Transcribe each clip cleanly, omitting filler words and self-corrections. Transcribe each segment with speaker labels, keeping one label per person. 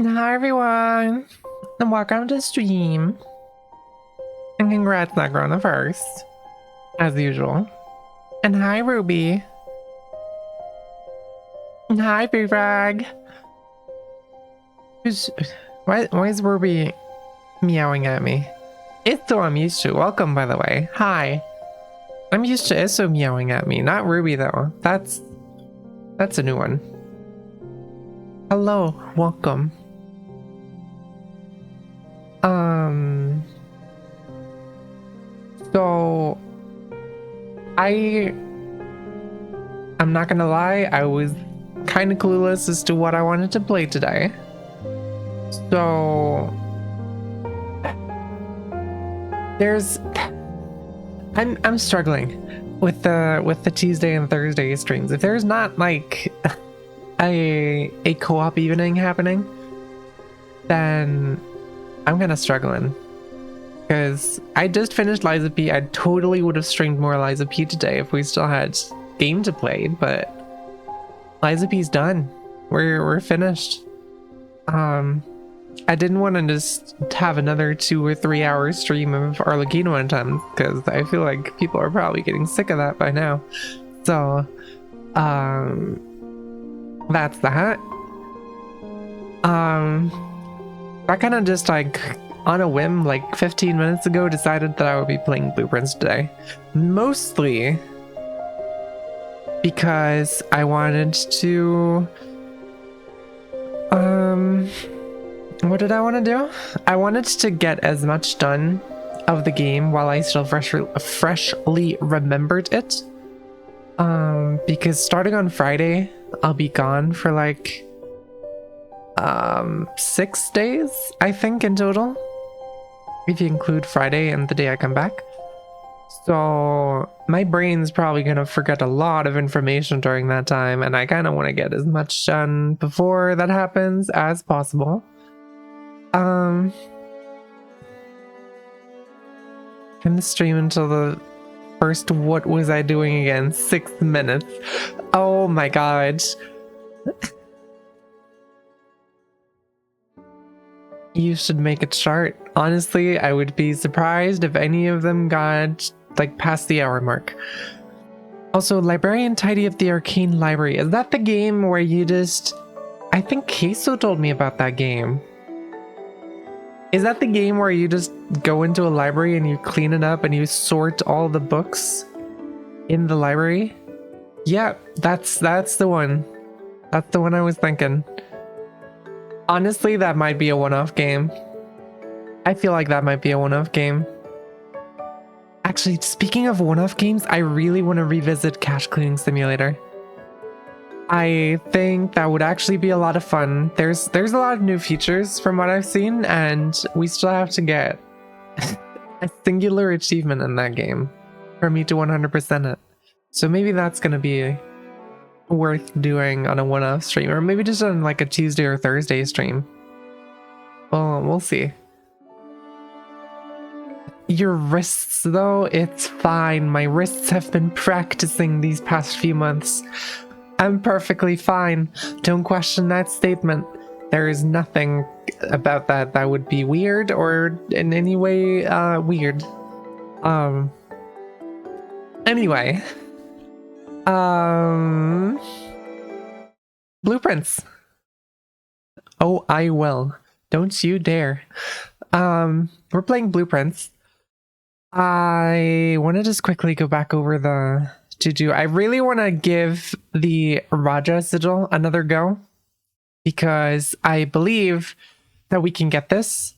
Speaker 1: Hi everyone, and welcome to stream. And congrats, Negra, on the first, as usual. And hi Ruby. And hi Frag. Why is Ruby meowing at me? Itto I'm used to. Welcome, by the way. Hi. I'm used to Isso meowing at me, not Ruby though. That's a new one. Hello, welcome. So I'm not gonna lie, I was kind of clueless as to what I wanted to play today. So I'm struggling with the Tuesday and Thursday streams. If there's not like a co-op evening happening, then I'm kind of struggling. Because I just finished Liza P. I totally would have streamed more Liza P today if we still had game to play, but Liza P's done. We're finished. I didn't want to just have another 2 or 3 hour stream of Arlecchino Attempts because I feel like people are probably getting sick of that by now. So, that's that. I kind of just like on a whim, like 15 minutes ago, decided that I would be playing Blueprints today. Mostly because I wanted to... what did I want to do? I wanted to get as much done of the game while I still freshly remembered it. Because starting on Friday, I'll be gone for like 6 days, I think, in total, if you include Friday and the day I come back. So my brain's probably gonna forget a lot of information during that time, and I kind of want to get as much done before that happens as possible. I'm gonna stream until the first what was I doing again 6 minutes. Oh my god. You should make a chart. Honestly, I would be surprised if any of them got like past the hour mark. Also, Librarian Tidy Up the Arcane Library. Is that the game where you just... I think Queso told me about that game. Is that the game where you just go into a library and you clean it up and you sort all the books in the library? Yeah, that's the one. That's the one I was thinking. Honestly, that might be a one-off game. I feel like that might be a one-off game. Actually, speaking of one-off games, I really want to revisit Cache Cleaning Simulator. I think that would actually be a lot of fun. There's a lot of new features from what I've seen, and we still have to get a singular achievement in that game for me to 100% it. So maybe that's going to be worth doing on a one-off stream, or maybe just on like a Tuesday or Thursday stream. Well, we'll see. Your wrists though, it's fine. My wrists have been practicing these past few months. I'm perfectly fine. Don't question that statement. There is nothing about that that would be weird or in any way weird. Anyway. Blueprints. Oh, I will. Don't you dare. We're playing Blueprints. I want to just quickly go back over the to-do. I really want to give the Raja sigil another go because I believe that we can get this.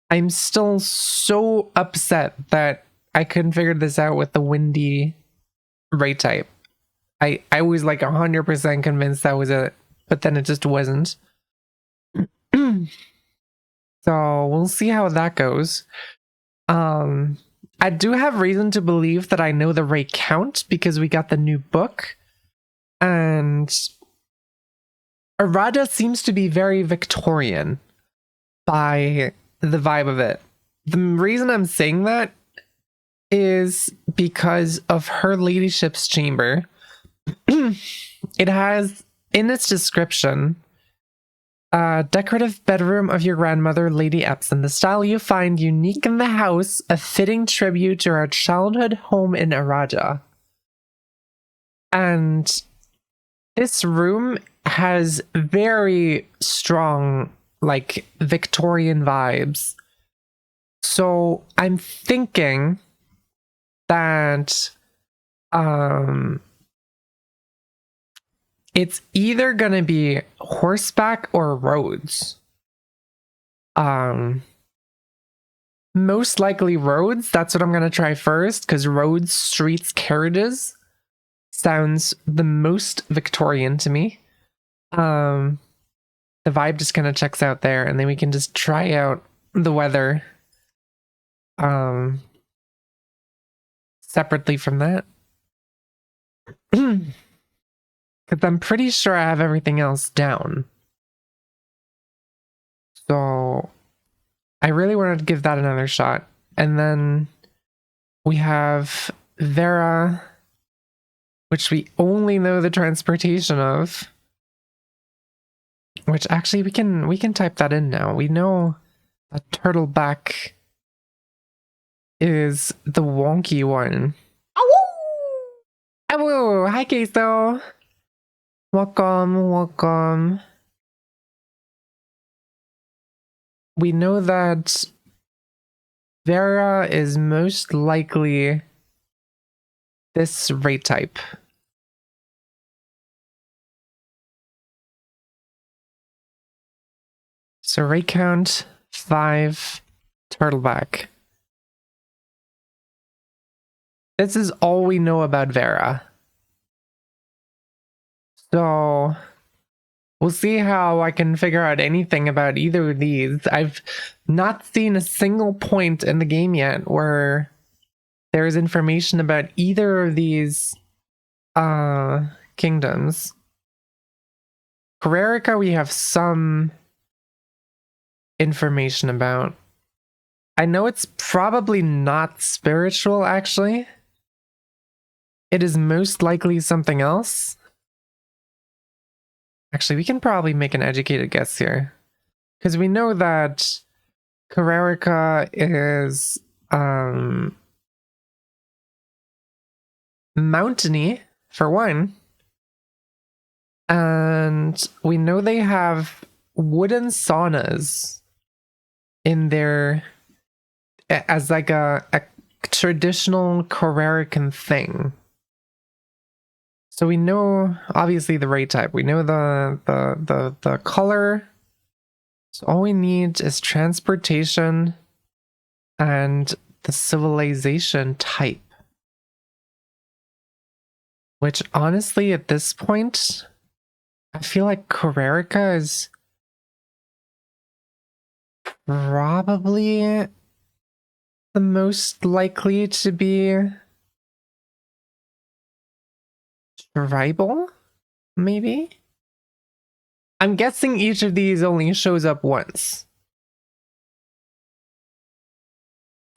Speaker 1: I'm still so upset that I couldn't figure this out with the windy raid type. I was like 100% convinced that was it, but then it just wasn't. So we'll see how that goes. I do have reason to believe that I know the raid count because we got the new book, and Arada seems to be very Victorian by the vibe of it. The reason I'm saying that is because of her ladyship's chamber. It has in its description Decorative bedroom of your grandmother, Lady Epson. The style you find unique in the house, a fitting tribute to our childhood home in Araja. And this room has very strong, like, Victorian vibes. So I'm thinking that it's either gonna be horseback or roads. Most likely roads. That's what I'm gonna try first, because roads, streets, carriages sounds the most Victorian to me. The vibe just kind of checks out there, and then we can just try out the weather separately from that. Because I'm pretty sure I have everything else down. So I really wanted to give that another shot. And then we have Vera, which we only know the transportation of. Which actually we can type that in now. We know a turtleback is the wonky one. Oh, hi Queso. Welcome, welcome. We know that Vera is most likely this rate type. So rate count 5, turtleback. This is all we know about Vera. So we'll see how I can figure out anything about either of these. I've not seen a single point in the game yet where there is information about either of these kingdoms. Carrerica we have some information about. I know it's probably not spiritual, actually. It is most likely something else. Actually, we can probably make an educated guess here. Because we know that Carrerica is mountainy, for one. And we know they have wooden saunas in their as like a traditional Carrerican thing. So we know obviously the rate type. We know the color. So all we need is transportation and the civilization type. Which honestly at this point, I feel like Carrerica is probably the most likely to be tribal, maybe? I'm guessing each of these only shows up once.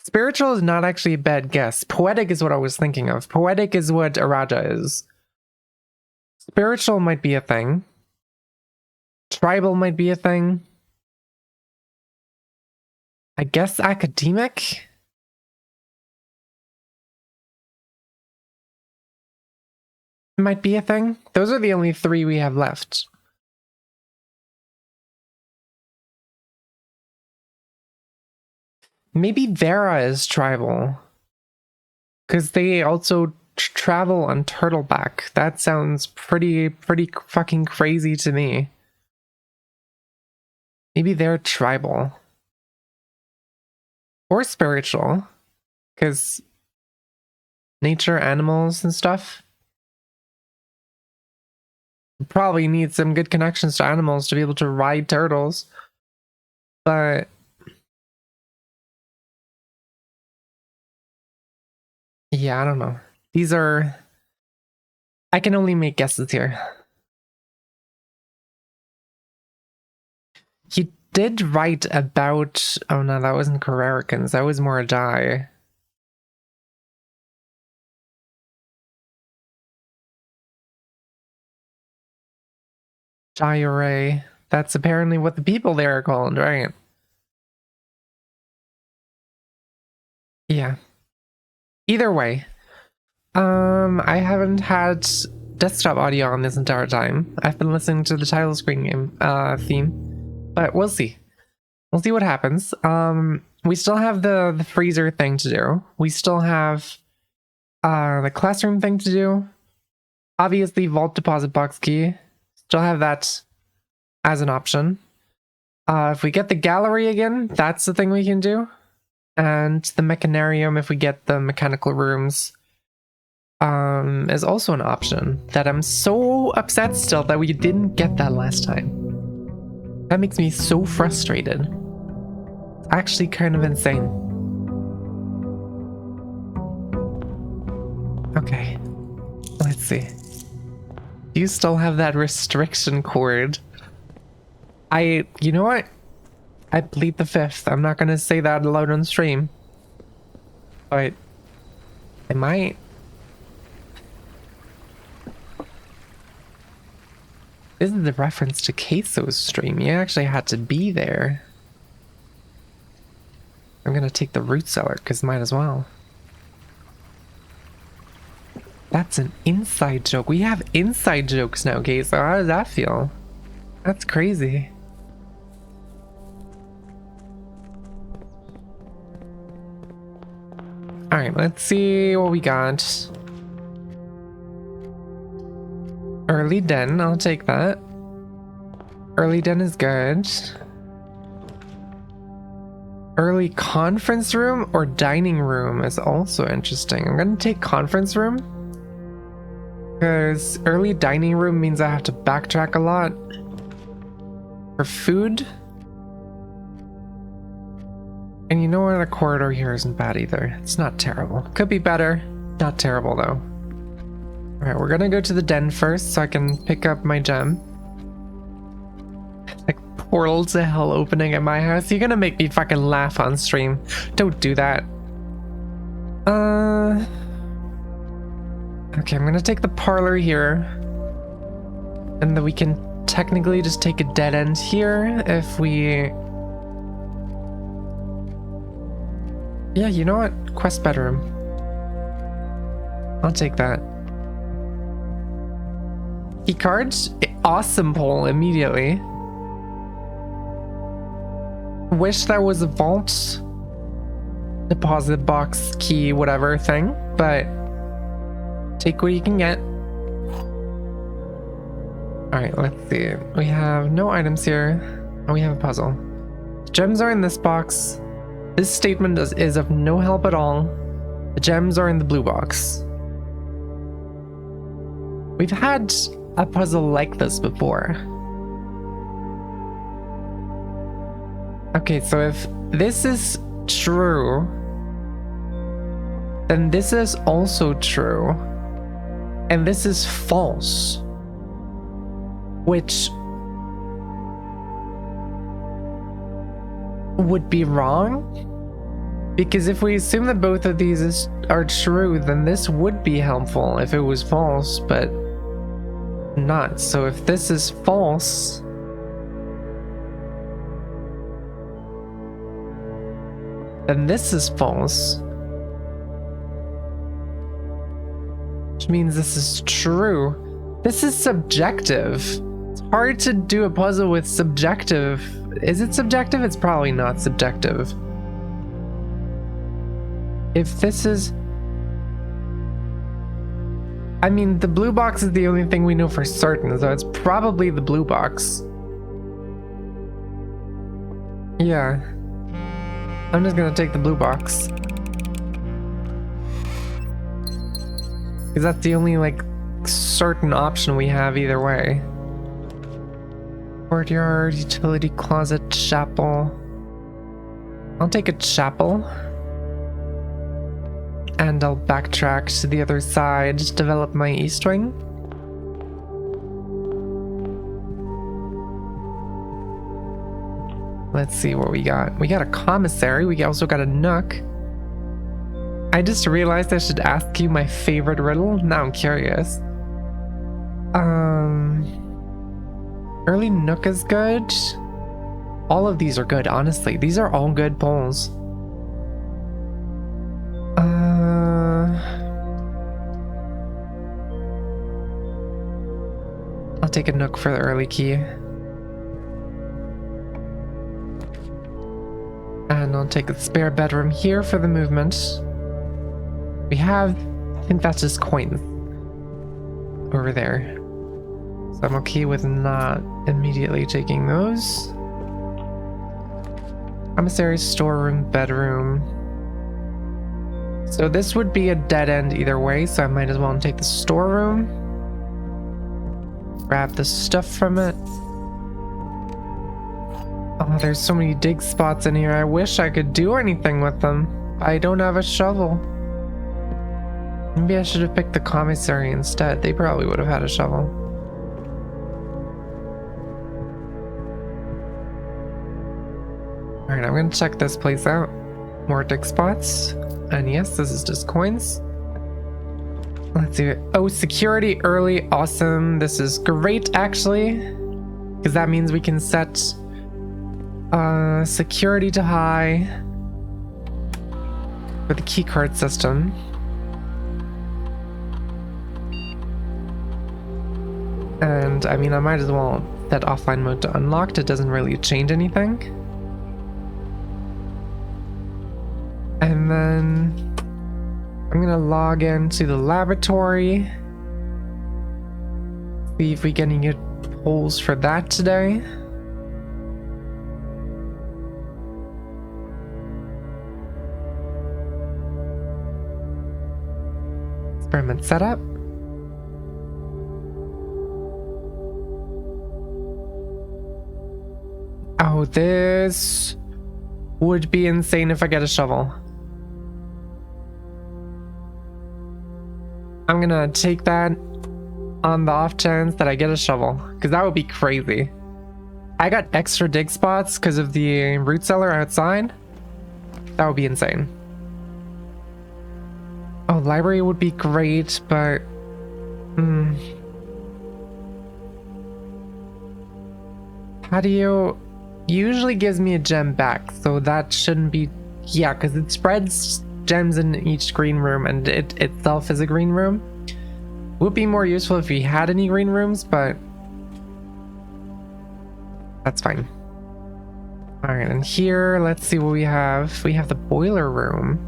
Speaker 1: Spiritual is not actually a bad guess. Poetic is what I was thinking of. Poetic is what Araja is. Spiritual might be a thing. Tribal might be a thing. I guess academic? Might be a thing. Those are the only 3 we have left. Maybe Vera is tribal. Because they also travel on turtleback. That sounds pretty fucking crazy to me. Maybe they're tribal. Or spiritual. Because nature, animals, and stuff. Probably need some good connections to animals to be able to ride turtles. But yeah, I don't know. These are... I can only make guesses here. He did write about... Oh no, that wasn't Carrericans. That was more a die. Diarrhea. That's apparently what the people there are called, right? Yeah. Either way, I haven't had desktop audio on this entire time. I've been listening to the title screen game theme, but we'll see. We'll see what happens. We still have the freezer thing to do. We still have the classroom thing to do. Obviously, vault deposit box key. Still have that as an option. If we get the gallery again, that's the thing we can do. And the mechanarium, if we get the mechanical rooms, is also an option. That I'm so upset still that we didn't get that last time. That makes me so frustrated. It's actually kind of insane. Okay, let's see. Do you still have that restriction cord? You know what? I plead the fifth. I'm not gonna say that aloud on stream. But I might. This is the reference to Queso's stream. You actually had to be there. I'm gonna take the root cellar, because might as well. That's an inside joke. We have inside jokes now, Queso. How does that feel? That's crazy. Alright, let's see what we got. Early den, I'll take that. Early den is good. Early conference room or dining room is also interesting. I'm gonna take conference room, because early dining room means I have to backtrack a lot. For food. And you know what, the corridor here isn't bad either. It's not terrible. Could be better. Not terrible though. Alright, we're gonna go to the den first so I can pick up my gem. Like portal to hell opening at my house. You're gonna make me fucking laugh on stream. Don't do that. Okay, I'm gonna take the parlor here. And then we can technically just take a dead end here if we... Yeah, you know what? Quest bedroom. I'll take that. Key cards? Awesome pull immediately. Wish that was a vault deposit box key whatever thing, but take what you can get. Alright, let's see. We have no items here. And we have a puzzle. Gems are in this box. This statement is of no help at all. The gems are in the blue box. We've had a puzzle like this before. Okay, so if this is true, then this is also true. And this is false. Which would be wrong? Because if we assume that both of these are true, then this would be helpful if it was false, but not. So if this is false, then this is false. Which means this is true. This is subjective. It's hard to do a puzzle with subjective. Is it subjective? It's probably not subjective. If this is... I mean, the blue box is the only thing we know for certain, so it's probably the blue box. Yeah. I'm just gonna take the blue box. Because that's the only, like, certain option we have either way. Courtyard, utility closet, chapel. I'll take a chapel. And I'll backtrack to the other side, just develop my east wing. Let's see what we got. We got a commissary. We also got a nook. I just realized I should ask you my favorite riddle. Now I'm curious. Early nook is good. All of these are good, honestly. These are all good polls. I'll take a nook for the early key. And I'll take a spare bedroom here for the movement. We have, I think that's just coins over there. So I'm okay with not immediately taking those. Commissary, storeroom, bedroom. So this would be a dead end either way, so I might as well take the storeroom. Grab the stuff from it. Oh, there's so many dig spots in here. I wish I could do anything with them. I don't have a shovel. Maybe I should have picked the commissary instead. They probably would have had a shovel. Alright, I'm gonna check this place out. More dig spots. And yes, this is just coins. Let's see. Oh, security early. Awesome. This is great, actually. Because that means we can set security to high for the keycard system. And I mean, I might as well set offline mode to unlocked. It doesn't really change anything. And then I'm gonna log into the laboratory. See if we get any good polls for that today. Experiment setup. Oh, this would be insane if I get a shovel. I'm gonna take that on the off chance that I get a shovel, because that would be crazy. I got extra dig spots because of the root cellar outside. That would be insane. Oh, library would be great, but how do you... Usually gives me a gem back, so that shouldn't be... Yeah, because it spreads gems in each green room, and it itself is a green room. Would be more useful if we had any green rooms, but that's fine. All right, and here, let's see what we have. We have the boiler room,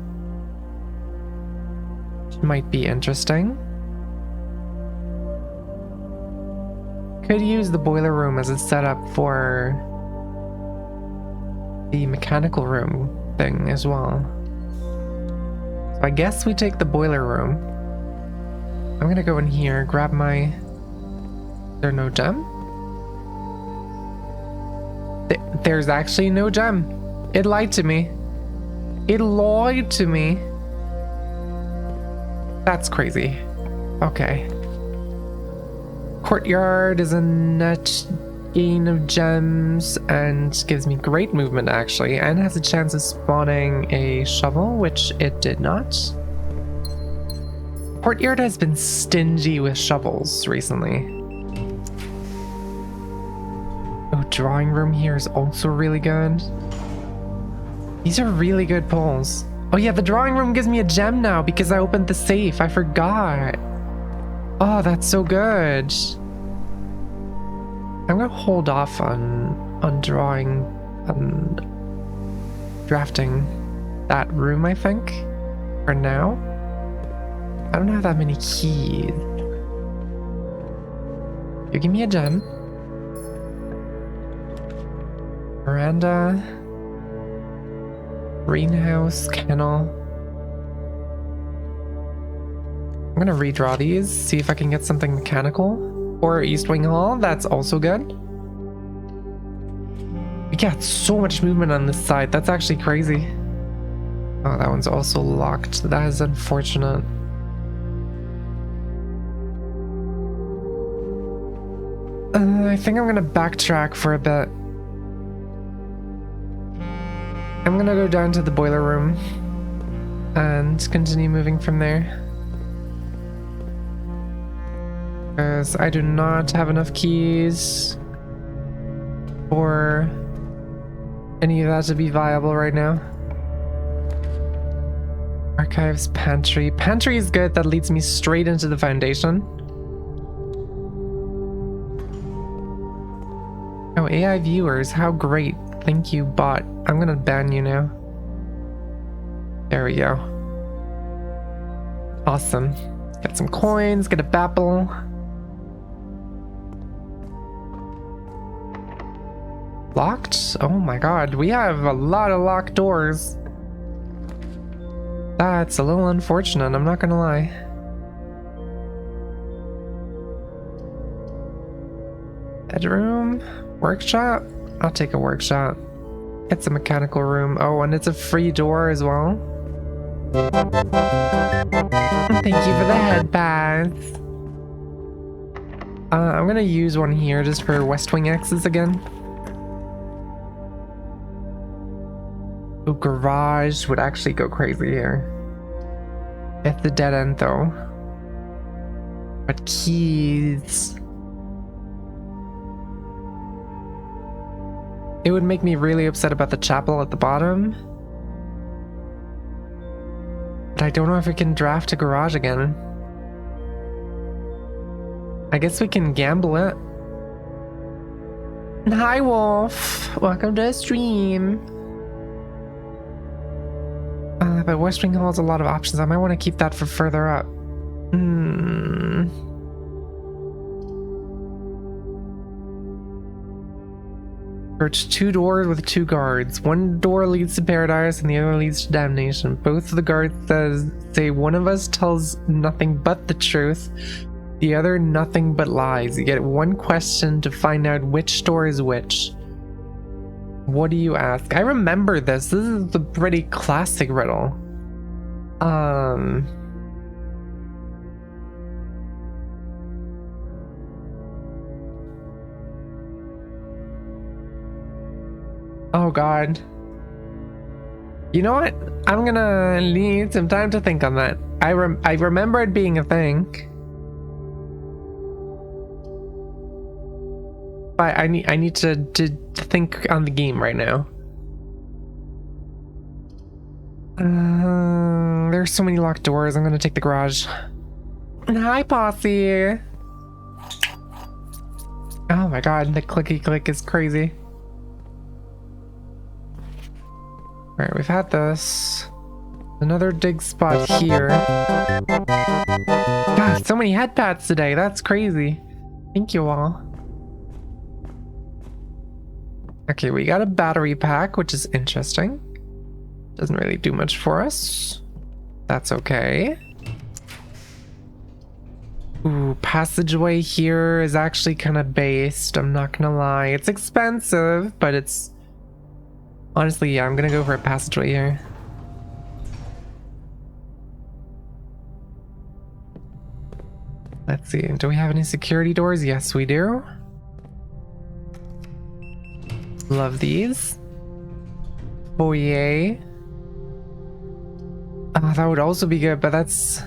Speaker 1: which might be interesting. Could use the boiler room as a setup for the mechanical room thing as well. So I guess we take the boiler room. I'm gonna go in here, grab my... Is there no gem? There's actually no gem. It lied to me. It lied to me. That's crazy. Okay. Courtyard is a net gain of gems and gives me great movement, actually, and has a chance of spawning a shovel, which it did not. Courtyard has been stingy with shovels recently. Oh, drawing room here is also really good. These are really good pulls. Oh yeah, the drawing room gives me a gem now because I opened the safe. I forgot. Oh, that's so good. I'm gonna hold off on drawing, drafting that room, I think, for now. I don't have that many keys. You give me a gem. Veranda. Greenhouse, kennel. I'm gonna redraw these, see if I can get something mechanical. Or East Wing Hall, that's also good. We got so much movement on this side, that's actually crazy. Oh, that one's also locked. That is unfortunate. I think I'm gonna backtrack for a bit. I'm gonna go down to the boiler room and continue moving from there. Because I do not have enough keys. for any of that to be viable right now. Archives, pantry. Pantry is good. That leads me straight into the foundation. Oh, AI viewers. How great. Thank you, bot. I'm gonna ban you now. There we go. Awesome. Get some coins, get a Bapple. Locked? Oh my god, we have a lot of locked doors. That's a little unfortunate, I'm not gonna lie. Bedroom? Workshop? I'll take a workshop. It's a mechanical room. Oh, and it's a free door as well. Thank you for the head pass. I'm gonna use one here just for West Wing X's again. Oh, garage would actually go crazy here. It's the dead end though. But keys. It would make me really upset about the chapel at the bottom. But I don't know if we can draft a garage again. I guess we can gamble it. Hi Wolf, welcome to the stream. But West Wing Hall has a lot of options. I might want to keep that for further up. Approach 2 doors with 2 guards. One door leads to paradise and the other leads to damnation. Both of the guards say one of us tells nothing but the truth, the other nothing but lies. You get 1 question to find out which door is which. What do you ask? I remember this. This is the pretty classic riddle. Oh god. You know what? I'm gonna need some time to think on that. I remember it being a thing. But I need to think on the game right now. There's so many locked doors. I'm gonna take the garage. Hi, Posse. Oh my god, the clicky click is crazy. Alright, we've had this. Another dig spot here. God, so many head pats today. That's crazy. Thank you all. Okay, we got a battery pack, which is interesting. Doesn't really do much for us. That's okay. Ooh, passageway here is actually kind of based. I'm not gonna lie. It's expensive, but it's... Honestly, yeah, I'm gonna go for a passageway here. Let's see, do we have any security doors? Yes, we do. Love these. Foyer. That would also be good, but that's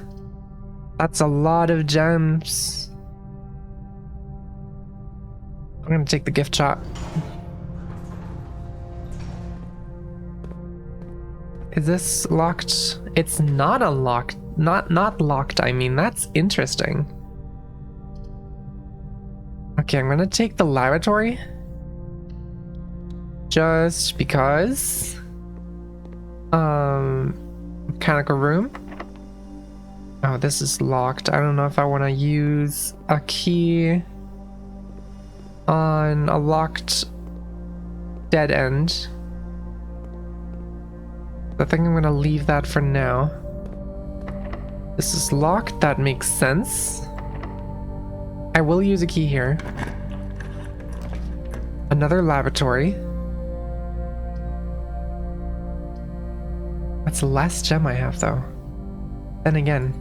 Speaker 1: a lot of gems. I'm gonna take the gift shop. Is this locked? It's not unlocked. Not locked, I mean. That's interesting. Okay, I'm gonna take the lavatory. Just because. Mechanical room. Oh, this is locked. I don't know if I want to use a key on a locked dead end. I think I'm gonna leave that for now. This is locked. That makes sense. I will use a key here. Another lavatory. That's the last gem I have, though. Then again,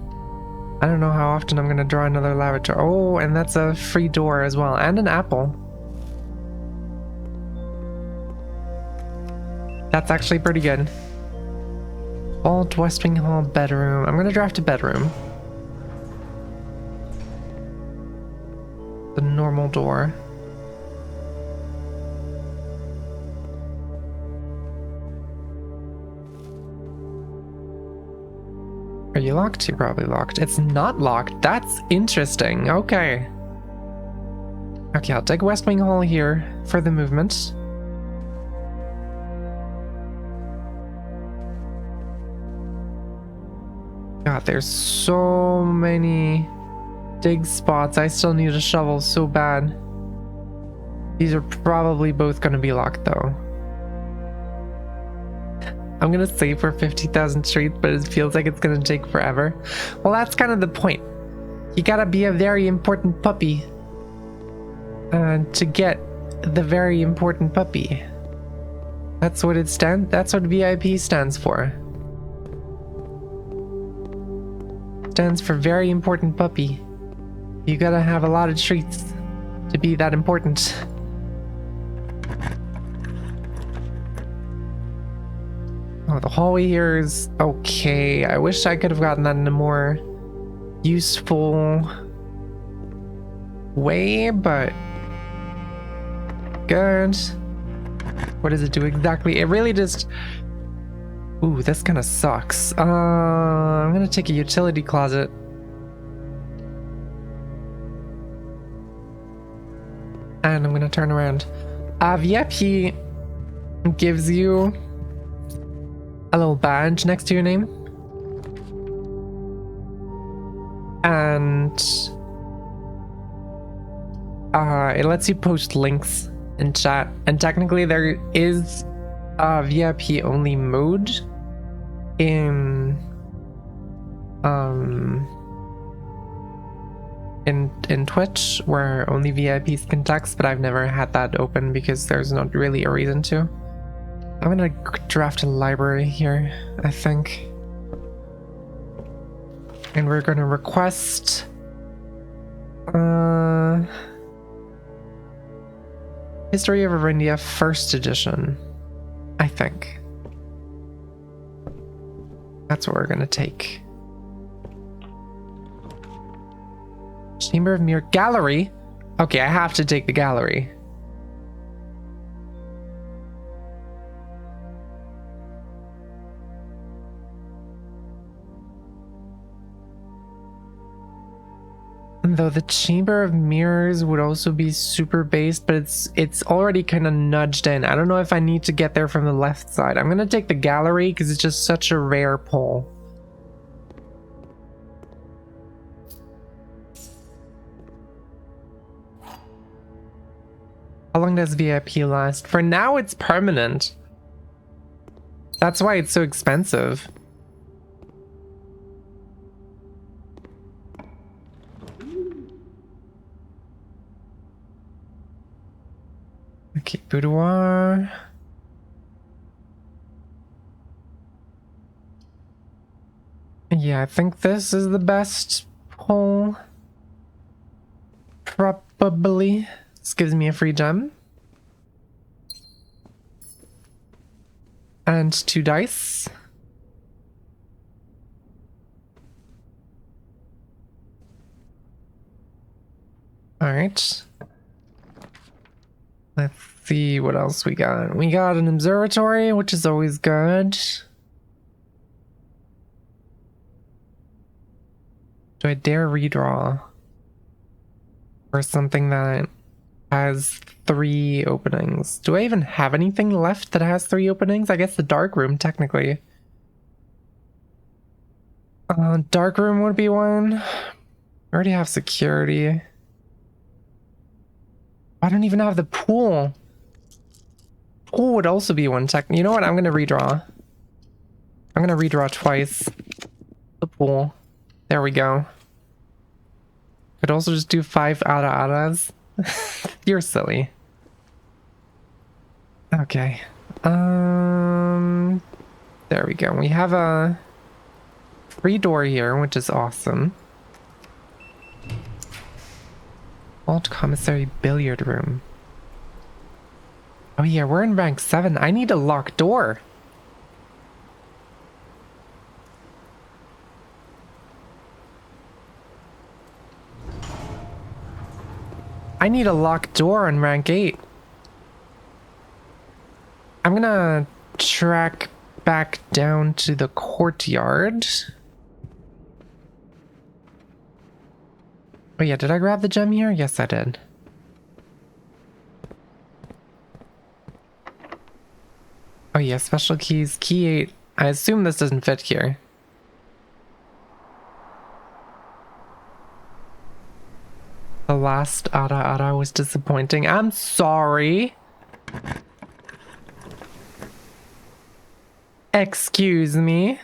Speaker 1: I don't know how often I'm gonna draw another lavatory. Oh, and that's a free door as well, and an apple. That's actually pretty good. Vault, West Wing Hall, bedroom. I'm gonna draft a bedroom. The normal door. Are you locked? You're probably locked. It's not locked. That's interesting. Okay. Okay, I'll take West Wing Hall here for the movement. God, there's so many dig spots. I still need a shovel so bad. These are probably both going to be locked though. I'm going to save for 50,000 streets, but it feels like it's going to take forever. Well, that's kind of the point. You gotta be a very important puppy to get the very important puppy. That's what that's what VIP stands for. Stands for very important puppy. You gotta have a lot of treats to be that important. Oh, the hallway here is okay. I wish I could have gotten that in a more useful way, but good. What does it do exactly? It really just... Ooh, this kind of sucks. I'm gonna take a utility closet. And I'm gonna turn around. VIP gives you a little badge next to your name. And it lets you post links in chat. And technically there is a VIP only mode in Twitch where only VIPs can text, but I've never had that open because there's not really a reason to. I'm gonna draft a library here, I think. And we're gonna request History of India First Edition, I think. That's what we're gonna take. Chamber of Mirror Gallery? Okay, I have to take the gallery. Though the Chamber of Mirrors would also be super based, but it's already kind of nudged in. I don't know if I need to get there from the left side. I'm gonna take the gallery because it's just such a rare pull. How long does VIP last? For now, it's permanent. That's why it's so expensive. Okay, boudoir. Yeah, I think this is the best pull. Probably. This gives me a free gem. And 2 dice. Alright. Let's see what else we got. We got an observatory, which is always good. Do I dare redraw? For something that has 3 openings. Do I even have anything left that has 3 openings? I guess the dark room, technically. Dark room would be one. I already have security. I don't even have the pool. Pool would also be one tech. You know what? I'm gonna redraw. I'm gonna redraw twice. The pool. There we go. Could also just do 5 adas. You're silly. Okay. There we go. We have a free door here, which is awesome. Vault Commissary Billiard Room. Oh yeah, we're in rank 7. I need a locked door. I need a locked door on rank 8. I'm gonna track back down to the courtyard. Oh yeah, did I grab the gem here? Yes, I did. Oh yeah, special keys, key 8. I assume this doesn't fit here. The last Ada was disappointing. I'm sorry. Excuse me.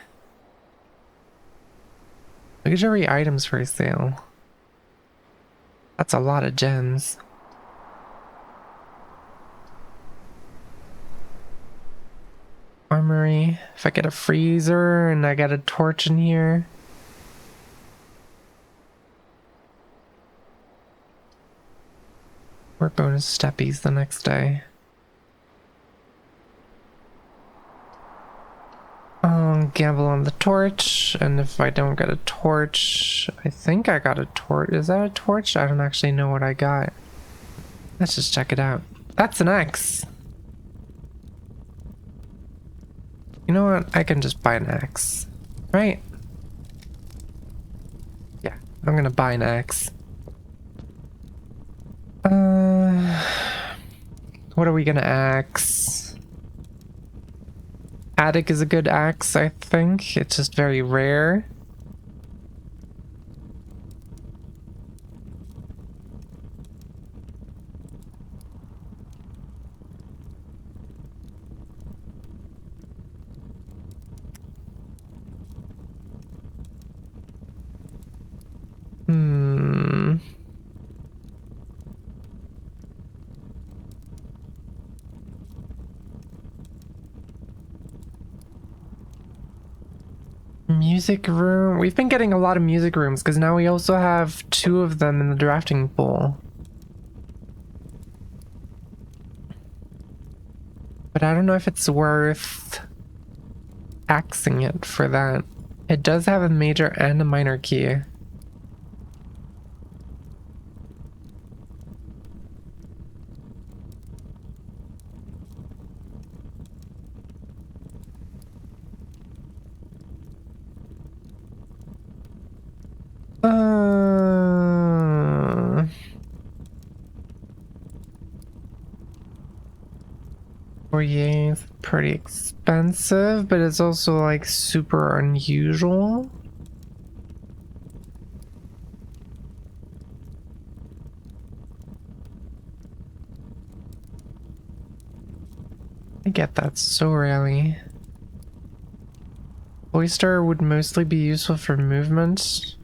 Speaker 1: Luxury items for sale. That's a lot of gems. Armory. If I get a freezer and I get a torch in here. Or bonus steppies the next day. I'll gamble on the torch, and if I don't get a torch, I think I got a torch. Is that a torch? I don't actually know what I got. Let's just check it out. That's an axe. You know what? I can just buy an axe, right? Yeah, I'm gonna buy an axe. What are we gonna axe? Attic is a good axe, I think. It's just very rare. Music room. We've been getting a lot of music rooms because now we also have 2 of them in the drafting pool. But I don't know if it's worth axing it for that. It does have a major and a minor key. Foyer is pretty expensive, but it's also like super unusual. I get that so rarely. Oyster would mostly be useful for movement.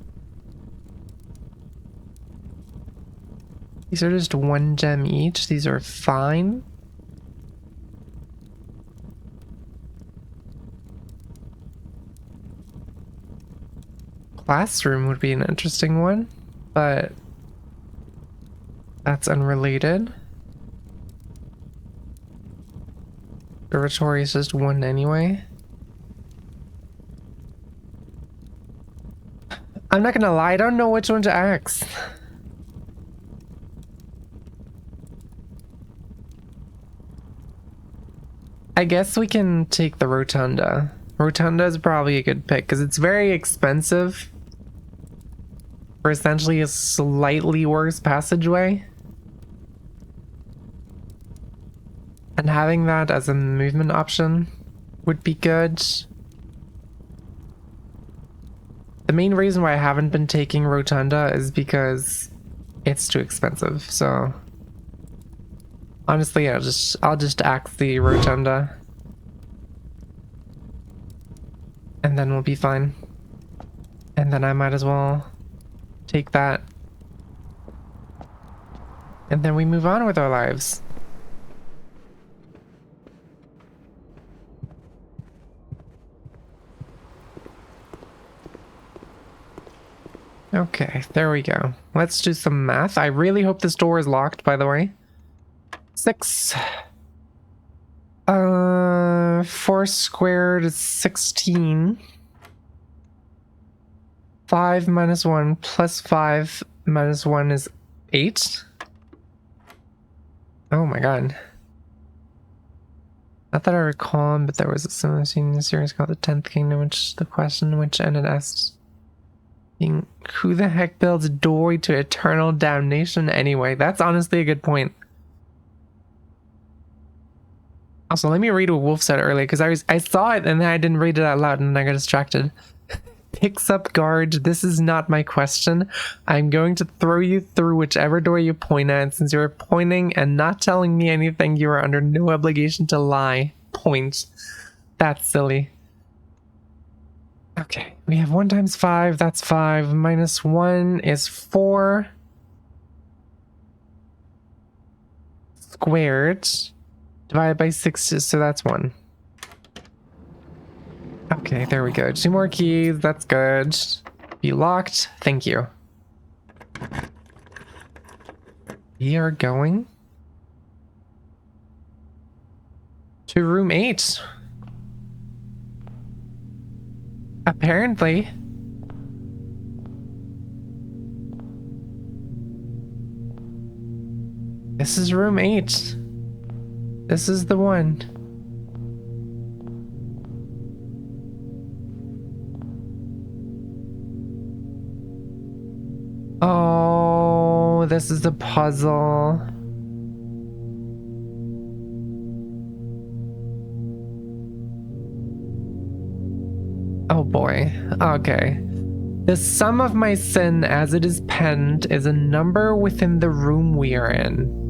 Speaker 1: These are just 1 gem each. These are fine. Classroom would be an interesting one, but that's unrelated. Observatory is just 1 anyway. I'm not gonna lie, I don't know which one to axe. I guess we can take the Rotunda. Rotunda is probably a good pick because it's very expensive for essentially a slightly worse passageway. And having that as a movement option would be good. The main reason why I haven't been taking Rotunda is because it's too expensive, so honestly, I'll just axe the Rotunda. And then we'll be fine. And then I might as well take that. And then we move on with our lives. Okay, there we go. Let's do some math. I really hope this door is locked, by the way. 6. 4 squared is 16. 5 minus 1 plus 5 minus 1 is 8. Oh my god. Not that I recall, but there was a similar scene in the series called The 10th Kingdom, which the question which ended S. Who the heck builds a doorway to eternal damnation anyway? That's honestly a good point. Also, let me read what Wolf said earlier, because I saw it and then I didn't read it out loud and then I got distracted. Picks up guard. This is not my question. I'm going to throw you through whichever door you point at. Since you're pointing and not telling me anything, you are under no obligation to lie. Point. That's silly. Okay, we have 1 times 5, that's 5. Minus 1 is 4. Squared. Divided by 6, so that's 1. Okay, there we go. 2 more keys, that's good. Be locked, thank you. We are going to room 8. Apparently. This is room 8. This is the one. Oh, this is a puzzle. Oh boy. Okay. The sum of my sin as it is penned is a number within the room we are in.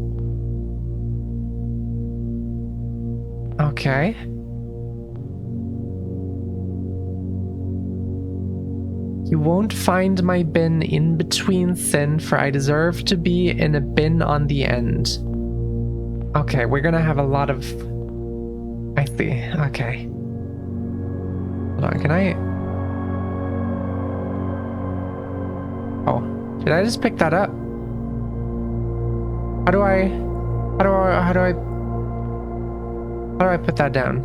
Speaker 1: Okay. You won't find my bin in between sin, for I deserve to be in a bin on the end. Okay, we're gonna have a lot of... I see. Okay. Hold on, can I... Oh, did I just pick that up? How do I put that down?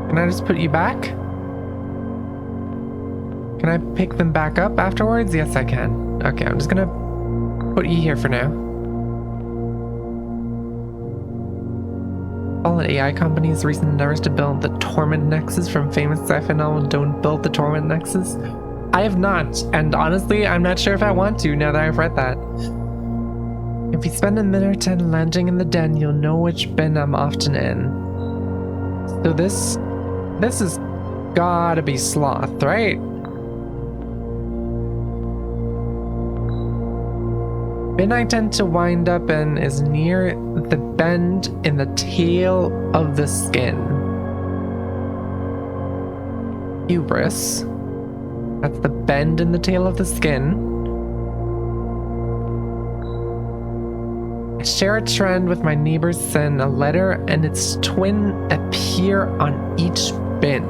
Speaker 1: Can I just put you back? Can I pick them back up afterwards? Yes, I can. Okay, I'm just gonna put you here for now. All AI companies' recent endeavors to build the Torment Nexus from famous sci-fi novel Don't Build the Torment Nexus. I have not, and honestly, I'm not sure if I want to now that I've read that. If you spend a minute or 10 lounging in the den, you'll know which bin I'm often in. So this is gotta be Sloth, right? Bin I tend to wind up in is near the bend in the tail of the skin. Hubris. That's the bend in the tail of the skin. I share a trend with my neighbor's sin. A letter and its twin appear on each bin.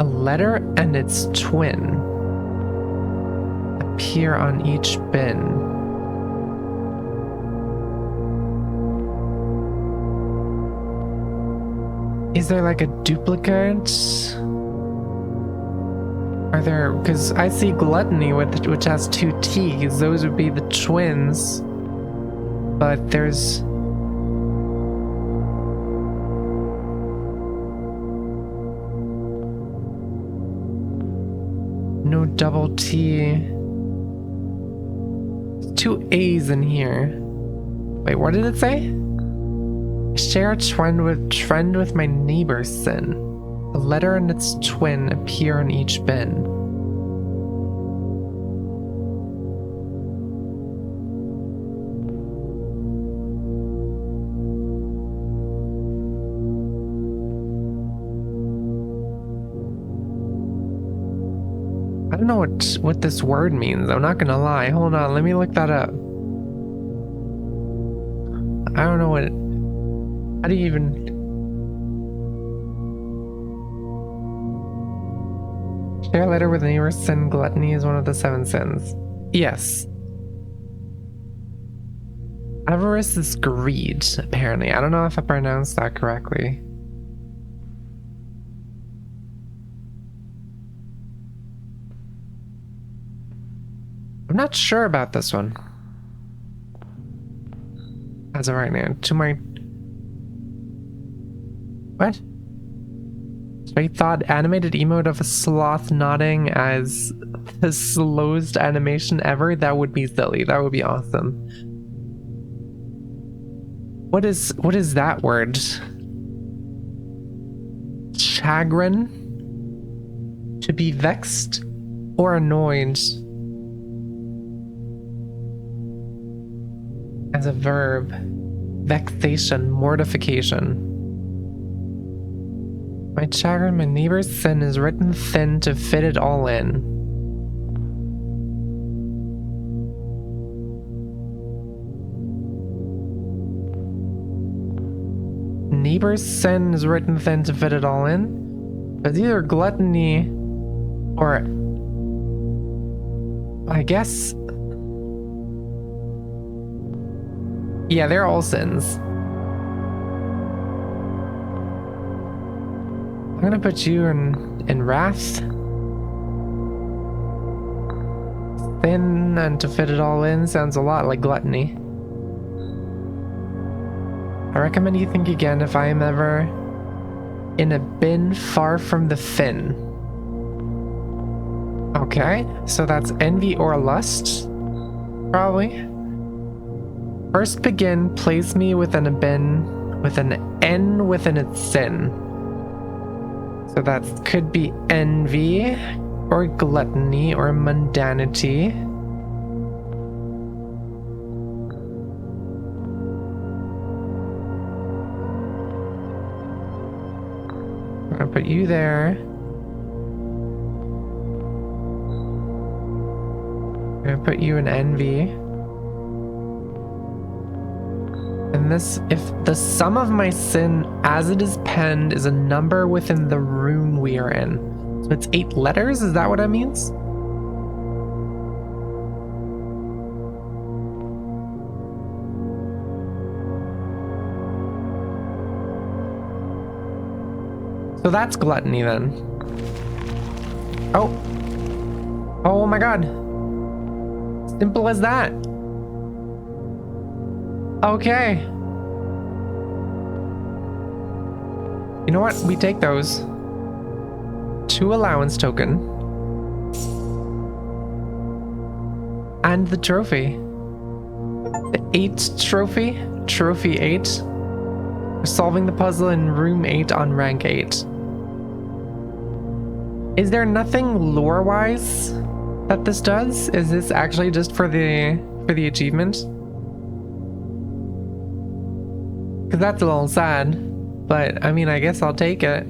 Speaker 1: A letter and its twin appear on each bin. Is there like a duplicate? Are there, because I see gluttony which has 2 T's, those would be the twins, but there's no double T. There's 2 A's in here. Wait, what did it say? Share a trend with my neighbor's sin. A letter and its twin appear on each bin. I don't know what this word means. I'm not gonna lie. Hold on, let me look that up. I don't know what it... How do you even... Share a letter with a neighbor's sin. Gluttony is one of the 7 sins. Yes. Avarice is greed, apparently. I don't know if I pronounced that correctly. I'm I'm not sure about this one. As of right now, to my... What? Straight thought animated emote of a sloth nodding as the slowest animation ever? That would be silly. That would be awesome. What is that word? Chagrin? To be vexed or annoyed? As a verb. Vexation, mortification. My chagrin, my neighbor's sin is written thin to fit it all in. Neighbor's sin is written thin to fit it all in? It's either gluttony or... I guess... Yeah, they're all sins. I'm gonna put you in wrath. Thin and to fit it all in sounds a lot like gluttony. I recommend you think again if I am ever in a bin far from the fin. Okay, so that's envy or lust, probably. First begin, place me within a bin with an N within its sin. So that could be envy, or gluttony, or mundanity. I'm gonna put you there. I'm gonna put you in envy. And this, if the sum of my sin as it is penned is a number within the rune we are in. So it's 8 letters, is that what that means? So that's gluttony then. Oh. Oh my god. Simple as that. Okay. You know what? We take those. 2 allowance token. And the trophy. The 8 trophy. Trophy 8. We're solving the puzzle in room 8 on rank 8. Is there nothing lore-wise that this does? Is this actually just for the achievement? Because that's a little sad, but I mean, I guess I'll take it.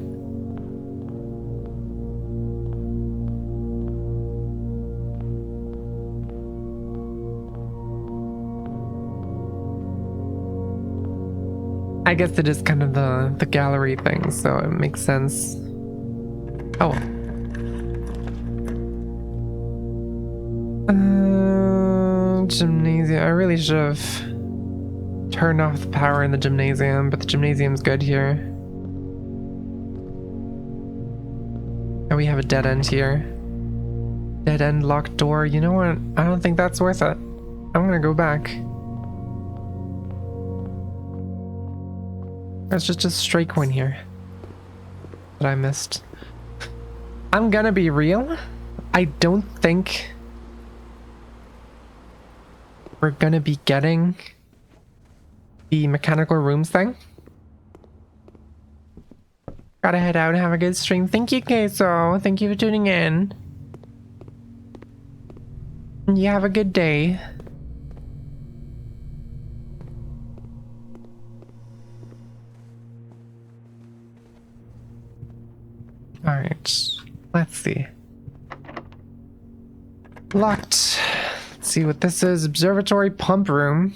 Speaker 1: I guess it is kind of the gallery thing, so it makes sense. Oh. Gymnasium. I really should have turned off the power in the gymnasium, but the gymnasium's good here. And we have a dead end here. Dead end locked door. You know what? I don't think that's worth it. I'm gonna go back. There's just a stray coin here that I missed. I'm gonna be real. I don't think we're gonna be getting the mechanical rooms thing. Gotta head out and have a good stream. Thank you, Queso. Thank you for tuning in. You have a good day. Alright, let's see. Locked. Let's see what this is. Observatory pump room.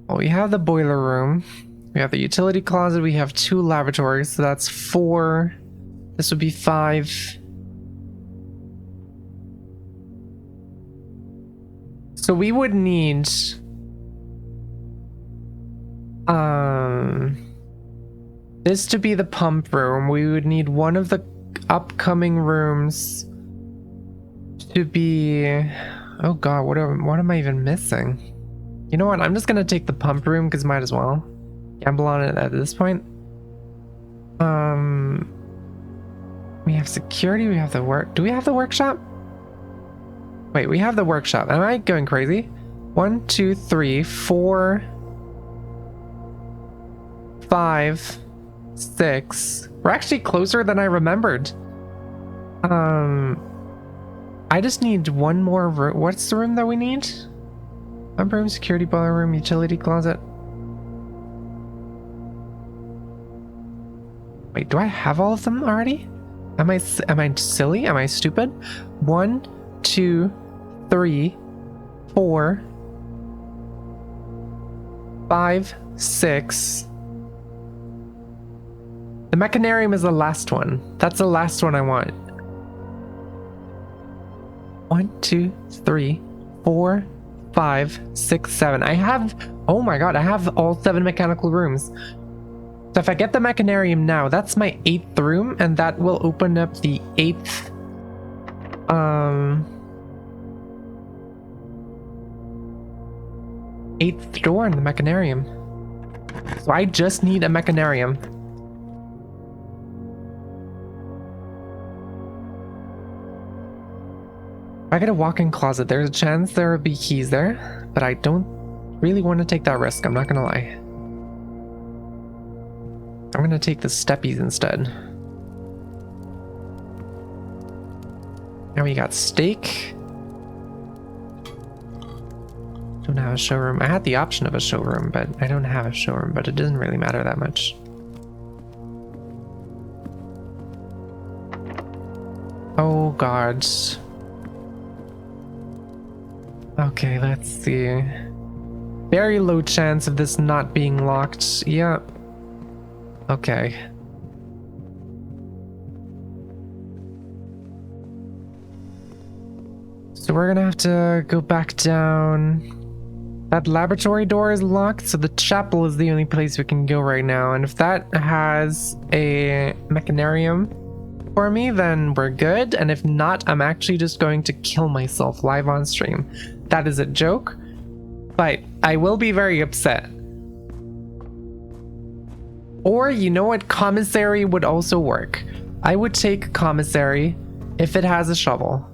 Speaker 1: Well, we have the boiler room. We have the utility closet. We have 2 lavatories, so that's 4. This would be 5. So we would need this to be the pump room. We would need one of the upcoming rooms to be... Oh god, what am I even missing? You know what? I'm just gonna take the pump room because might as well. Gamble on it at this point. We have security, we have the work. Do we have the workshop? Wait, we have the workshop. Am I going crazy? 1, 2, 3, 4, 5, 6. We're actually closer than I remembered. I just need one more room. What's the room that we need? Pump room, security boiler room, utility closet. Wait, do I have all of them already? Am I silly? Am I stupid? 1, 2, 3, 4, 5, 6. The mechanarium is the last one. That's the last one I want. 1, 2, 3, 4, 5, 6, 7. I have, oh my god, I have all 7 mechanical rooms. So if I get the mechanarium now, that's my 8th room, and that will open up the 8th, 8th door in the mechanarium. So I just need a mechanarium. If I get a walk-in closet, there's a chance there will be keys there, but I don't really want to take that risk, I'm not gonna lie. I'm gonna take the steppies instead. Now we got steak. Don't have a showroom. I had the option of a showroom, but I don't have a showroom, but it doesn't really matter that much. Oh god. Okay, let's see. Very low chance of this not being locked. Yeah. Okay. So we're gonna have to go back down. That laboratory door is locked, so the chapel is the only place we can go right now. And if that has a mechanarium for me, then we're good. And if not, I'm actually just going to kill myself live on stream. That is a joke, but I will be very upset. Or, you know what? Commissary would also work. I would take commissary if it has a shovel.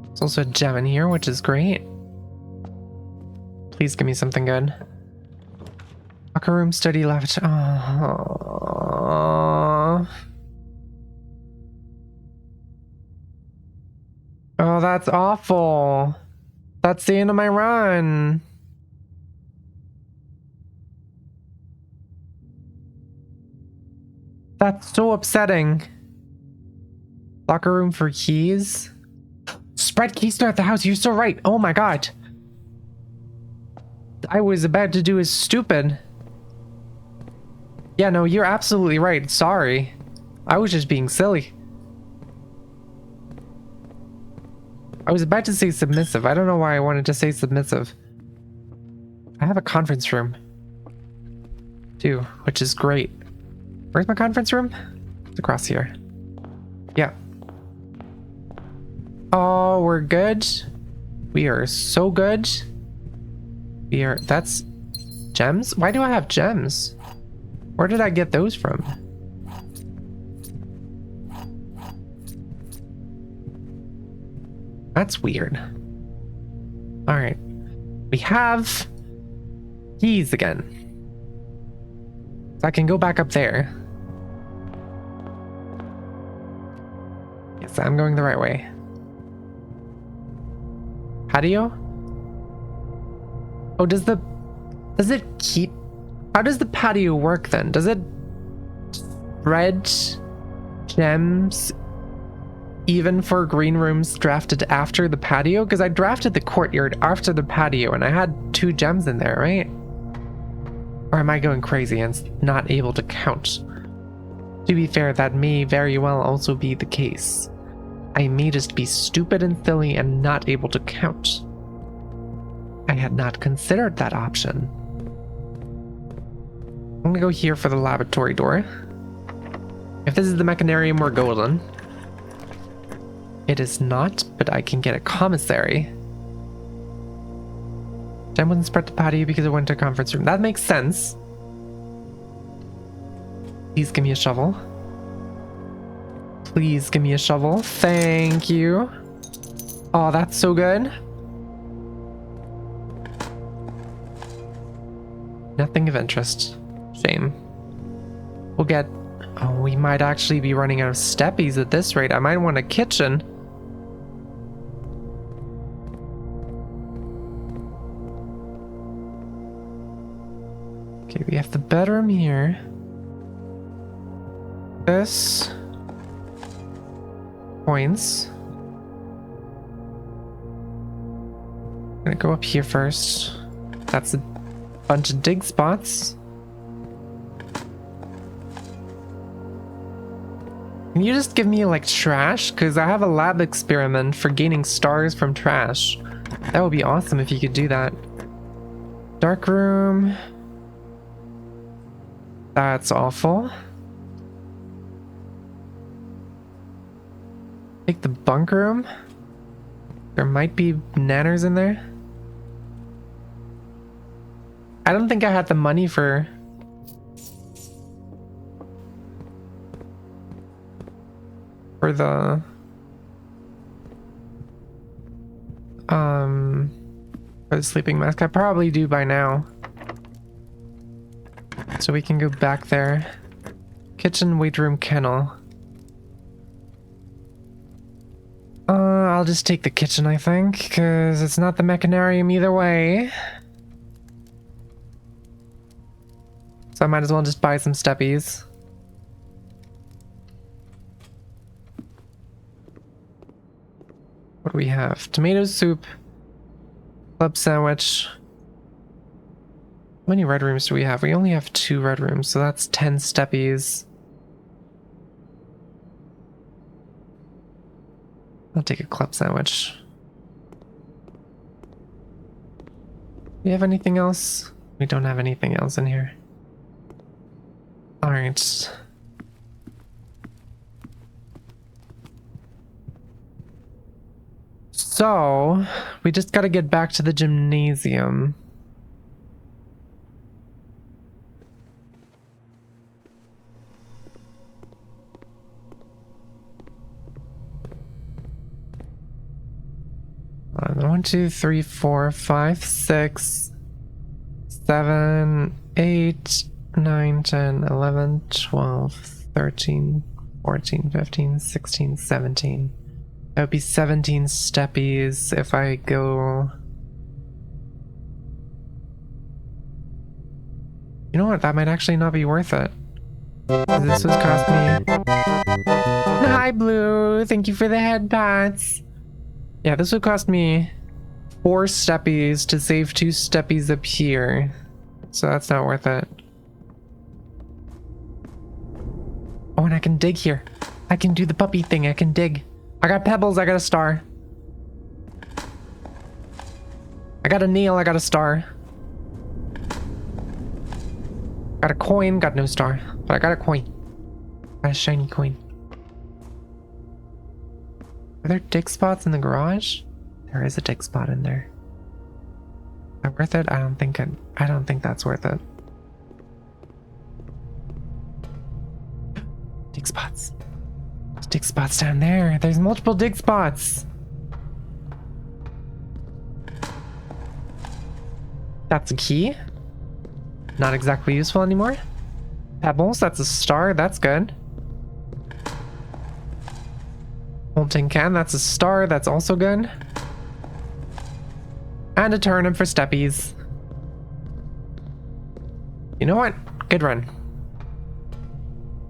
Speaker 1: There's also a gem in here, which is great. Please give me something good. Locker room, study, lavatory. Oh, that's awful. That's the end of my run. That's so upsetting. Locker room for keys. Spread keys throughout the house. You're so right. Oh my god. I was about to do is stupid. Yeah, no, you're absolutely right. Sorry. I was just being silly. I was about to say submissive. I don't know why I wanted to say submissive. I have a conference room too, which is great. Where's my conference room? It's across here. Yeah. Oh, we're good. We are so good. We are, that's gems? Why do I have gems? Where did I get those from? That's weird. All right. We have keys again. So I can go back up there. Yes, I'm going the right way. Patio? Oh, does it keep, how does the patio work then? Does it spread gems even for green rooms drafted after the patio? Because I drafted the courtyard after the patio and I had 2 gems in there, right? Or am I going crazy and not able to count? To be fair, that may very well also be the case. I may just be stupid and silly and not able to count. I had not considered that option. I'm gonna go here for the laboratory door. If this is the mechanarium, we're golden. It is not, but I can get a commissary. Jen wouldn't spread the patio because it went to a conference room. That makes sense. Please give me a shovel. Please give me a shovel. Thank you. Oh, that's so good. Nothing of interest. Shame. We'll get... Oh, we might actually be running out of steppies at this rate. I might want a kitchen. Okay, we have the bedroom here. This... Points. I'm gonna go up here first. That's a bunch of dig spots. Can you just give me like trash? Because I have a lab experiment for gaining stars from trash. That would be awesome if you could do that. Dark room. That's awful. Take the bunk room. There might be nanners in there. I don't think I had the money for the for the sleeping mask. I probably do by now. So we can go back there. Kitchen, weight room, kennel. I'll just take the kitchen, I think, because it's not the mechanarium either way. So I might as well just buy some steppies. What do we have? Tomato soup. Club sandwich. How many red rooms do we have? We only have 2 red rooms, so that's 10 steppies. I'll take a club sandwich. Do we have anything else? We don't have anything else in here. Alright. So, we just gotta get back to the gymnasium. One, 2, 3, 4, 5, 6, 7, 8, 9, 10, 11, 12, 13, 14, 15, 16, 17. That would be 17 steppies if I go... You know what? That might actually not be worth it. This would cost me... Hi, Blue! Thank you for the head pats! Yeah, this would cost me 4 steppies to save 2 steppies up here. So that's not worth it. Oh, and I can dig here. I can do the puppy thing. I can dig. I got pebbles. I got a star. I got a nail. I got a star. Got a coin. Got no star. But I got a coin. Got a shiny coin. Are there dig spots in the garage? There is a dig spot in there. Is that worth it? I don't think that's worth it. Dig spots. There's dig spots down there. There's multiple dig spots. That's a key. Not exactly useful anymore. Pebbles, that's a star. That's good. Whole tin can, that's a star, that's also good. And a turnip for steppies. You know what? Good run.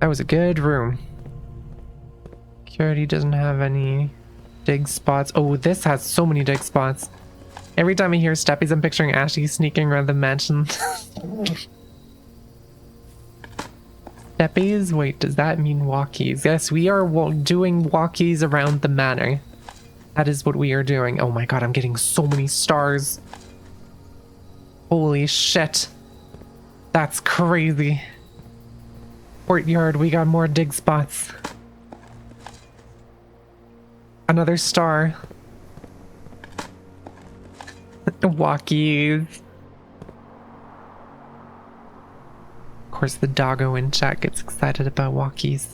Speaker 1: That was a good room. Security doesn't have any dig spots. Oh, this has so many dig spots. Every time I hear steppies, I'm picturing Ashley sneaking around the mansion. Steppies? Wait, does that mean walkies? Yes, we are doing walkies around the manor. That is what we are doing. Oh my god, I'm getting so many stars. Holy shit. That's crazy. Courtyard, we got more dig spots. Another star. Walkies. Of course, the doggo in chat gets excited about walkies.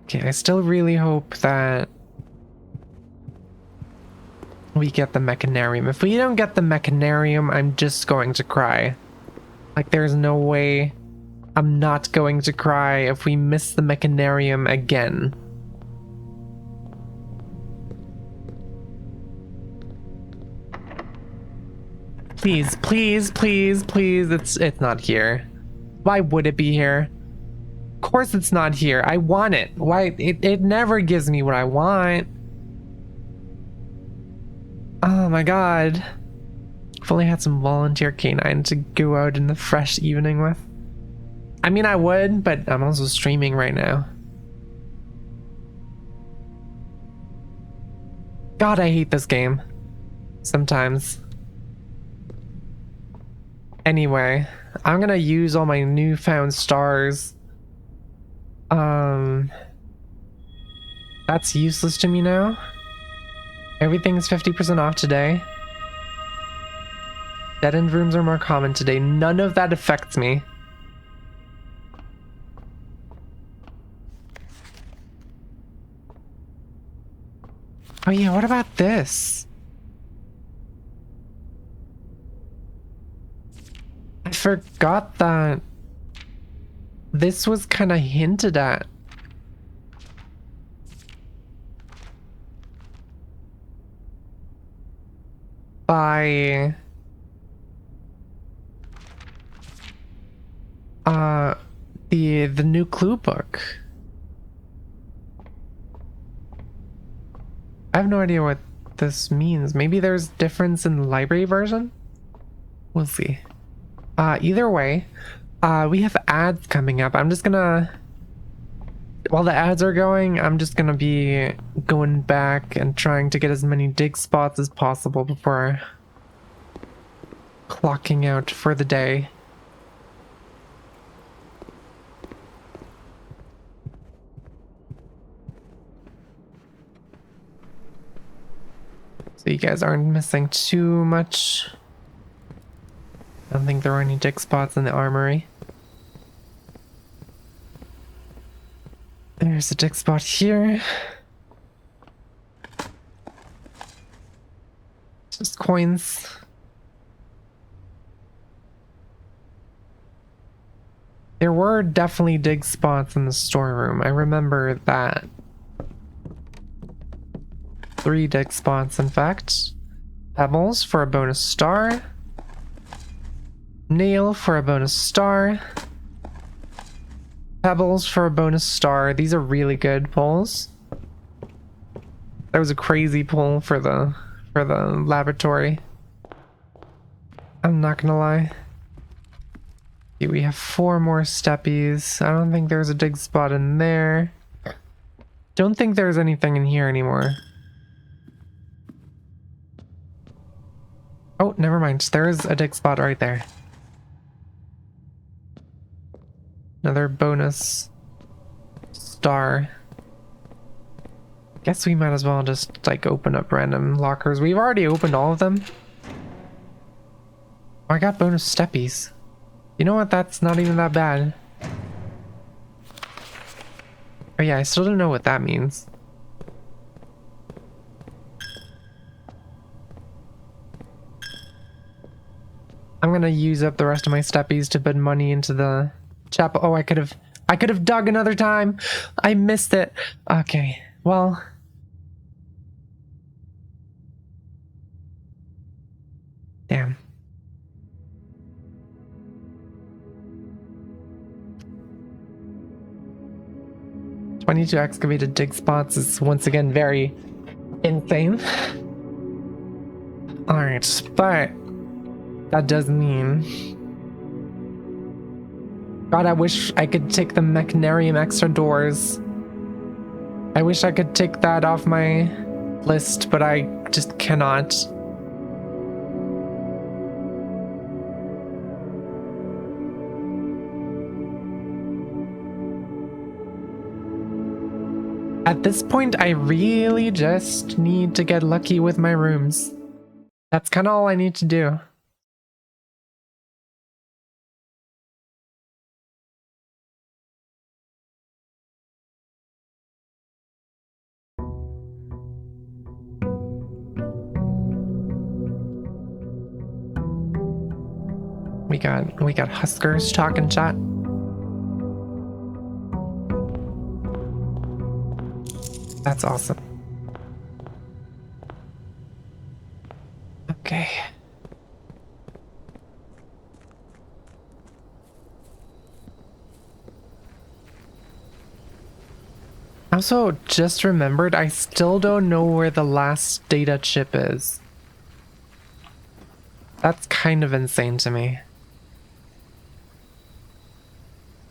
Speaker 1: Okay, I still really hope that we get the mechanarium. If we don't get the mechanarium, I'm just going to cry. Like, there's no way I'm not going to cry if we miss the mechanarium again. Please, please, please, please, it's not here. Why would it be here? Of course it's not here. I want it. Why? It never gives me what I want. Oh my god. If only I had some volunteer canine to go out in the fresh evening with. I mean, I would, but I'm also streaming right now. God, I hate this game. Sometimes. Anyway, I'm gonna use all my newfound stars. That's useless to me now. Everything's 50% off today. Dead-end rooms are more common today. None of that affects me. Oh yeah, what about this? I forgot that this was kind of hinted at. By the new clue book. I have no idea what this means. Maybe there's difference in the library version? We'll see. Either way, we have ads coming up. I'm just gonna, while the ads are going, I'm just gonna be going back and trying to get as many dig spots as possible before clocking out for the day. So you guys aren't missing too much. I don't think there are any dig spots in the armory. There's a dig spot here. Just coins. There were definitely dig spots in the storeroom. I remember that. 3 dig spots, in fact. Pebbles for a bonus star. Nail for a bonus star. Pebbles for a bonus star. These are really good pulls. That was a crazy pull for the laboratory. I'm not gonna lie. Okay, we have 4 more steppies. I don't think there's a dig spot in there. Don't think there's anything in here anymore. Oh, never mind. There's a dig spot right there. Another bonus star. Guess we might as well just like open up random lockers. We've already opened all of them. Oh, I got bonus steppies. You know what? That's not even that bad. Oh yeah, I still don't know what that means. I'm gonna use up the rest of my steppies to put money into the chapel. Oh, I could have dug another time. I missed it. Okay, well. Damn. $22 excavated dig spots is once again very insane. Alright, but that does mean... God, I wish I could take the mechanarium extra doors. I wish I could take that off my list, but I just cannot. this point, I really just need to get lucky with my rooms. That's kind of all I need to do. We got Huskers talking chat. That's awesome. Okay. Also, just remembered, I still don't know where the last data chip is. That's kind of insane to me.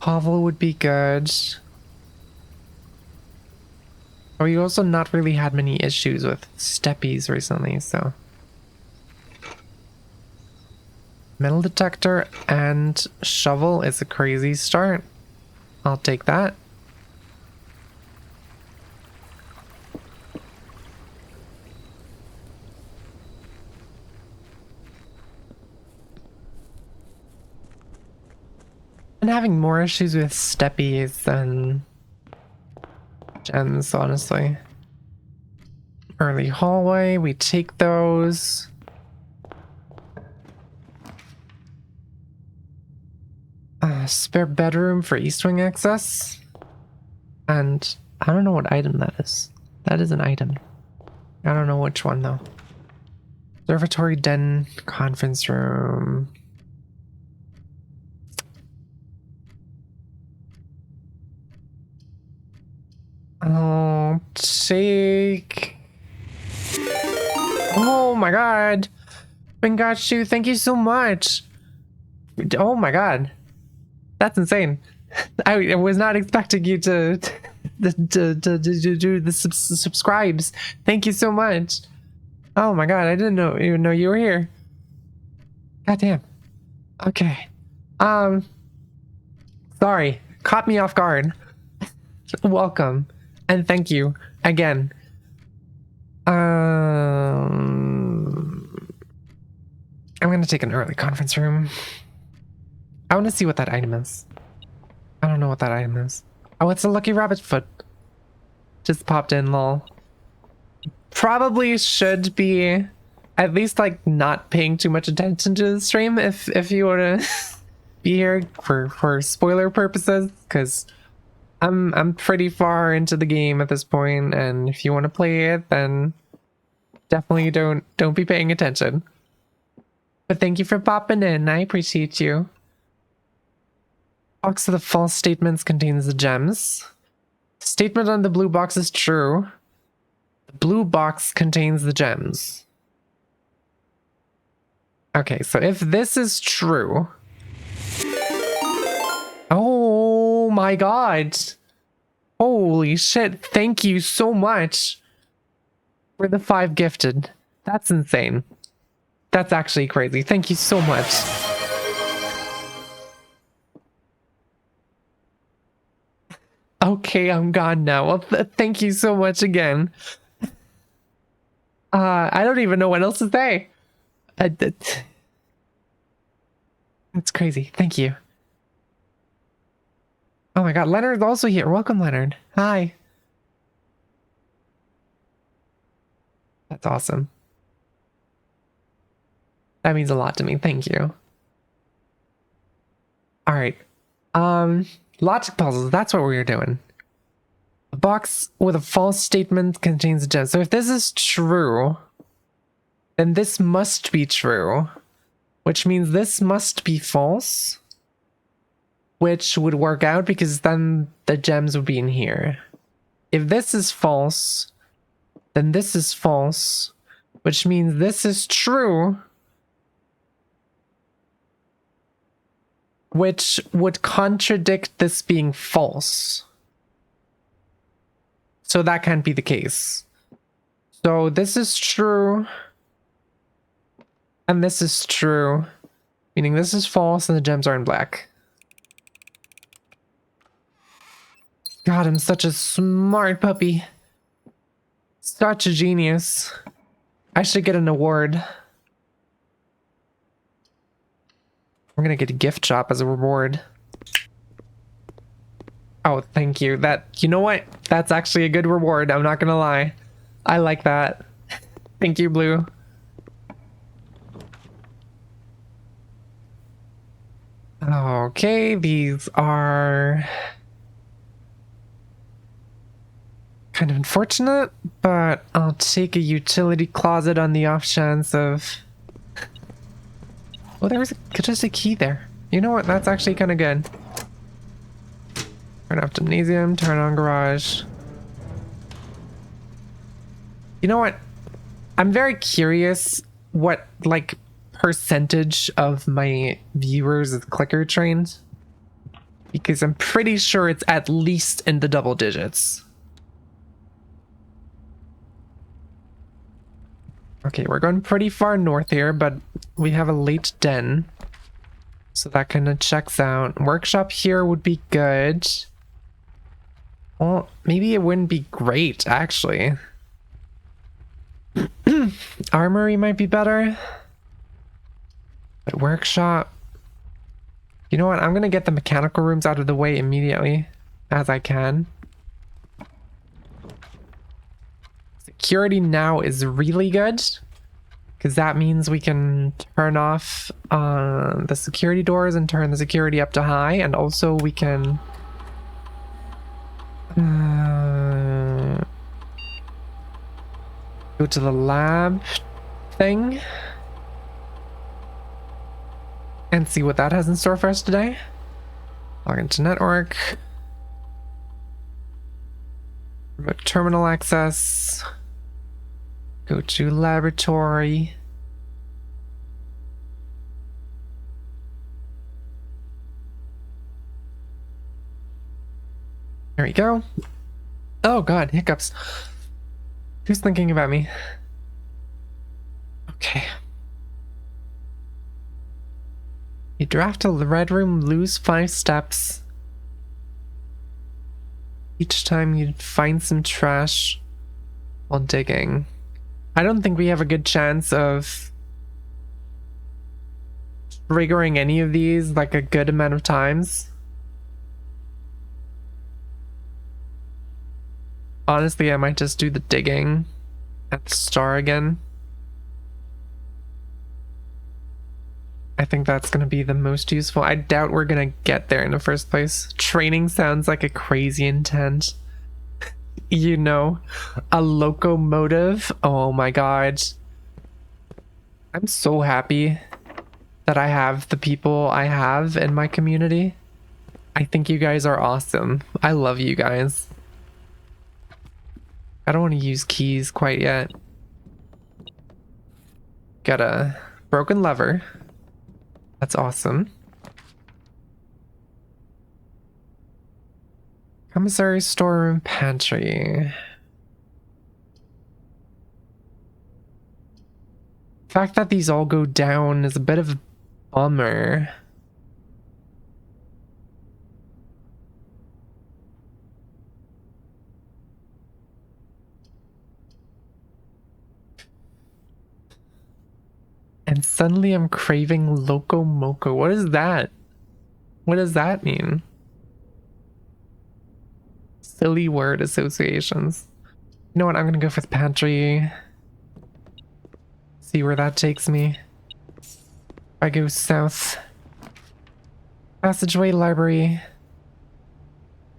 Speaker 1: Hovel would be good. We also not really had many issues with steppies recently, so. Metal detector and shovel is a crazy start. I'll take that. And having more issues with steppies than gems, honestly. Early hallway, we take those. Spare bedroom for east wing access. And I don't know what item that is. That is an item. I don't know which one though. Observatory den, conference room. I'll take... Oh my god! Pingachu, thank you so much! Oh my god. That's insane. I was not expecting you to do the subscribes. Thank you so much. Oh my god, I didn't even know you were here. God damn. Okay. Sorry. Caught me off guard. Welcome. And thank you again. I'm gonna take an early conference room. I want to see what that item is. I don't know what that item is. Oh, it's a lucky rabbit foot. Just popped in, lol. Probably should be at least like not paying too much attention to the stream if you want to be here for spoiler purposes, because I'm pretty far into the game at this point, and if you want to play it, then definitely don't be paying attention. But thank you for popping in. I appreciate you. Box of the false statements contains the gems. Statement on the blue box is true. The blue box contains the gems. Okay, so if this is true... Oh my god! Holy shit, thank you so much for the 5 gifted. That's insane. That's actually crazy. Thank you so much. Okay, I'm gone now. Well, thank you so much again. I don't even know what else to say. That's crazy. Thank you. Oh my god, Leonard's also here. Welcome, Leonard. Hi. That's awesome. That means a lot to me. Thank you. All right. Logic puzzles. That's what we were doing. A box with a false statement contains a gem. So if this is true, then this must be true, which means this must be false, which would work out because then the gems would be in here. If this is false, then this is false, which means this is true, which would contradict this being false. So that can't be the case. So this is true. And this is true. Meaning this is false and the gems are in black. God, I'm such a smart puppy. Such a genius. I should get an award. I'm gonna get a gift shop as a reward. Oh, thank you. You know what? That's actually a good reward. I'm not gonna lie. I like that. Thank you, Blue. Okay, these are kind of unfortunate, but I'll take a utility closet on the off chance of... Oh, there was just a key there. You know what? That's actually kind of good. Turn off gymnasium, turn on garage. You know what? I'm very curious what, like, percentage of my viewers is clicker trained. Because I'm pretty sure it's at least in the double digits. Okay, we're going pretty far north here, but we have a late den. So that kind of checks out. Workshop here would be good. Well, maybe it wouldn't be great, actually. Armory might be better. But workshop... You know what? I'm gonna get the mechanical rooms out of the way immediately, as I can. Security now is really good, because that means we can turn off the security doors and turn the security up to high, and also we can go to the lab thing and see what that has in store for us today. Log into network. Remote terminal access. Go to laboratory. There we go. Oh god, hiccups. Who's thinking about me? Okay. You draft a red room, lose 5 steps. Each time you find some trash while digging. I don't think we have a good chance of triggering any of these like a good amount of times. Honestly, I might just do the digging at the star again. I think that's going to be the most useful. I doubt we're going to get there in the first place. Training sounds like a crazy intent. You know, a locomotive. Oh my god. I'm so happy that I have the people I have in my community. I think you guys are awesome. I love you guys. I don't want to use keys quite yet. Got a broken lever. That's awesome. Commissary, storeroom, pantry. The fact that these all go down is a bit of a bummer. And suddenly I'm craving Loco Moco. What is that? What does that mean? Silly word associations. You know what? I'm gonna go for the pantry. See where that takes me. If I go south. Passageway, library.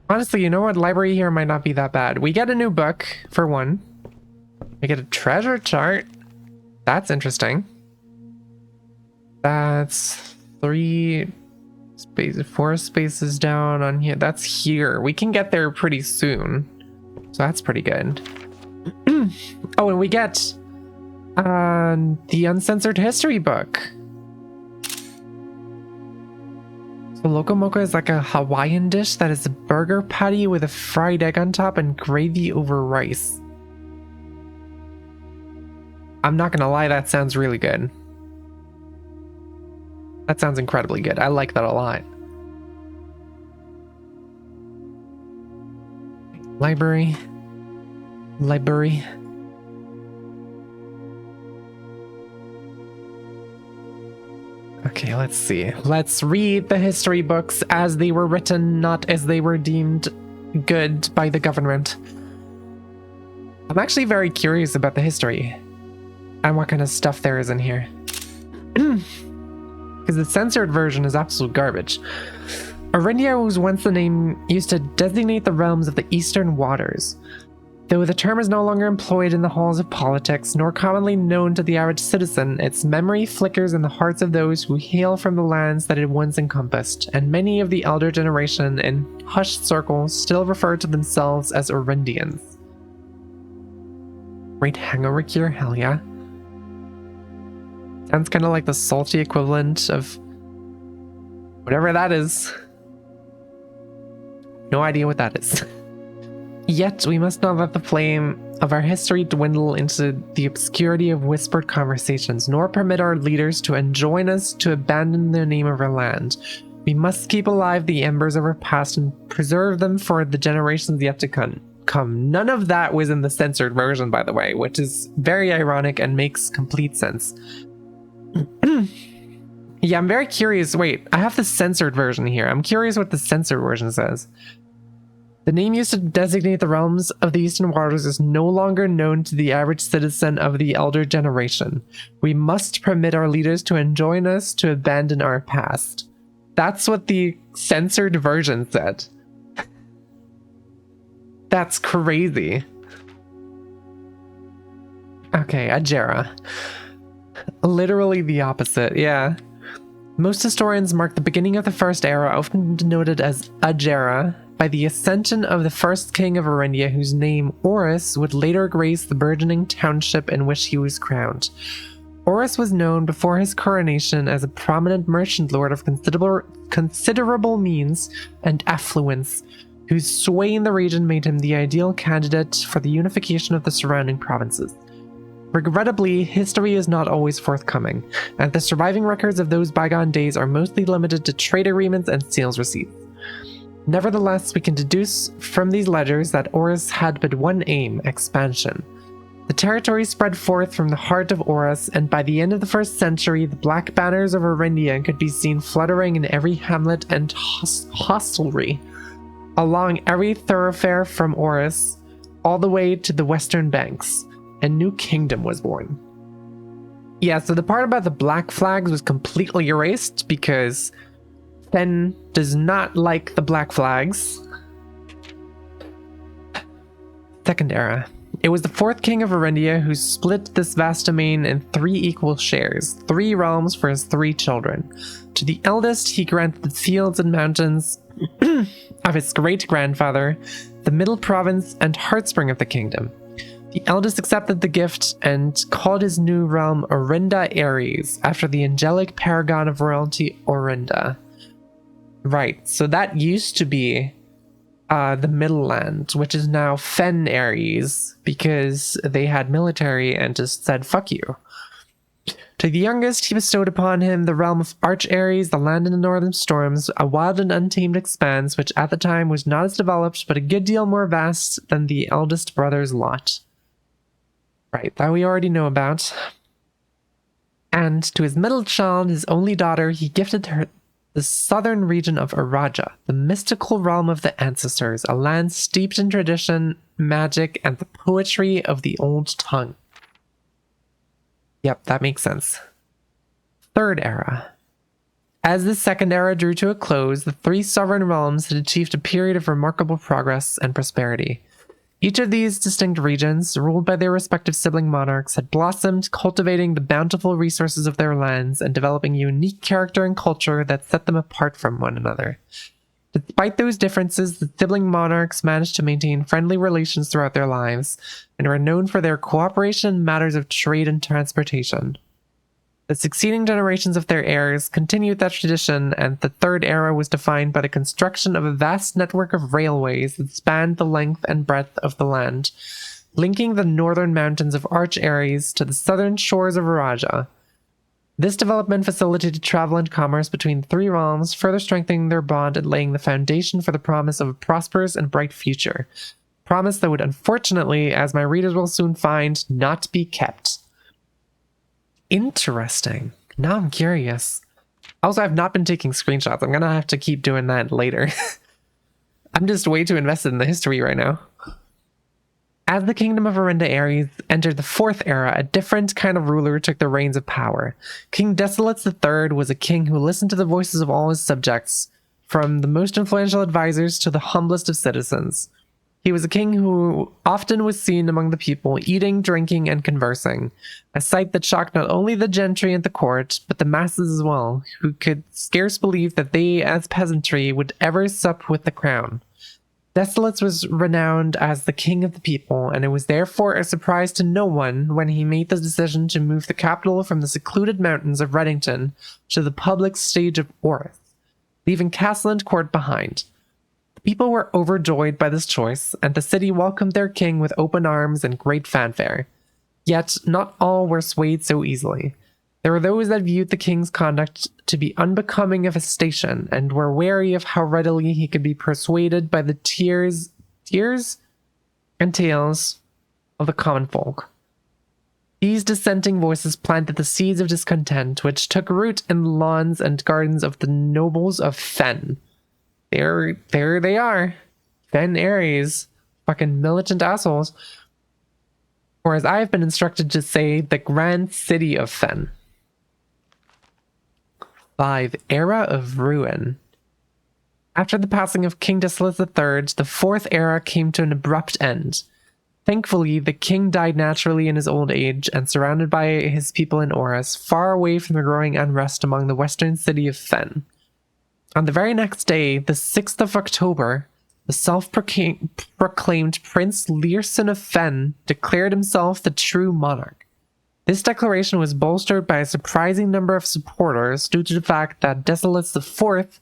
Speaker 1: Honestly, you know what? Library here might not be that bad. We get a new book, for one. We get a treasure chart. That's interesting. That's 4 spaces down on here. That's here. We can get there pretty soon. So that's pretty good. Oh, and we get the uncensored history book. So Loco Moco is like a Hawaiian dish that is a burger patty with a fried egg on top and gravy over rice. I'm not gonna lie, that sounds really good. That sounds incredibly good. I like that a lot. Library. Library. Okay, let's see. Let's read the history books as they were written, not as they were deemed good by the government. I'm actually very curious about the history and what kind of stuff there is in here. Because the censored version is absolute garbage. Orindia was once the name used to designate the realms of the Eastern Waters. Though the term is no longer employed in the halls of politics, nor commonly known to the average citizen, its memory flickers in the hearts of those who hail from the lands that it once encompassed, and many of the elder generation in hushed circles still refer to themselves as Orindians. Great hangover cure, hell yeah. Sounds kind of like the salty equivalent of whatever that is. No idea what that is. Yet we must not let the flame of our history dwindle into the obscurity of whispered conversations, nor permit our leaders to enjoin us to abandon the name of our land. We must keep alive the embers of our past and preserve them for the generations yet to come. None of that was in the censored version, by the way, which is very ironic and makes complete sense. Yeah, I'm very curious. Wait, I have the censored version here. I'm curious what the censored version says. The name used to designate the realms of the Eastern Waters is no longer known to the average citizen of the elder generation. We must permit our leaders to enjoin us to abandon our past. That's what the censored version said. That's crazy. Okay, Ajera. Literally the opposite, yeah. Most historians mark the beginning of the First Era, often denoted as Ajera, by the ascension of the first king of Orindia, whose name, Horus, would later grace the burgeoning township in which he was crowned. Horus was known before his coronation as a prominent merchant lord of considerable means and affluence, whose sway in the region made him the ideal candidate for the unification of the surrounding provinces. Regrettably, history is not always forthcoming, and the surviving records of those bygone days are mostly limited to trade agreements and sales receipts. Nevertheless, we can deduce from these ledgers that Horus had but one aim: expansion. The territory spread forth from the heart of Horus, and by the end of the 1st century, the black banners of Orindia could be seen fluttering in every hamlet and hostelry, along every thoroughfare from Horus all the way to the western banks. A new kingdom was born. Yeah, so the part about the black flags was completely erased because Fen does not like the black flags. Second Era. It was the 4th king of Orindia who split this vast domain in 3 equal shares, 3 realms for his 3 children. To the eldest, he granted the fields and mountains of his great-grandfather, the middle province and heartspring of the kingdom. The eldest accepted the gift and called his new realm Orinda Ares, after the angelic paragon of royalty Orinda. Right, so that used to be the Middle Land, which is now Fen Ares, because they had military and just said, fuck you. To the youngest, he bestowed upon him the realm of Arch Ares, the land in the northern storms, a wild and untamed expanse which at the time was not as developed, but a good deal more vast than the eldest brother's lot. Right, that we already know about. And to his middle child, his only daughter, he gifted her the southern region of Araja, the mystical realm of the ancestors, a land steeped in tradition, magic, and the poetry of the old tongue. Yep, that makes sense. Third Era. As the Second Era drew to a close, the 3 sovereign realms had achieved a period of remarkable progress and prosperity. Each of these distinct regions, ruled by their respective sibling monarchs, had blossomed, cultivating the bountiful resources of their lands and developing a unique character and culture that set them apart from one another. Despite those differences, the sibling monarchs managed to maintain friendly relations throughout their lives, and were known for their cooperation in matters of trade and transportation. The succeeding generations of their heirs continued that tradition, and the Third Era was defined by the construction of a vast network of railways that spanned the length and breadth of the land, linking the northern mountains of Arch Ares to the southern shores of Araja. This development facilitated travel and commerce between the 3 realms, further strengthening their bond and laying the foundation for the promise of a prosperous and bright future. Promise that would unfortunately, as my readers will soon find, not be kept. Interesting. Now I'm curious. Also, I've not been taking screenshots. I'm gonna have to keep doing that later. I'm just way too invested in the history right now. As the kingdom of Arinda Ares entered the fourth era, a different kind of ruler took the reins of power. King Desolates III was a king who listened to the voices of all his subjects, from the most influential advisors to the humblest of citizens. He was a king who often was seen among the people, eating, drinking, and conversing, a sight that shocked not only the gentry at the court, but the masses as well, who could scarce believe that they, as peasantry, would ever sup with the crown. Desolates was renowned as the king of the people, and it was therefore a surprise to no one when he made the decision to move the capital from the secluded mountains of Reddington to the public stage of Orith, leaving castle and court behind. People were overjoyed by this choice, and the city welcomed their king with open arms and great fanfare. Yet, not all were swayed so easily. There were those that viewed the king's conduct to be unbecoming of his station, and were wary of how readily he could be persuaded by the tears and tales of the common folk. These dissenting voices planted the seeds of discontent, which took root in the lawns and gardens of the nobles of Fen. There they are. Fen Ares. Fucking militant assholes. Or as I've been instructed to say, the grand city of Fen. 5. Era of Ruin. After the passing of King Desolates III, the fourth era came to an abrupt end. Thankfully, the king died naturally in his old age and surrounded by his people in Orus, far away from the growing unrest among the western city of Fen. On the very next day, the 6th of October, the self-proclaimed Prince Learson of Fen declared himself the true monarch. This declaration was bolstered by a surprising number of supporters due to the fact that Desolates IV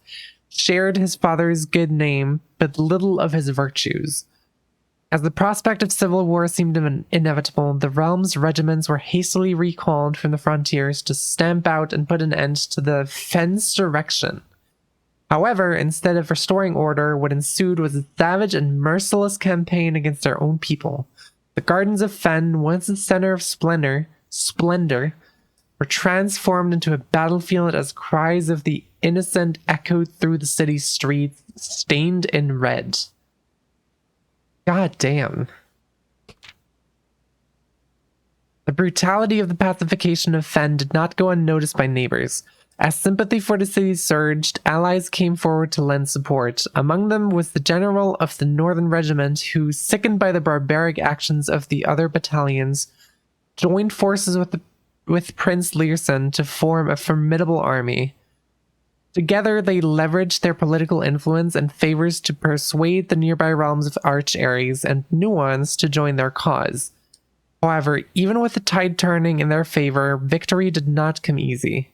Speaker 1: shared his father's good name, but little of his virtues. As the prospect of civil war seemed inevitable, the realm's regiments were hastily recalled from the frontiers to stamp out and put an end to the Fensurrection. However, instead of restoring order, what ensued was a savage and merciless campaign against their own people. The gardens of Fen, once the center of splendor, were transformed into a battlefield as cries of the innocent echoed through the city's streets, stained in red. God damn. The brutality of the pacification of Fen did not go unnoticed by neighbors. As sympathy for the city surged, allies came forward to lend support. Among them was the general of the Northern Regiment, who, sickened by the barbaric actions of the other battalions, joined forces with Prince Learson to form a formidable army. Together, they leveraged their political influence and favors to persuade the nearby realms of Arch Ares and Nuance to join their cause. However, even with the tide turning in their favor, victory did not come easy.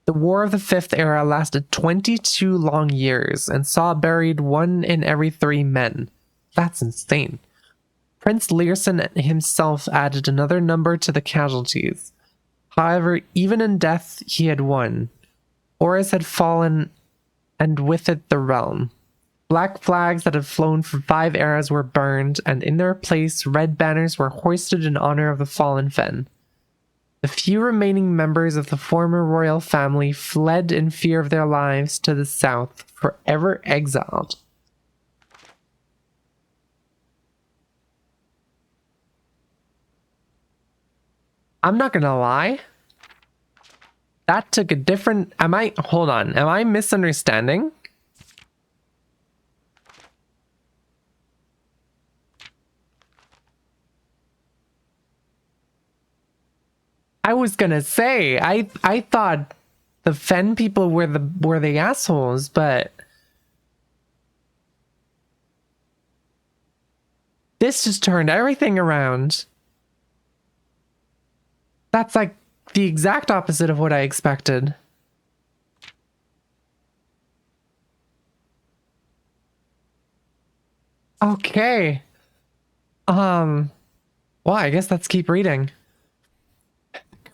Speaker 1: The War of the Fifth Era lasted 22 long years and saw buried 1 in every 3 men. That's insane. Prince Learson himself added another number to the casualties. However, even in death, he had won. Orus had fallen, and with it the realm. Black flags that had flown for 5 eras were burned, and in their place, red banners were hoisted in honor of the fallen Fen. The few remaining members of the former royal family fled in fear of their lives to the south, forever exiled. I'm not gonna lie. That took a different... Hold on. Am I misunderstanding? I was gonna say, I thought the Fen people were the assholes, but this just turned everything around. That's like the exact opposite of what I expected. Okay. Well, I guess let's keep reading.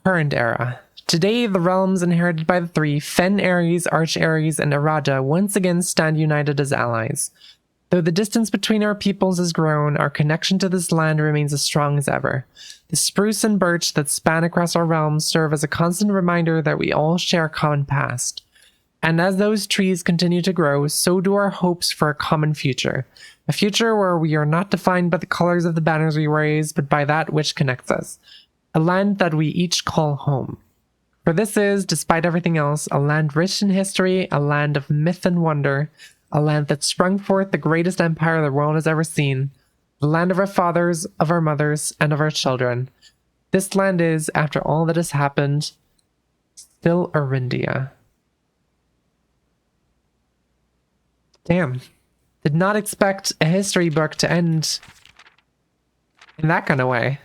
Speaker 1: Current era. Today, the realms inherited by the 3, Fen Ares, Arch Ares, and Arada, once again stand united as allies. Though the distance between our peoples has grown, our connection to this land remains as strong as ever. The spruce and birch that span across our realms serve as a constant reminder that we all share a common past. And as those trees continue to grow, so do our hopes for a common future. A future where we are not defined by the colors of the banners we raise, but by that which connects us. A land that we each call home. For this is, despite everything else, a land rich in history, a land of myth and wonder, a land that sprung forth the greatest empire the world has ever seen, the land of our fathers, of our mothers, and of our children. This land is, after all that has happened, still Arindia. Damn. Did not expect a history book to end in that kind of way.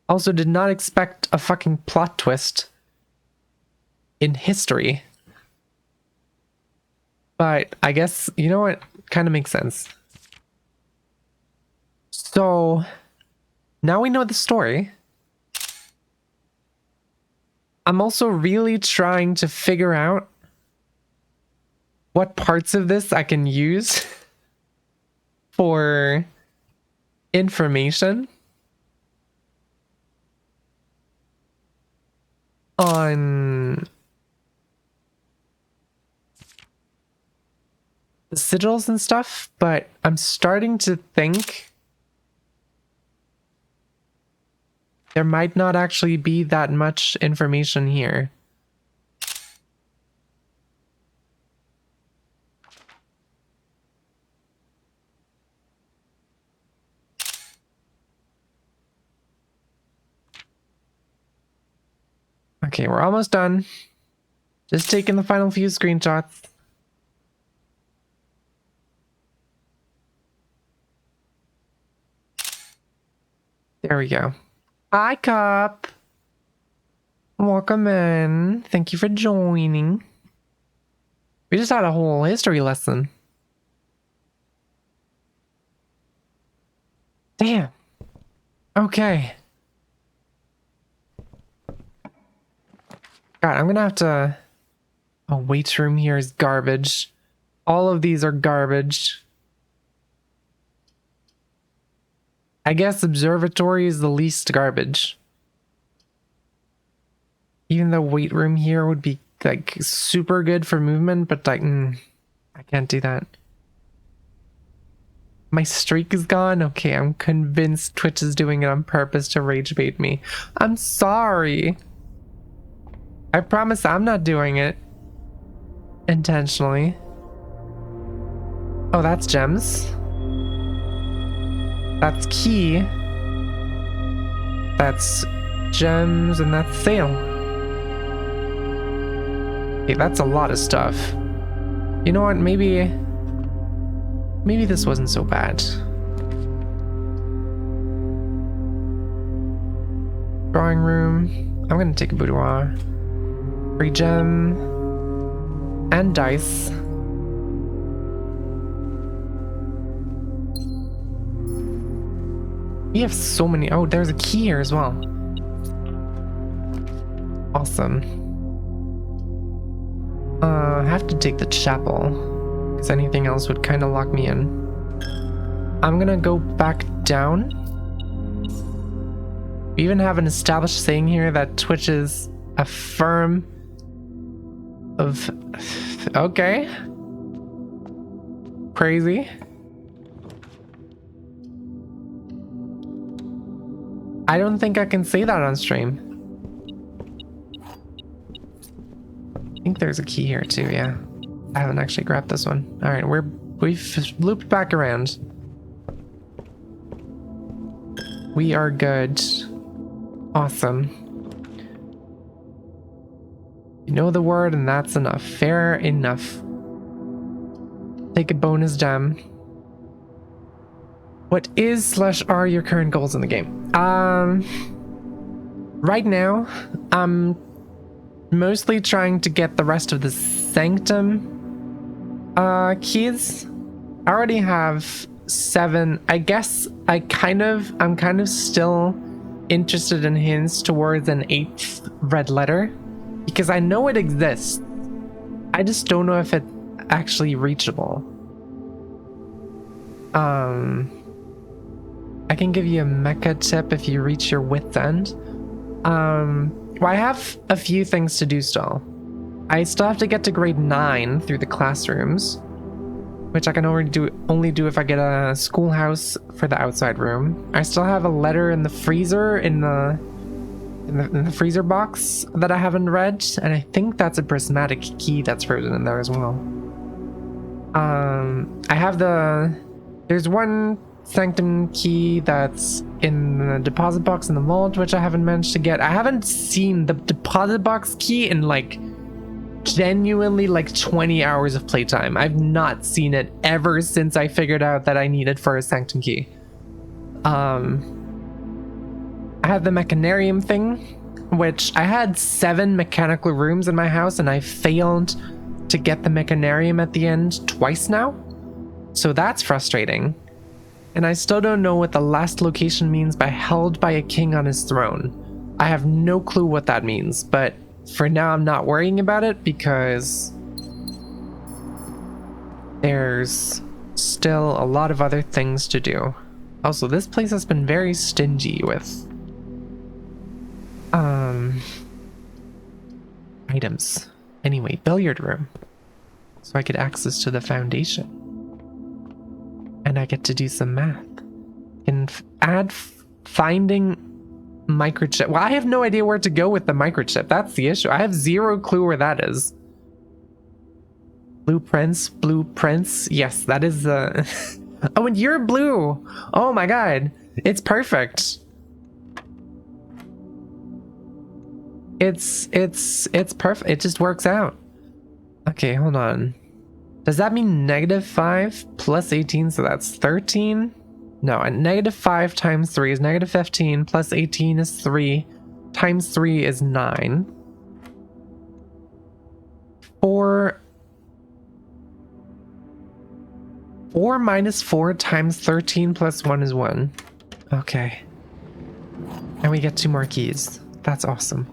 Speaker 1: Also did not expect a fucking plot twist in history. But I guess, you know what? Kind of makes sense. So, now we know the story. I'm also really trying to figure out what parts of this I can use for information on the sigils and stuff, but I'm starting to think there might not actually be that much information here. Okay, we're almost done. Just taking the final few screenshots. There we go. Hi, Cup. Welcome in. Thank you for joining. We just had a whole history lesson. Damn. Okay. God, I'm gonna have to... Oh, weight room here is garbage. All of these are garbage. I guess observatory is the least garbage. Even though weight room here would be like super good for movement, but like, I can't do that. My streak is gone? Okay, I'm convinced Twitch is doing it on purpose to rage bait me. I'm sorry. I promise I'm not doing it intentionally. Oh, that's gems. That's key. That's gems, and that's sale. Okay, that's a lot of stuff. You know what? Maybe this wasn't so bad. Drawing room. I'm gonna take a boudoir. Free gem. And dice. We have so many. Oh, there's a key here as well. Awesome. I have to take the chapel, because anything else would kind of lock me in. I'm gonna go back down. We even have an established saying here that Twitch is a firm of... Okay. Crazy. I don't think I can say that on stream. I think there's a key here too, yeah. I haven't actually grabbed this one. Alright, we've looped back around. We are good. Awesome. You know the word and that's enough. Fair enough. Take a bonus gem. What is / are your current goals in the game? Right now, I'm mostly trying to get the rest of the Sanctum keys. I already have 7. I guess I'm kind of still interested in hints towards an 8th red letter, because I know it exists. I just don't know if it's actually reachable. I can give you a mecha tip if you reach your wit's end. Well, I have a few things to do still. I still have to get to grade 9 through the classrooms, which I can only do if I get a schoolhouse for the outside room. I still have a letter in the freezer in the freezer box that I haven't read, and I think that's a prismatic key that's frozen in there as well. I have there's one sanctum key that's in the deposit box in the vault, which I haven't managed to get. I haven't seen the deposit box key in like genuinely like 20 hours of playtime. I've not seen it ever since I figured out that I needed for a sanctum key. I have the mechanarium thing, which I had 7 mechanical rooms in my house and I failed to get the mechanarium at the end twice now. So that's frustrating. And I still don't know what the last location means by held by a king on his throne. I have no clue what that means, but for now I'm not worrying about it because there's still a lot of other things to do. Also, this place has been very stingy with items. Anyway, billiard room. So I get access to the foundation. And I get to do some math. And add finding microchip. Well, I have no idea where to go with the microchip. That's the issue. I have zero clue where that is. Blueprints. Yes, that is the... Oh, and you're blue. Oh my god. It's perfect. It's perfect. It just works out. Okay, hold on. Does that mean -5 plus 18? So that's 13? No, and -5 times 3 is -15 plus 18 is 3 times 3 is 9. 4 minus 4 times 13 plus 1 is 1. Okay. And we get 2 more keys. That's awesome.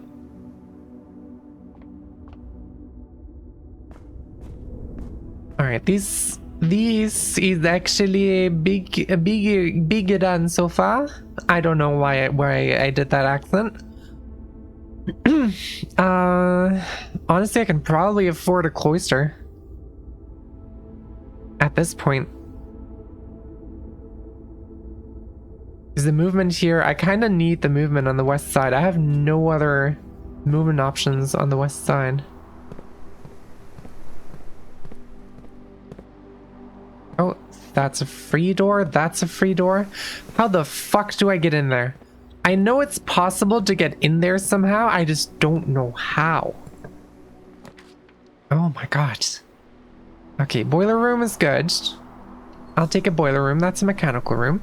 Speaker 1: Alright, this is actually a bigger than so far. I don't know why I did that accent. Honestly, I can probably afford a cloister at this point. Is the movement here? I kind of need the movement on the west side. I have no other movement options on the west side. Oh, that's a free door. That's a free door. How the fuck do I get in there? I know it's possible to get in there somehow. I just don't know how. Oh my god. Okay, boiler room is good. I'll take a boiler room. That's a mechanical room.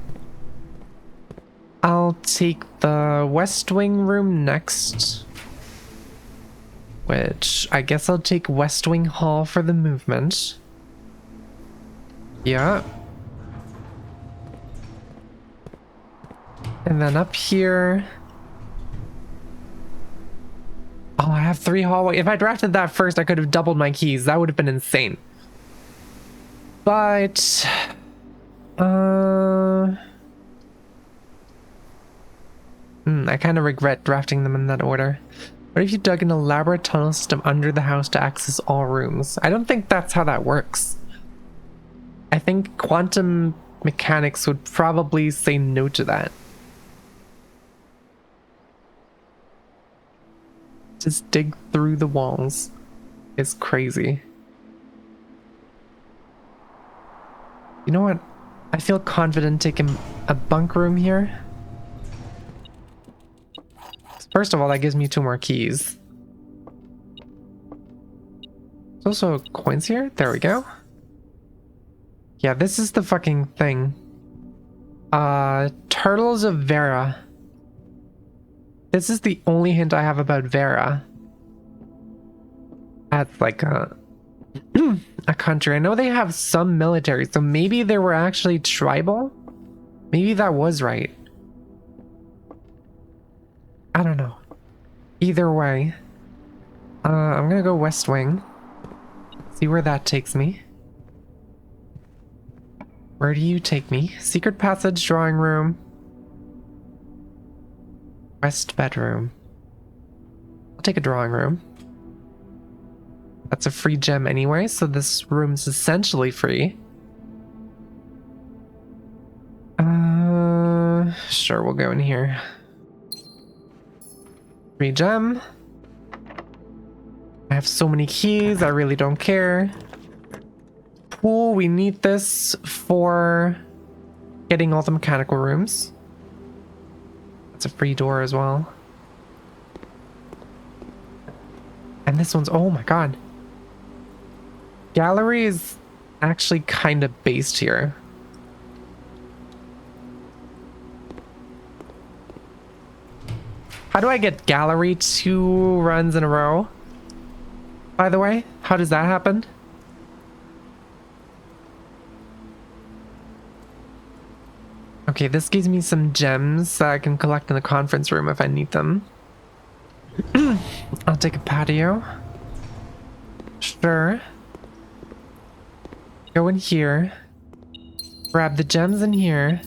Speaker 1: I'll take the west wing room next. Which I guess I'll take west wing hall for the movement. Yeah. And then up here. Oh, I have 3 hallway. If I drafted that first, I could have doubled my keys. That would have been insane. But I kind of regret drafting them in that order. What if you dug an elaborate tunnel system under the house to access all rooms? I don't think that's how that works. I think quantum mechanics would probably say no to that. Just dig through the walls. It's crazy. You know what? I feel confident taking a bunk room here. First of all, that gives me 2 more keys. There's also coins here. There we go. Yeah, this is the fucking thing. Turtles of Vera. This is the only hint I have about Vera. That's like a country. I know they have some military, so maybe they were actually tribal. Maybe that was right. I don't know. Either way, I'm gonna go West Wing. See where that takes me. Where do you take me? Secret passage, drawing room. West bedroom. I'll take a drawing room. That's a free gem anyway, so this room's essentially free. Sure, we'll go in here. Free gem. I have so many keys, I really don't care. Cool, we need this for getting all the mechanical rooms. That's a free door as well. And this one's, oh my god. Gallery is actually kind of based here. How do I get gallery 2 runs in a row? By the way, how does that happen? Okay, this gives me some gems that I can collect in the conference room if I need them. I'll take a patio. Sure. Go in here. Grab the gems in here.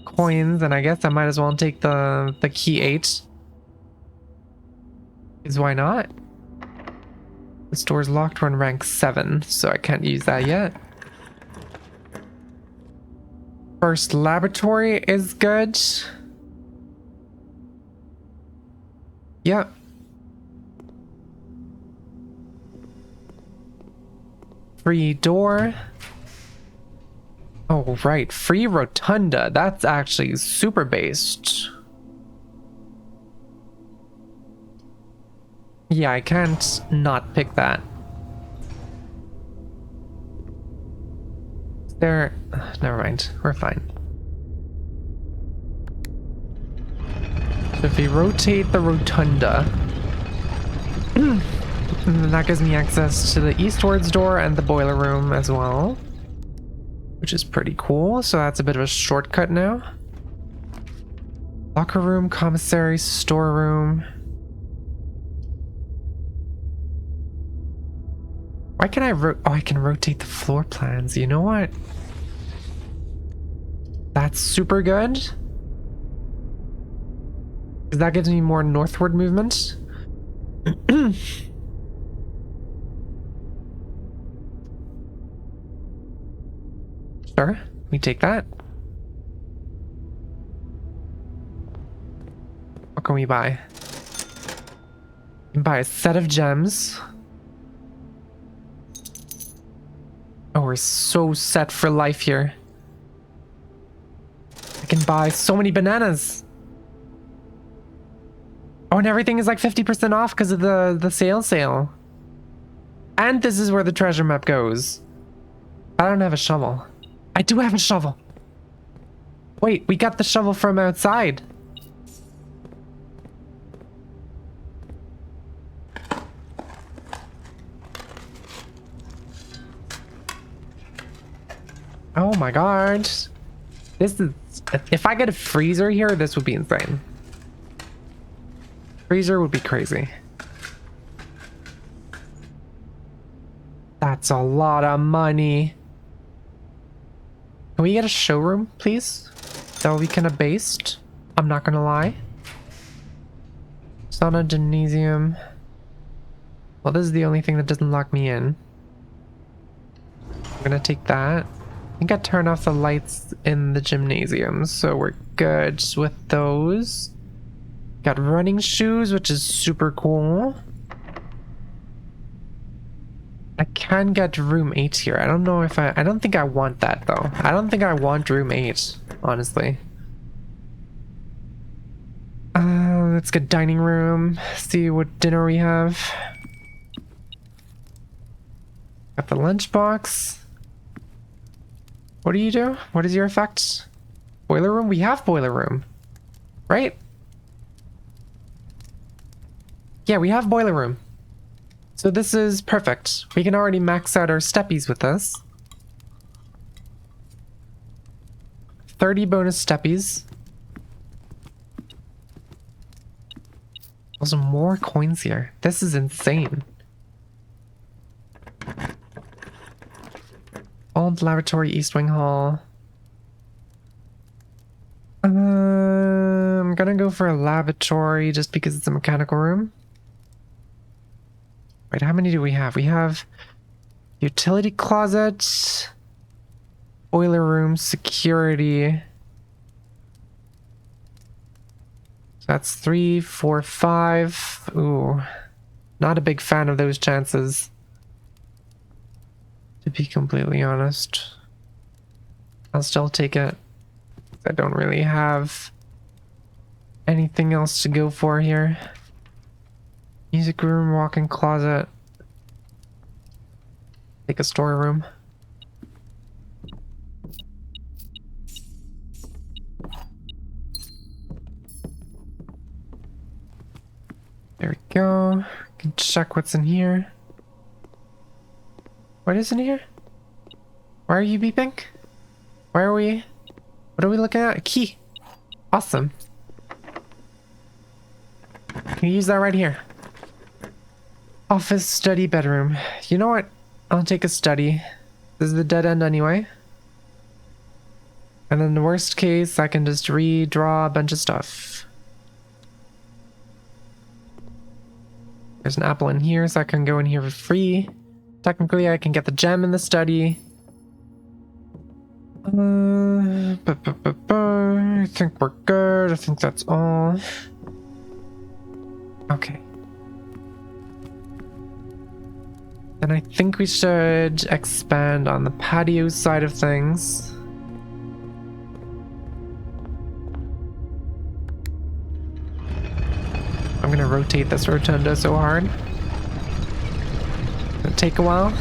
Speaker 1: Coins, and I guess I might as well take the key 8. Because why not? This door's locked. We're in rank 7, so I can't use that yet. First laboratory is good. Yep. Free door. Oh, right. Free rotunda. That's actually super based. Yeah, I can't not pick that. There. Never mind. We're fine. So if we rotate the rotunda, then that gives me access to the eastwards door and the boiler room as well, which is pretty cool. So that's a bit of a shortcut now. Locker room, commissary, storeroom. Why can I I can rotate the floor plans. You know what? That's super good. Because that gives me more northward movement. Sure, we take that. What can we buy? We can buy a set of gems. Oh, we're so set for life here. I can buy so many bananas. Oh, and everything is like 50% off because of the sale. And this is where the treasure map goes. I don't have a shovel. I do have a shovel. Wait, we got the shovel from outside. Oh my god. This is... If I get a freezer here, this would be insane. Freezer would be crazy. That's a lot of money. Can we get a showroom, please? That will be kind of based. I'm not gonna lie. Sauna, gymnasium. Well, this is the only thing that doesn't lock me in. I'm gonna take that. I think I turned off the lights in the gymnasium, so we're good with those. Got running shoes, which is super cool. I can get room 8 here. I don't know if I don't think I want that though. I don't think I want room 8, honestly. Let's get dining room. See what dinner we have. Got the lunchbox. What do you do? What is your effect? Boiler room? We have boiler room, right? Yeah, we have boiler room. So this is perfect. We can already max out our steppies with this. 30 bonus steppies. Also more coins here. This is insane. Old laboratory, East Wing Hall. I'm gonna go for a laboratory just because it's a mechanical room. Wait, how many do we have? We have utility closet, boiler room, security. So that's 3, 4, 5. Ooh, not a big fan of those chances, to be completely honest. I'll still take it. I don't really have anything else to go for here. Music room, walk-in closet. Take a storeroom. There we go. Can check what's in here. What is in here? Why are you beeping? Why are we... What are we looking at? A key. Awesome. Can you use that right here? Office, study, bedroom. You know what? I'll take a study. This is the dead end anyway. And then the worst case, I can just redraw a bunch of stuff. There's an apple in here, so I can go in here for free. Technically, I can get the gem in the study. I think we're good. I think that's all. Okay. Then I think we should expand on the patio side of things. I'm gonna rotate this rotunda so hard. It'll take a while.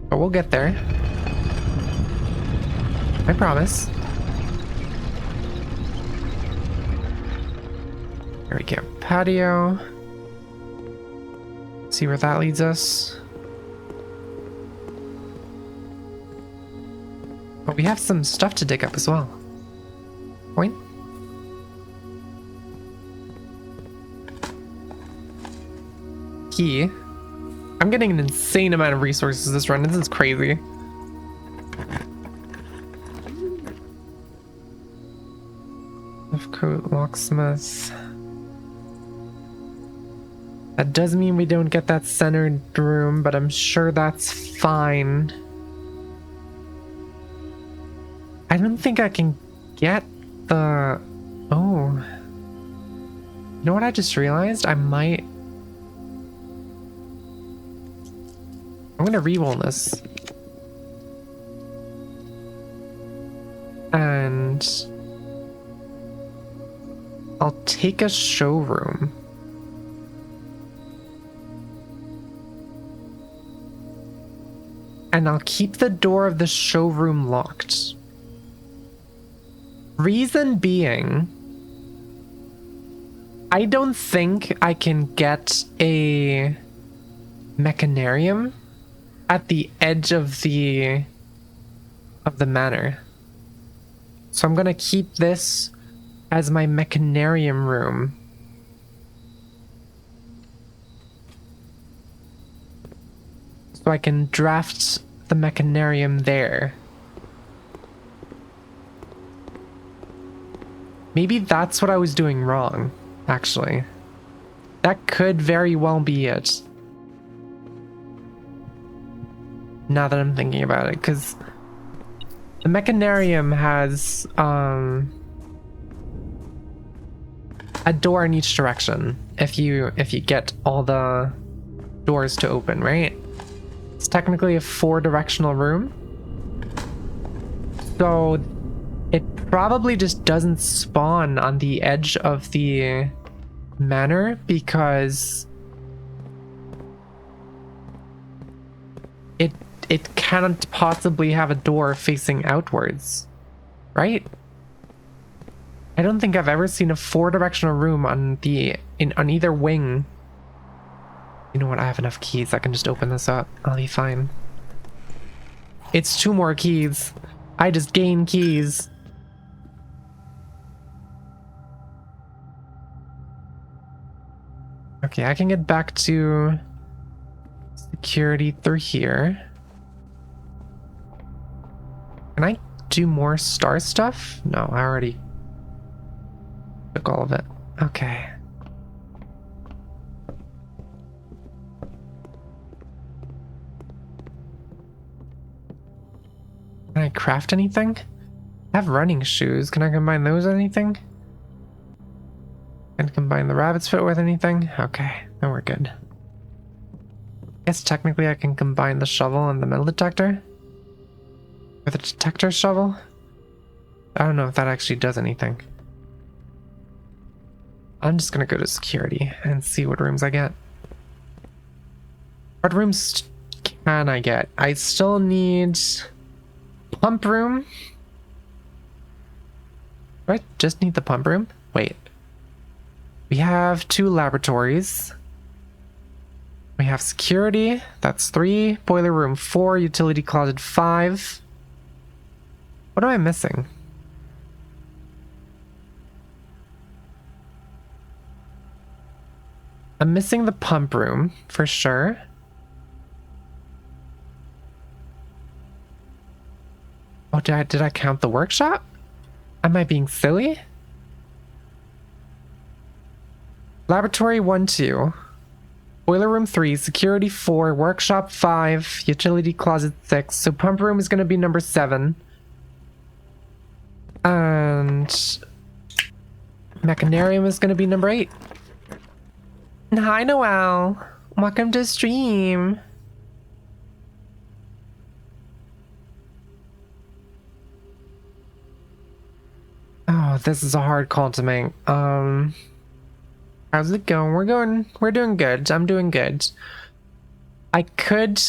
Speaker 1: But we'll get there. I promise. There we go. Patio. See where that leads us. But we have some stuff to dig up as well. Point. Key. I'm getting an insane amount of resources this run. This is crazy. Coat, locksmith. That does mean we don't get that centered room, but I'm sure that's fine. I don't think I can get the... Oh. You know what I just realized? I might... I'm gonna re-roll this. And... I'll take a showroom. And I'll keep the door of the showroom locked. Reason being, I don't think I can get a mechanarium at the edge of the manor. So I'm gonna keep this as my mechanarium room. So I can draft the mechanarium there. Maybe that's what I was doing wrong, actually. That could very well be it. Now that I'm thinking about it, because the mechanarium has a door in each direction if you get all the doors to open, right? It's technically a 4-directional room. So it probably just doesn't spawn on the edge of the manor because it can't possibly have a door facing outwards, right? I don't think I've ever seen a 4-directional room on either wing. You know what? I have enough keys. I can just open this up. I'll be fine. It's 2 more keys. I just gain keys. Okay, I can get back to security through here. Can I do more star stuff? No, I already took all of it. Okay. Can I craft anything? I have running shoes. Can I combine those with anything? Can I combine the rabbit's foot with anything? Okay, then we're good. I guess technically I can combine the shovel and the metal detector. Or the detector shovel? I don't know if that actually does anything. I'm just gonna go to security and see what rooms I get. What rooms can I get? I still need pump room. Do I just need the pump room? Wait. We have 2 laboratories. We have security. That's 3. Boiler room 4. Utility closet 5. What am I missing? I'm missing the pump room for sure. Oh, did I count the workshop? Am I being silly? Laboratory 1, 2. Boiler room 3, security 4, workshop 5, utility closet 6. So pump room is going to be number 7. And mechanarium is going to be number 8. Hi, Noelle. Welcome to stream. Oh, this is a hard call to make. How's it going? We're doing good. I'm doing good. I could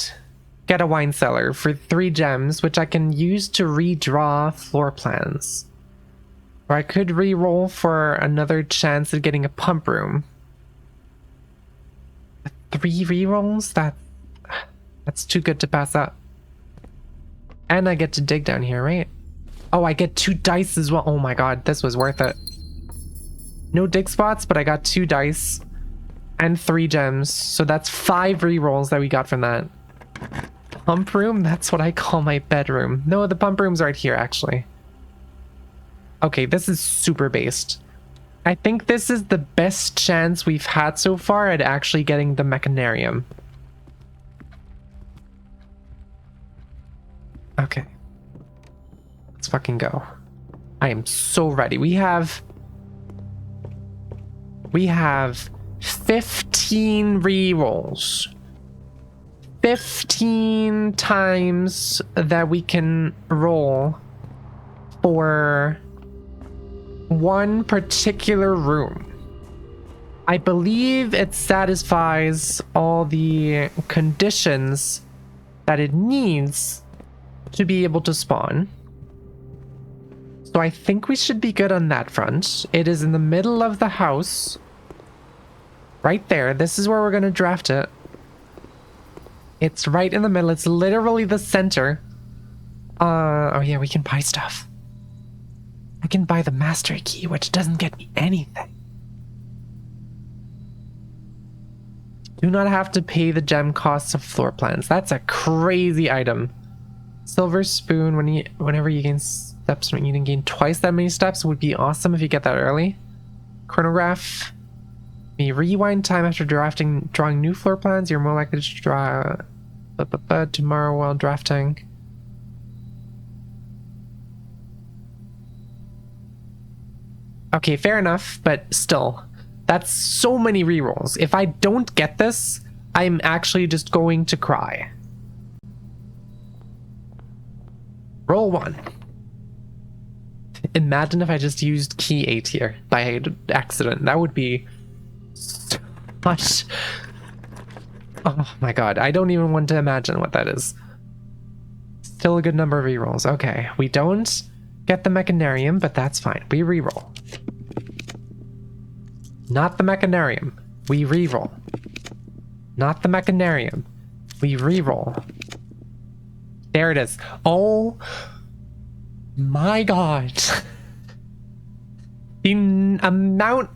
Speaker 1: get a wine cellar for 3 gems, which I can use to redraw floor plans. Or I could re-roll for another chance at getting a pump room. 3 re-rolls? That's too good to pass up. And I get to dig down here, right? Oh, I get 2 dice as well. Oh my god, this was worth it. No dig spots, but I got 2 dice and 3 gems. So that's 5 re-rolls that we got from that. Pump room? That's what I call my bedroom. No, the pump room's right here, actually. Okay, this is super based. I think this is the best chance we've had so far at actually getting the mechanarium. Okay. Let's fucking go. I am so ready. We have 15 re-rolls. 15 times that we can roll for one particular room. I believe it satisfies all the conditions that it needs to be able to spawn. So I think we should be good on that front. It is in the middle of the house. Right there. This is where we're going to draft it. It's right in the middle. It's literally the center. Oh yeah, we can buy stuff. I can buy the master key, which doesn't get me anything. Do not have to pay the gem costs of floor plans. That's a crazy item. Silver spoon, whenever you gain steps from eating, gain twice that many steps. Would be awesome if you get that early. Chronograph. May rewind time after drawing new floor plans. You're more likely to draw tomorrow while drafting. Okay, fair enough, but still, that's so many rerolls. If I don't get this, I'm actually just going to cry. Roll 1. Imagine if I just used key 8 here by accident. That would be so much. Oh my god, I don't even want to imagine what that is. Still a good number of rerolls. Okay, we don't get the mechanarium, but that's fine. We reroll. Not the mechanarium. We reroll. Not the mechanarium. We reroll. There it is. Oh my god. The amount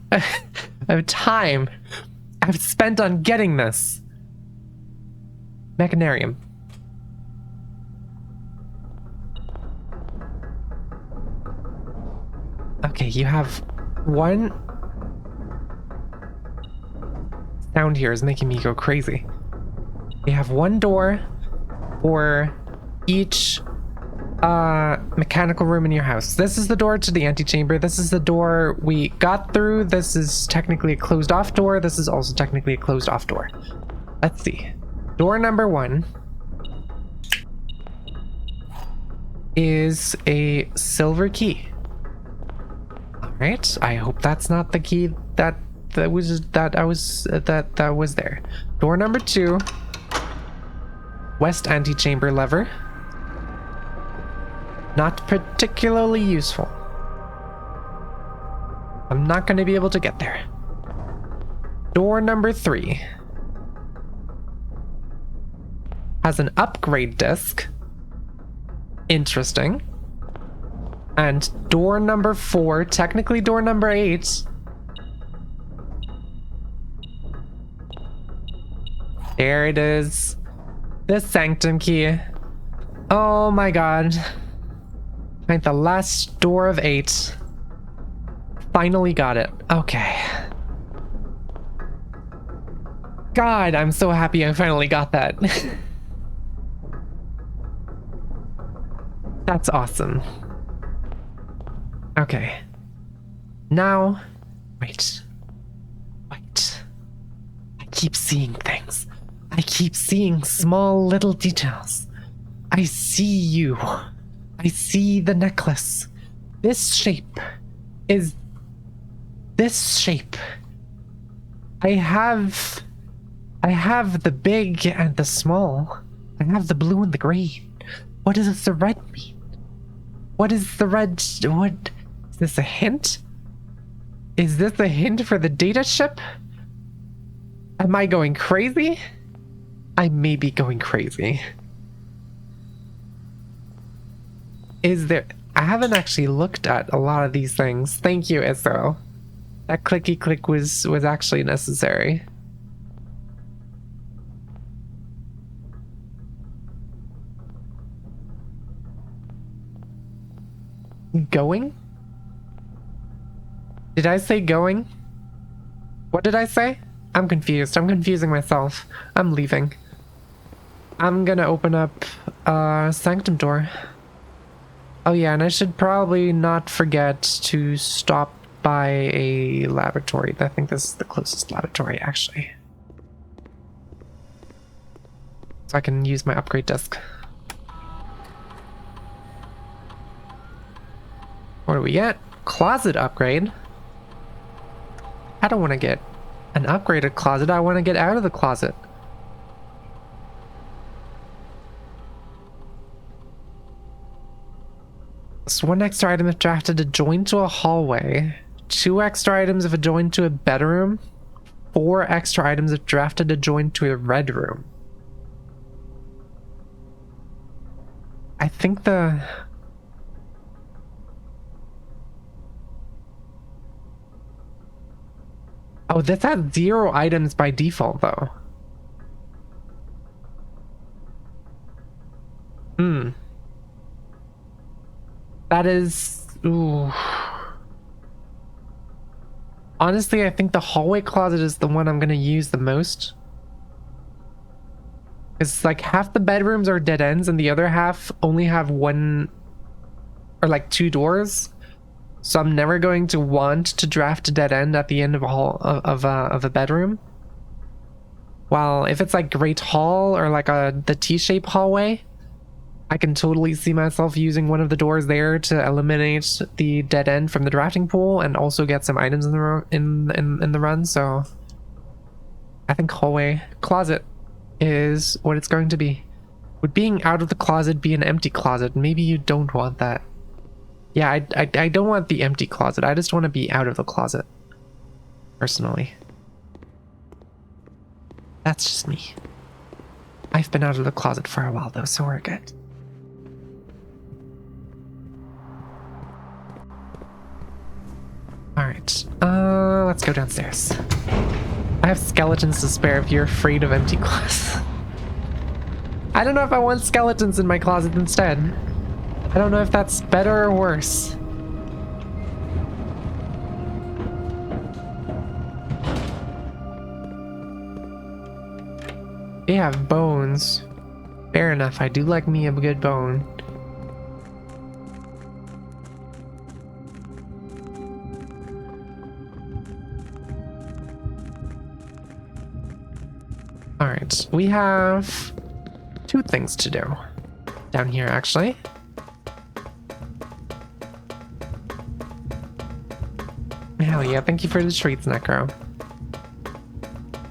Speaker 1: of time I've spent on getting this. Mechanarium. Okay, you have one. sound here is making me go crazy. We have one door for each mechanical room in your house. This is the door to the antechamber. This is the door we got through. This is technically a closed off door. This is also technically a closed off door. Let's see. Door number 1 is a silver key. All right. I hope that's not the key that was there. Door number 2, west antechamber lever. Not particularly useful. I'm not going to be able to get there. Door number 3 has an upgrade disc. Interesting. And door number 4, technically door number 8. There it is. The sanctum key. Oh my god. Find the last door of 8. Finally got it. Okay. God, I'm so happy I finally got that. That's awesome. Okay. Now, wait. Wait. I keep seeing things. I keep seeing small little details. I see you. I see the necklace. This shape is this shape. I have the big and the small. I have the blue and the green. What does the red mean? What is the red? What is this, a hint? Is this a hint for the data ship? Am I going crazy? I may be going crazy. Is there... I haven't actually looked at a lot of these things. Thank you, Isso. That clicky click was actually necessary. Going? Did I say going? What did I say? I'm confused. I'm confusing myself. I'm leaving. I'm gonna open up sanctum door. Oh yeah, and I should probably not forget to stop by a laboratory. I think this is the closest laboratory, actually. So I can use my upgrade disc. What do we get? Closet upgrade. I don't want to get an upgraded closet. I want to get out of the closet. So 1 extra item if drafted to join to a hallway. 2 extra items if joined to a bedroom. 4 extra items if drafted to join to a red room. I think the... Oh, this has 0 items by default, though. That is... Ooh. Honestly, I think the hallway closet is the one I'm gonna use the most. It's like half the bedrooms are dead ends and the other half only have 1 or like 2 doors. So I'm never going to want to draft a dead end at the end of a bedroom. While if it's like Great Hall or like the T-shaped hallway, I can totally see myself using one of the doors there to eliminate the dead end from the drafting pool and also get some items in the run. So I think hallway closet is what it's going to be. Would being out of the closet be an empty closet? Maybe you don't want that. Yeah, I don't want the empty closet. I just want to be out of the closet. Personally. That's just me. I've been out of the closet for a while though, so we're good. Alright, let's go downstairs. I have skeletons to spare if you're afraid of empty closets. I don't know if I want skeletons in my closet instead. I don't know if that's better or worse. They have bones. Fair enough, I do like me a good bone. Alright, we have 2 things to do. Down here, actually. Hell yeah, thank you for the treats, Necro.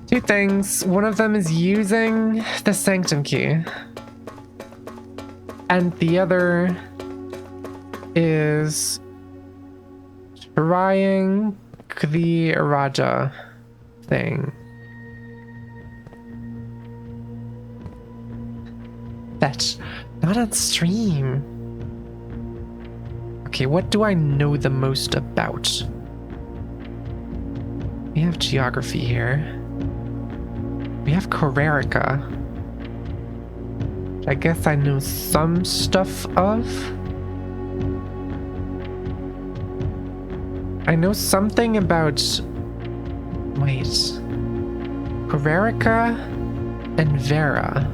Speaker 1: 2 things. One of them is using the Sanctum Key. And the other is trying the Raja thing. Fetch. Not on stream. Okay, what do I know the most about? We have geography here. We have Corerica. I guess I know some stuff of. I know something about... Wait. Corerica and Vera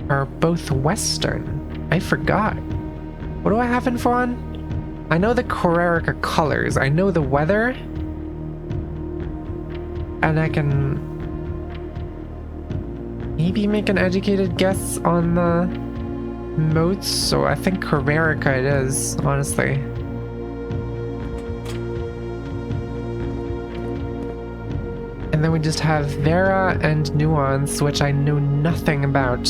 Speaker 1: are both Western. I forgot. What do I have in Fawn? I know the Corerica colors. I know the weather. And I can maybe make an educated guess on the moats. So I think Corerica it is, honestly. And then we just have Vera and Nuance, which I know nothing about.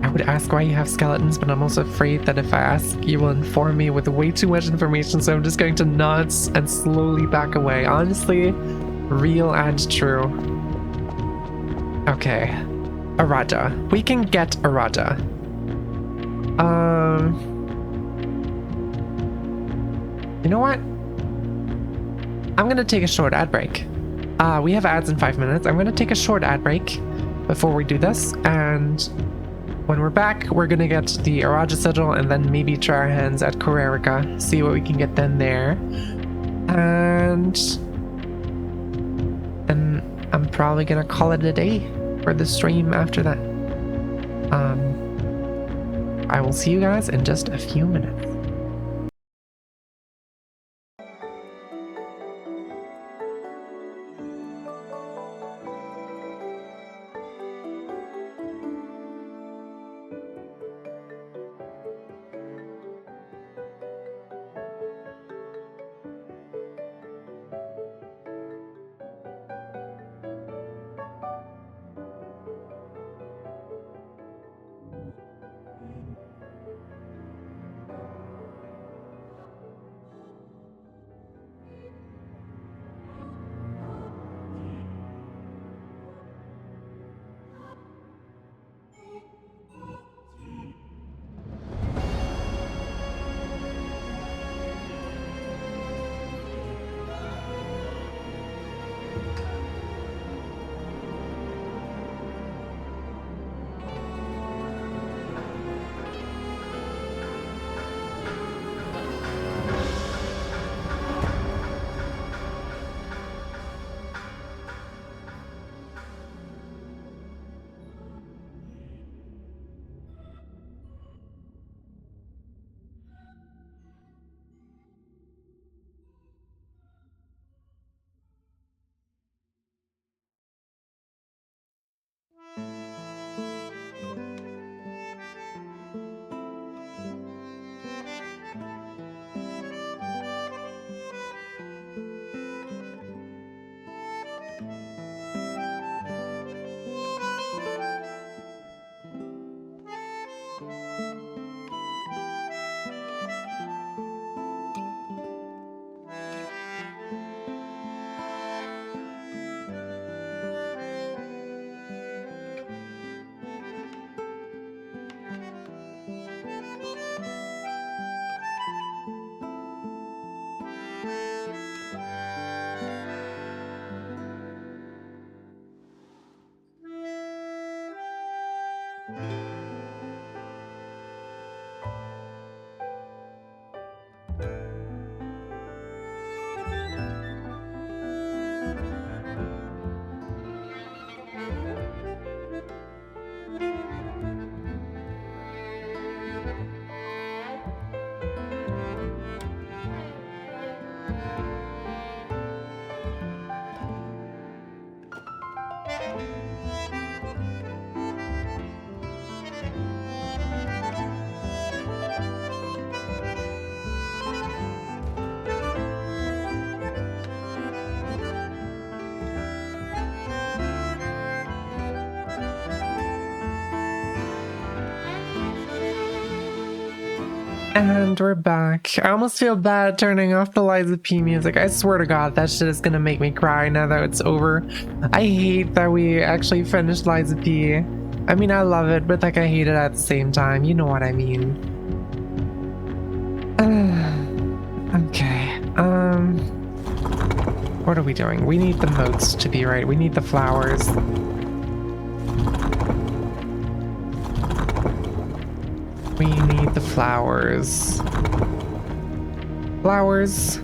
Speaker 1: I would ask why you have skeletons, but I'm also afraid that if I ask, you will inform me with way too much information, so I'm just going to nod and slowly back away. Honestly, real and true. Okay. A Raja. We can get a Raja. You know what? I'm gonna take a short ad break. We have ads in 5 minutes. I'm gonna take a short ad break before we do this, and when we're back, we're gonna get the Araja sigil and then maybe try our hands at Corerica, see what we can get then there. And then I'm probably gonna call it a day for the stream after that. I will see you guys in just a few minutes. And we're back. I almost feel bad turning off the Liza P music. I swear to God, that shit is gonna make me cry now that it's over. I hate that we actually finished Liza P. I mean, I love it, but like I hate it at the same time. You know what I mean. Okay. What are we doing? We need the moats to be right. We need the flowers. We need the flowers. Flowers.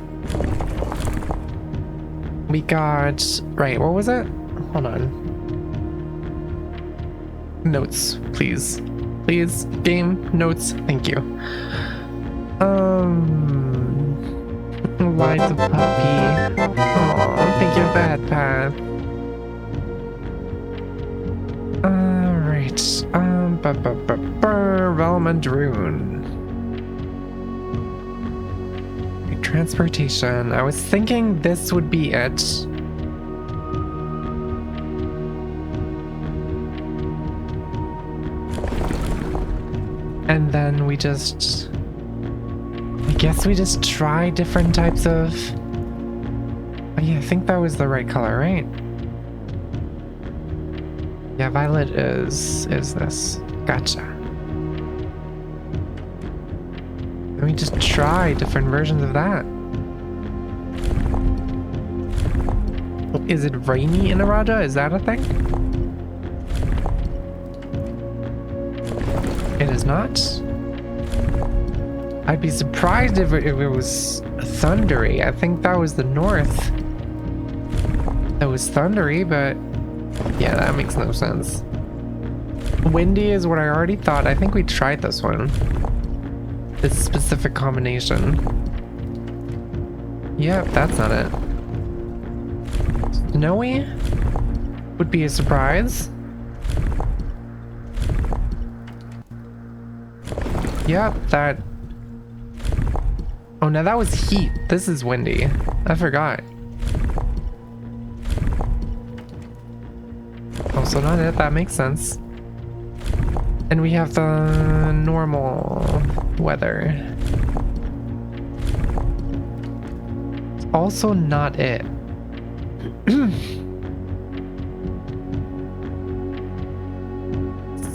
Speaker 1: We got... Right, what was it? Hold on. Notes, please. Please, game, notes, thank you. Why the puppy? Oh, thank you for that, Pat. Alright, Velmadroon. Transportation. I was thinking this would be it. And then we just... I guess we just try different types of... Oh yeah, I think that was the right color, right? Yeah, violet is this. Gotcha. And we just try different versions of that. Is it rainy in Araja? Is that a thing? It is not? I'd be surprised if it was thundery. I think that was the north. That was thundery, but yeah, that makes no sense. Windy is what I already thought. I think we tried this one. This specific combination. Yep, that's not it. Snowy would be a surprise. Yep, that... Oh, now that was heat. This is windy. I forgot. Also not it. That makes sense. And we have the normal weather. It's also not it.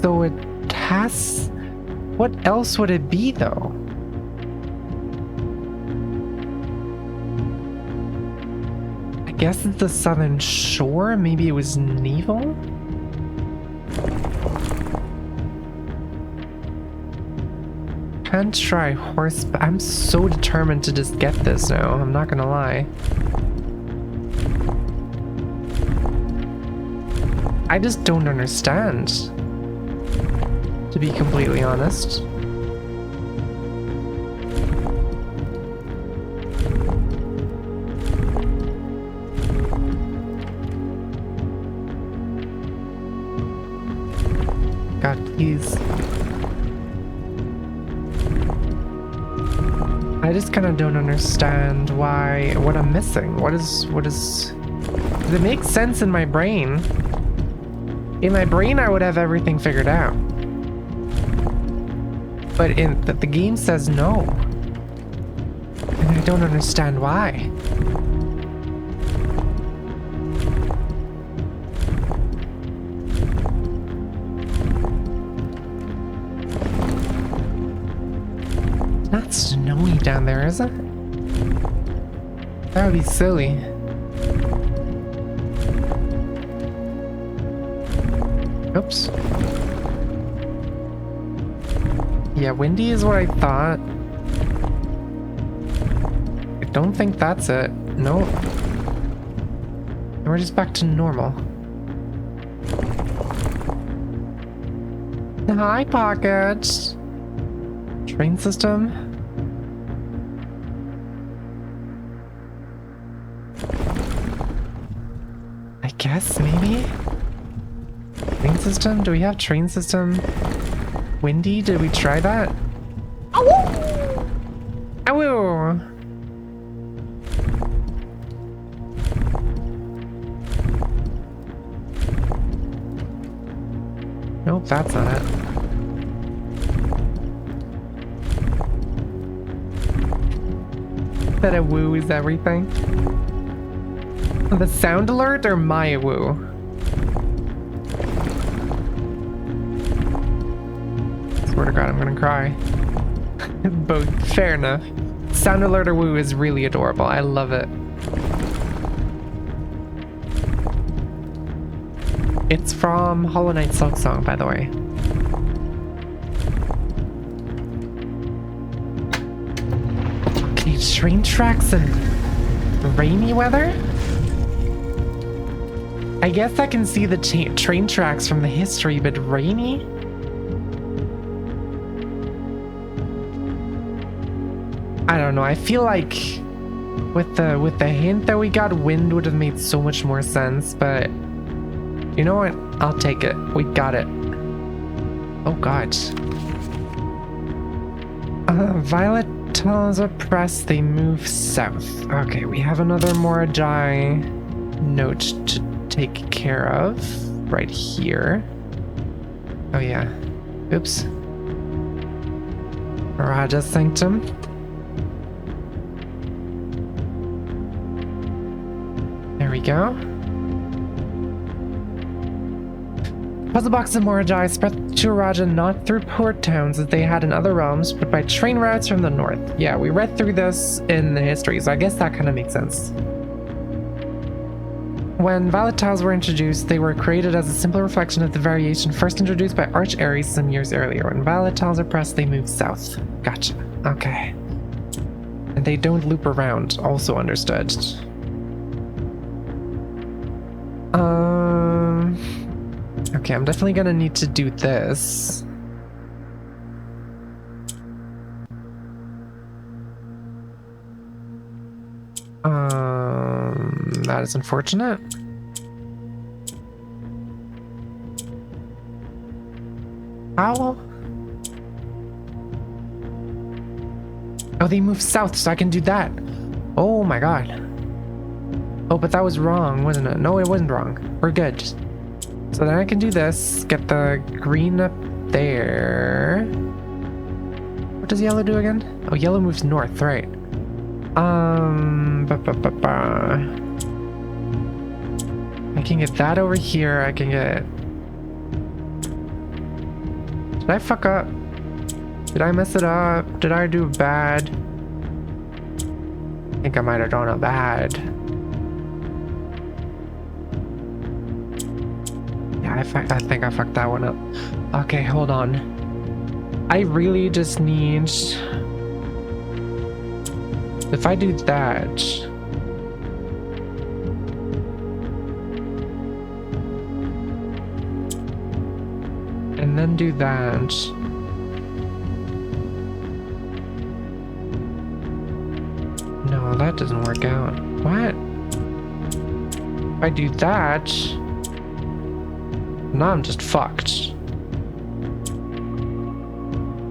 Speaker 1: So it has... What else would it be, though? I guess it's the southern shore? Maybe it was naval? Can't try horseback. I'm so determined to just get this now. I'm not gonna lie. I just don't understand, to be completely honest. God, please. I just kind of don't understand what I'm missing. What is, does it make sense in my brain? In my brain, I would have everything figured out. But the game says no. And I don't understand why. It's not snowy down there, is it? That would be silly. Oops. Yeah, windy is what I thought. I don't think that's it. Nope. And we're just back to normal. Hi, Pocket. Train system. I guess, maybe? Train system? Do we have train system? Windy? Did we try that? Ow! Ow! Nope, that's not it. That a woo is everything. The sound alert or my woo? Swear to God, I'm gonna cry. Both, fair enough. Sound alert or woo is really adorable. I love it. It's from Hollow Knight Silk Song, by the way. Okay, train tracks and rainy weather? I guess I can see the train tracks from the history, but rainy? I don't know. I feel like with the hint that we got, wind would have made so much more sense, but you know what? I'll take it. We got it. Oh God. Violet tells a press they move south. Okay, we have another Morajai note to take care of right here. Oh yeah. Oops. Raja Sanctum. There we go. Puzzle box of Morajai spread to Raja not through port towns as they had in other realms, but by train routes from the north. Yeah, we read through this in the history, so I guess that kind of makes sense. When Violet tiles were introduced, they were created as a simple reflection of the variation first introduced by Arch Ares some years earlier. When Violet tiles are pressed, they move south. Gotcha. Okay. And they don't loop around. Also understood. Okay, I'm definitely gonna need to do this. That is unfortunate. How? Oh, they move south, so I can do that. Oh my God. Oh, but that was wrong, wasn't it? No, it wasn't wrong. We're good. So then I can do this, get the green up there. What does yellow do again? Oh, yellow moves north, right. I can get that over here. I can get... Did I fuck up? Did I mess it up? Did I do bad? I think I might have done it bad. Yeah, I think I fucked that one up. Okay, hold on. I really just need... If I do that... And then do that... No, that doesn't work out. What? If I do that... Now I'm just fucked.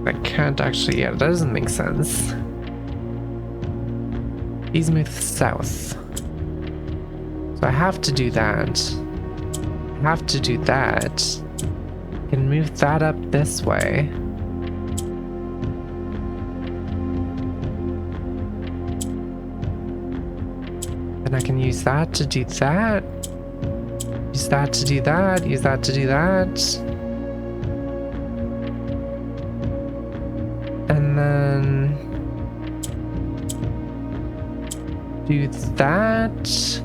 Speaker 1: I can't actually... Yeah, that doesn't make sense. These move south. So I have to do that. I have to do that. I can move that up this way. Then I can use that to do that. Use that to do that. Use that to do that. And then do that.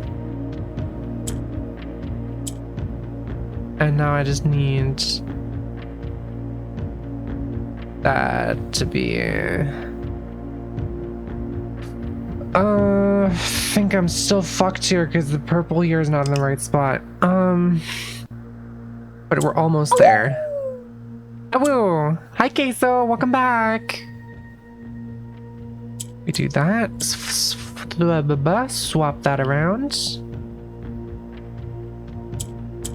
Speaker 1: And now I just need that to be... I think I'm still fucked here because the purple here is not in the right spot. But we're almost there. Oh, hi Queso, welcome back. We do that. Swap that around.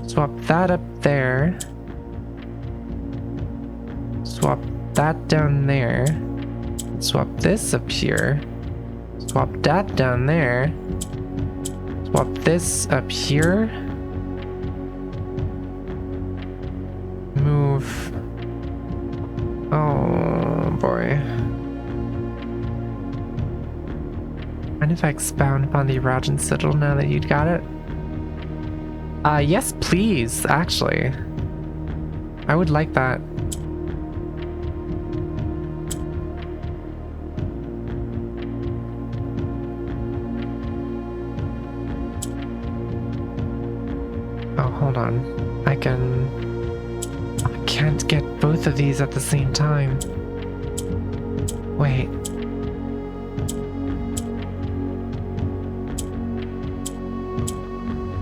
Speaker 1: Swap that up there. Swap that down there. Swap this up here. Swap that down there. Swap this up here. Move. Oh boy. And if I expound upon the Erogen sigil now that you'd got it? Yes, please, actually. I would like that. Oh, hold on. I can't get both of these at the same time. Wait.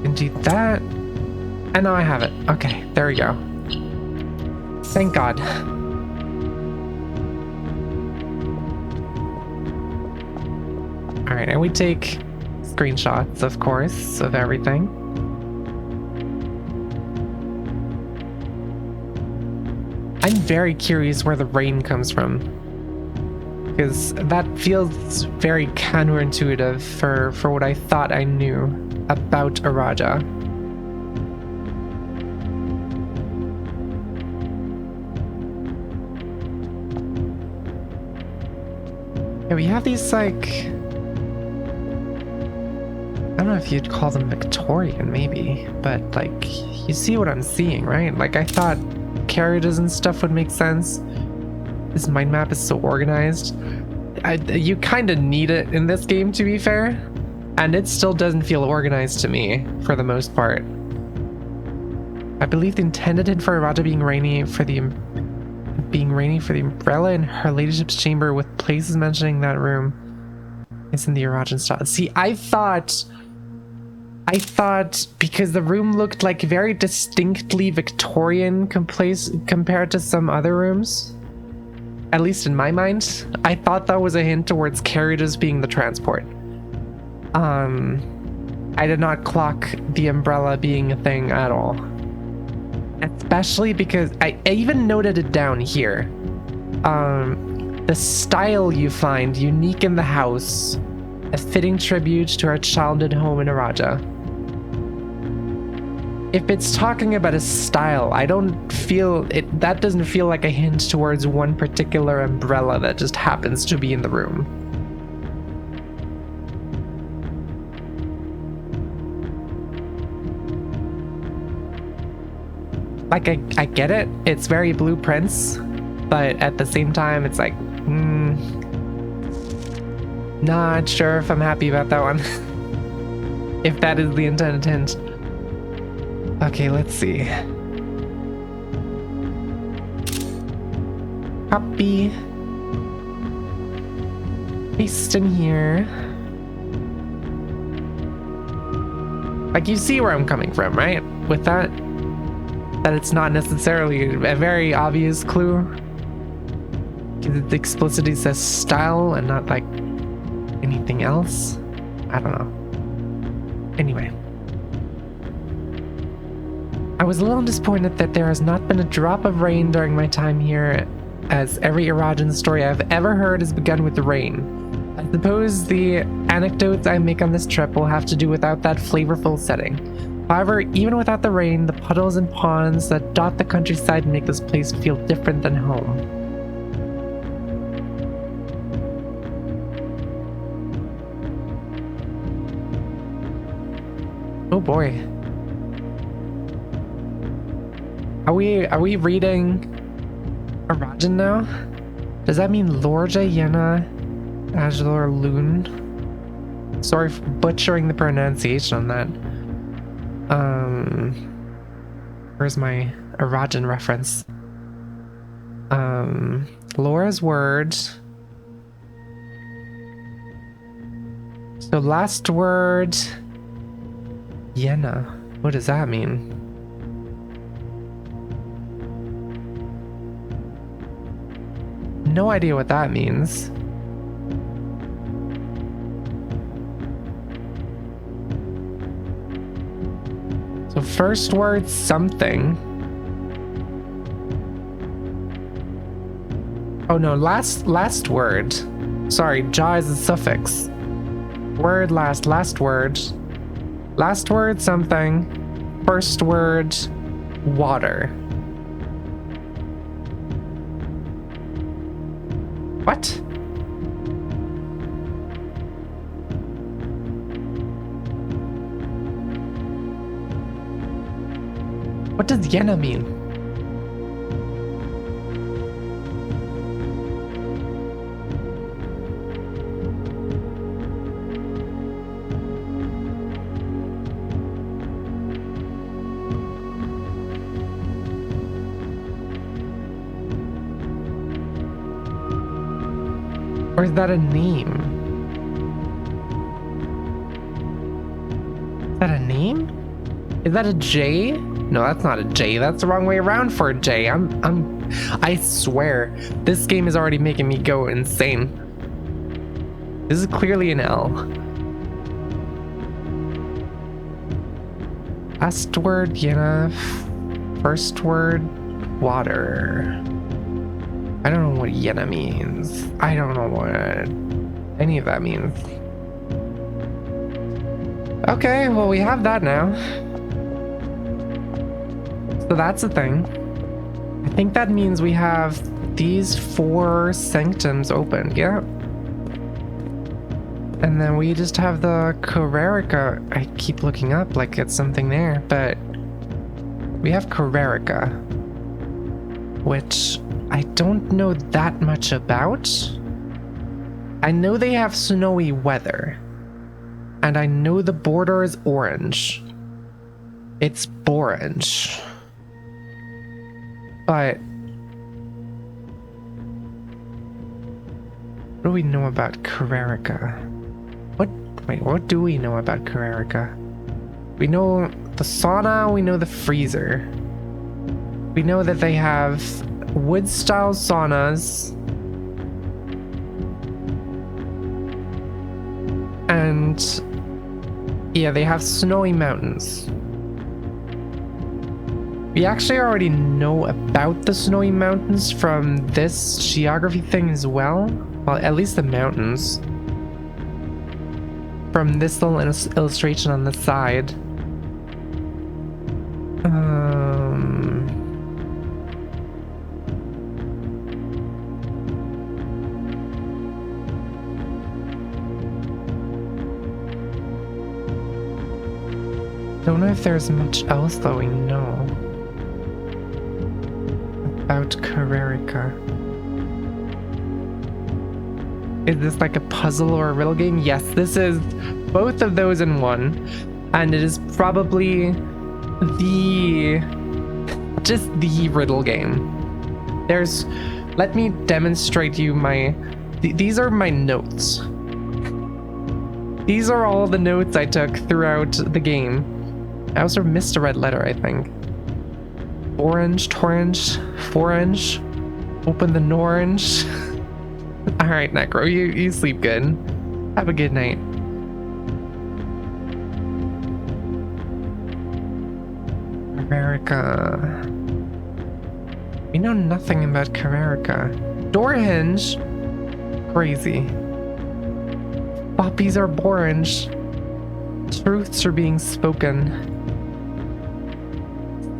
Speaker 1: Can do that. And now I have it. Okay, there we go. Thank God. Alright, and we take screenshots, of course, of everything. I'm very curious where the rain comes from, because that feels very counterintuitive for what I thought I knew about Araja. Yeah, we have these, like, I don't know if you'd call them Victorian, maybe, but, like, you see what I'm seeing, right? Like, I thought carriages and stuff would make sense. This mind map is so organized. You kind of need it in this game, to be fair, and it still doesn't feel organized to me for the most part. I believe the intended for Araja being rainy for the umbrella in her ladyship's chamber, with places mentioning that room is in the Arajan style. See, I thought because the room looked like very distinctly Victorian compared to some other rooms, at least in my mind, I thought that was a hint towards carriages being the transport. I did not clock the umbrella being a thing at all. Especially because I even noted it down here. The style you find unique in the house, a fitting tribute to our childhood home in Araja. If it's talking about a style, I don't feel it. That doesn't feel like a hint towards one particular umbrella that just happens to be in the room. Like, I get it. It's very Blue Prince, but at the same time, it's like, not sure if I'm happy about that one. If that is the intended hint. Okay, let's see. Copy. Paste in here. Like, you see where I'm coming from, right? With that? That it's not necessarily a very obvious clue. Because it explicitly says style and not, like, anything else. I don't know. Anyway. I was a little disappointed that there has not been a drop of rain during my time here, as every Arajan story I've ever heard has begun with the rain. I suppose the anecdotes I make on this trip will have to do without that flavorful setting. However, even without the rain, the puddles and ponds that dot the countryside make this place feel different than home. Oh boy. Are we reading Arajan now? Does that mean Lorja Yena Ajlor Loon? Sorry for butchering the pronunciation on that. Where's my Arajan reference? Laura's word. So last word, Yena. What does that mean? No idea what that means. So first word, something. Oh no, last word. Sorry, ja is a suffix. Word, last word. Last word, something. First word, water. What? What does Yena mean? Or is that a name? Is that a name? Is that a J? No, that's not a J. That's the wrong way around for a J. I swear, this game is already making me go insane. This is clearly an L. Last word, Yena. First word, water. I don't know what Yena means. I don't know what any of that means. Okay, well, we have that now. So that's a thing. I think that means we have these 4 sanctums open. Yeah. And then we just have the Carrerica. I keep looking up like it's something there, but we have Carrerica, which I don't know that much about. I know they have snowy weather, and I know the border is orange. It's orange. But what do we know about Carrerica? What do we know about Carrerica? We know the sauna, we know the freezer. We know that they have wood-style saunas. And yeah, they have snowy mountains. We actually already know about the snowy mountains from this geography thing as well. Well, at least the mountains. From this little illustration on the side. Don't know if there's much else that we know about Carrerica. Is this like a puzzle or a riddle game? Yes, this is both of those in one, and it is probably just the riddle game. Let me demonstrate you these are my notes. These are all the notes I took throughout the game. I also missed a red letter, I think. Orange, torange, forange, open the norange. All right, Necro, you sleep good. Have a good night. Carrerica. We know nothing about Carrerica. Door hinge. Crazy. Poppies are orange. Truths are being spoken.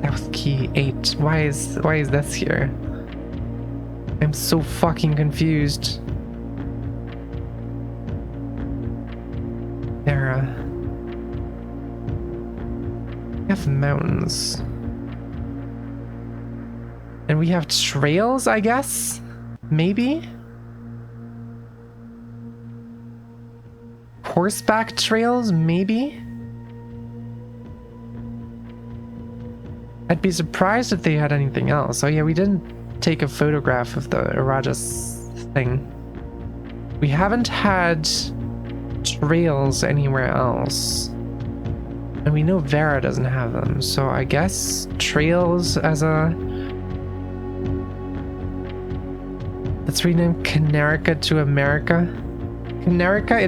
Speaker 1: South key 8. Why is this here? I'm so fucking confused. There. We have mountains. And we have trails, I guess? Maybe? Horseback trails, maybe? I'd be surprised if they had anything else. Oh yeah, we didn't take a photograph of the Irajas thing. We haven't had trails anywhere else. And we know Vera doesn't have them, so I guess trails as a... Let's rename Canerica to America. Canerica?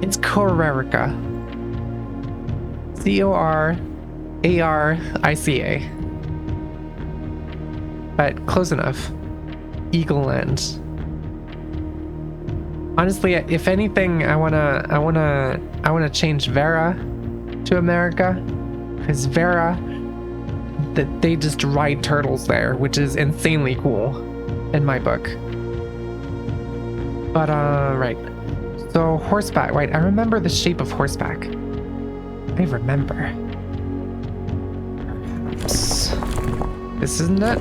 Speaker 1: It's Carrerica. Corarica. But close enough. Eagle Land. Honestly, if anything, I wanna change Vera to America, because Vera, they just ride turtles there, which is insanely cool in my book. But right. So horseback, right? I remember the shape of horseback. I remember. This isn't it.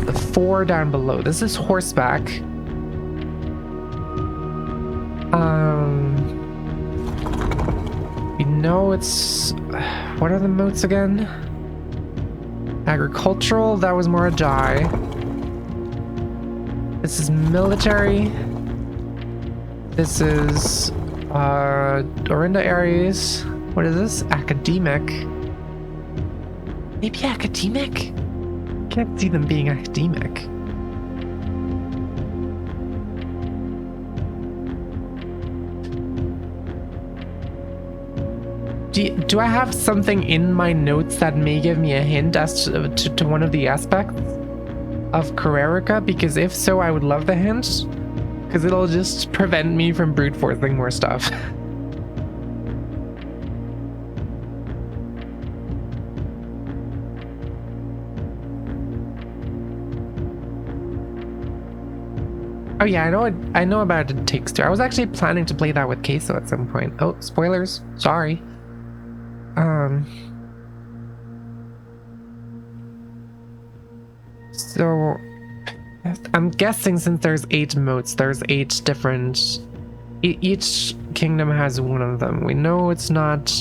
Speaker 1: The 4 down below. This is horseback. We know it's... What are the moats again? Agricultural, that was more a die. This is military. This is Orinda Aries. What is this? Academic. Maybe academic? Can't see them being academic. Do I have something in my notes that may give me a hint as to one of the aspects of Carrerica? Because if so, I would love the hint. Because it'll just prevent me from brute forcing more stuff. Oh yeah, I know about It Takes Two. I was actually planning to play that with Queso at some point. Oh, spoilers. Sorry. So I'm guessing since there's 8 moats, there's 8 different... Each kingdom has one of them. We know it's not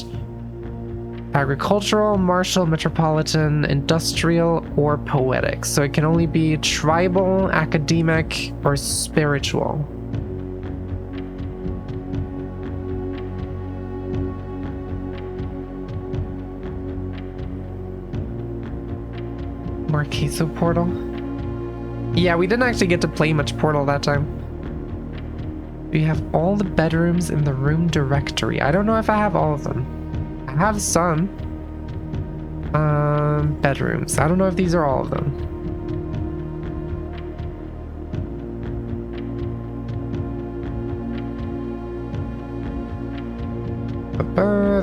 Speaker 1: agricultural, martial, metropolitan, industrial, or poetic. So it can only be tribal, academic, or spiritual. More Queso Portal. Yeah, we didn't actually get to play much Portal that time. We have all the bedrooms in the room directory. I don't know if I have all of them. I have some. Bedrooms. I don't know if these are all of them.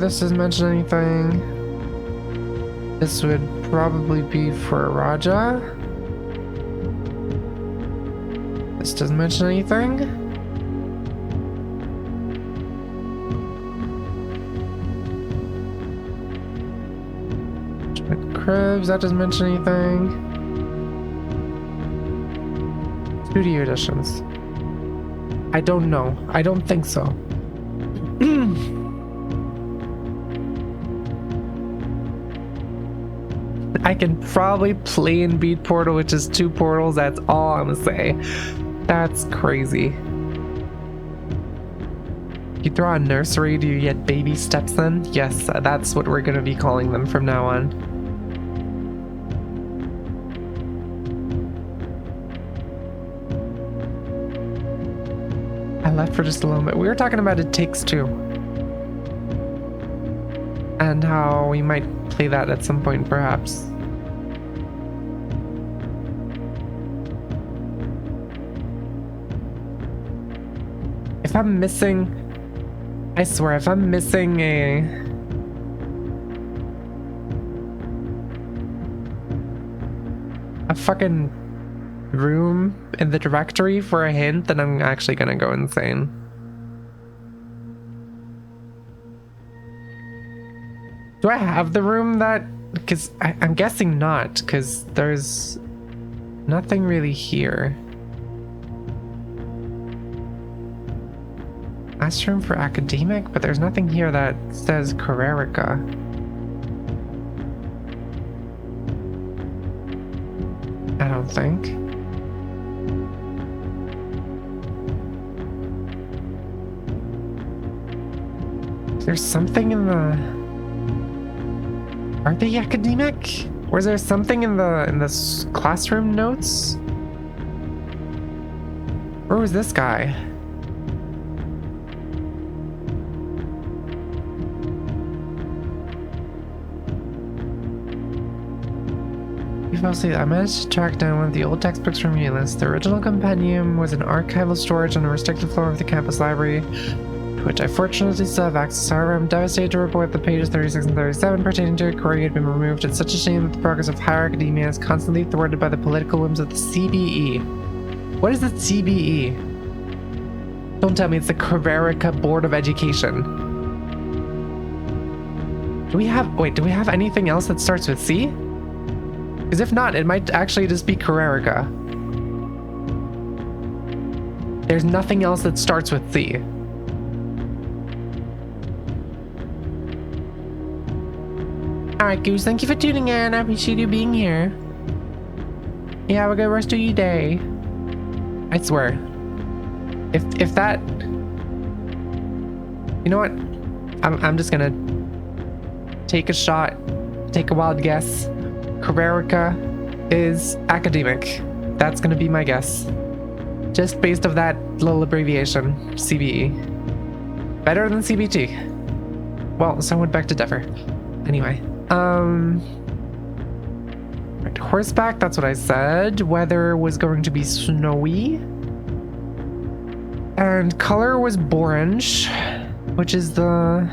Speaker 1: This doesn't mention anything. This would probably be for Raja. This doesn't mention anything. Cribs, that doesn't mention anything. Studio editions. I don't know. I don't think so. I can probably play and beat Portal, which is 2 portals. That's all I'm gonna say. That's crazy. You throw a nursery, do you get baby steps then? Yes, that's what we're gonna be calling them from now on. I left for just a little bit. We were talking about It Takes Two. And how we might play that at some point, perhaps. If I'm missing... I swear, if I'm missing a fucking room in the directory for a hint, then I'm actually gonna go insane. Do I have the room that... Because I'm guessing not, because there's nothing really here. Last room for academic, but there's nothing here that says Carrerica. I don't think. There's something in the... Are they academic? Or is there something in the classroom notes? Where was this guy? I managed to track down one of the old textbooks from Euless. The original compendium was in archival storage on a restricted floor of the campus library, to which I fortunately still have access. However, I'm devastated to report that pages 36 and 37 pertaining to Korea had been removed. It's such a shame that the progress of higher academia is constantly thwarted by the political whims of the CBE. What is the CBE? Don't tell me it's the Carrerica Board of Education. Do we have... Wait, do we have anything else that starts with C? Because if not, it might actually just be Carrerica. There's nothing else that starts with C. Alright, Goose, thank you for tuning in. I appreciate you being here. Yeah, have a good rest of your day. I swear. If that... You know what? I'm just gonna take a shot, take a wild guess. Carrerica is academic. That's gonna be my guess. Just based off that little abbreviation, CBE. Better than CBT. Well, so I went back to Dever. Anyway, right, horseback, that's what I said. Weather was going to be snowy. And color was borange, which is the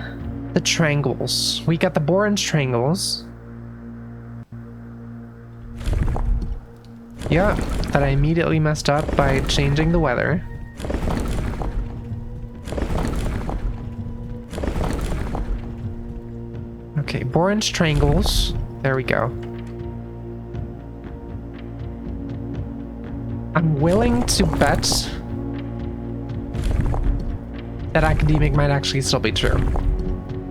Speaker 1: triangles. We got the borange triangles. Yeah, that I immediately messed up by changing the weather. Okay, borange triangles. There we go. I'm willing to bet that academic might actually still be true.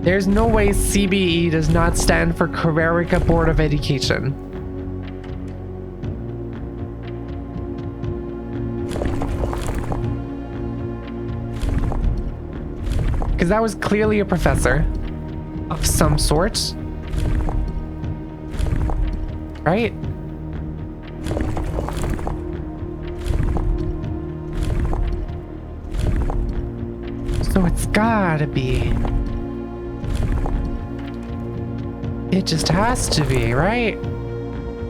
Speaker 1: There's no way CBE does not stand for Carrerica Board of Education. Because that was clearly a professor of some sort. Right? So it's gotta be. It just has to be, right?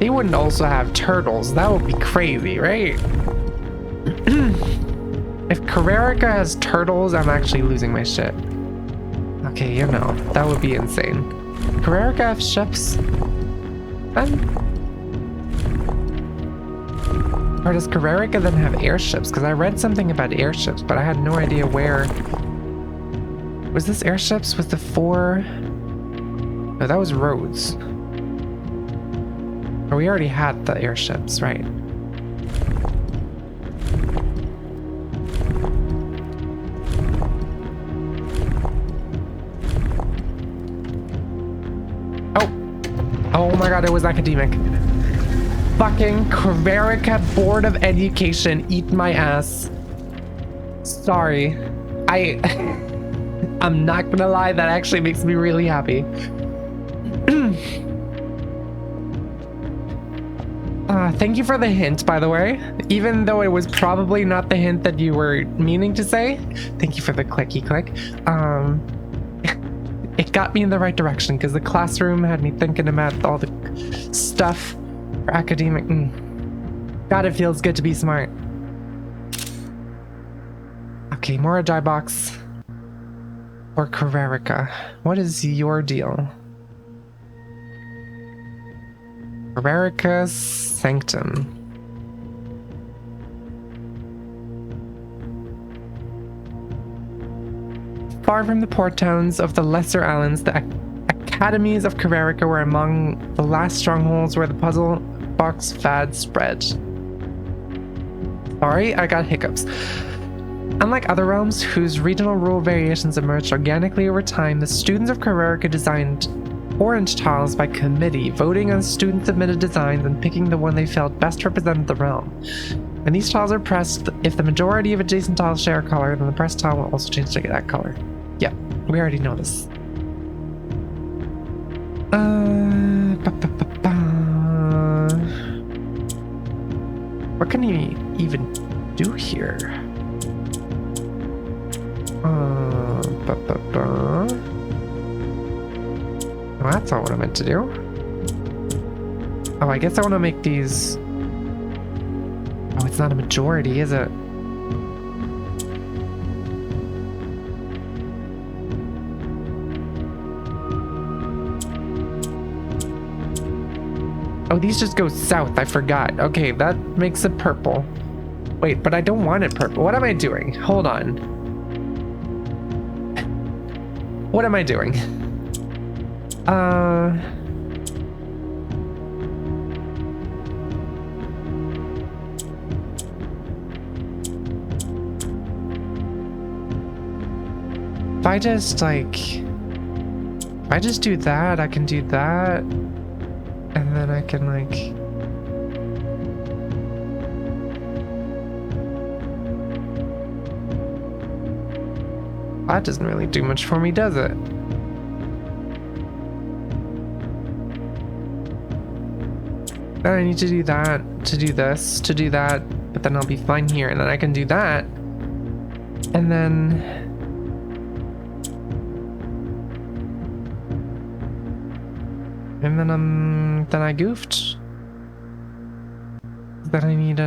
Speaker 1: They wouldn't also have turtles. That would be crazy, right? If Carrerica has turtles, I'm actually losing my shit. Okay, you know, that would be insane. Carrerica have ships? Then? Or does Carrerica then have airships? Because I read something about airships, but I had no idea where. Was this airships with the 4? No, that was roads. Or we already had the airships, right? Oh my god, it was academic. Fucking Carrerica Board of Education, eat my ass. Sorry. I'm not gonna lie, that actually makes me really happy. Thank you for the hint, by the way. Even though it was probably not the hint that you were meaning to say. Thank you for the clicky click. It got me in the right direction because the classroom had me thinking about all the stuff for academic. God, it feels good to be smart. Okay, more dry box or Carrerica. What is your deal? Carrerica's Sanctum. Far from the port towns of the lesser islands, the academies of Carrerica were among the last strongholds where the puzzle box fad spread. Sorry, I got hiccups. Unlike other realms whose regional rule variations emerged organically over time, the students of Carrerica designed orange tiles by committee, voting on student-submitted designs and picking the one they felt best represented the realm. When these tiles are pressed, if the majority of adjacent tiles share a color, then the pressed tile will also change to that color. Yeah, we already know this. What can he even do here? Well, that's not what I meant to do. Oh, I guess I want to make these... Oh, it's not a majority, is it? Oh, these just go south, I forgot. Okay, that makes it purple. Wait, but I don't want it purple. What am I doing? Hold on. What am I doing? I just like, if I just do that, I can do that, and then I can like, that doesn't really do much for me, does it? Then I need to do that, to do this, to do that, but then I'll be fine here, and then I can do that, and then then I goofed. Then I need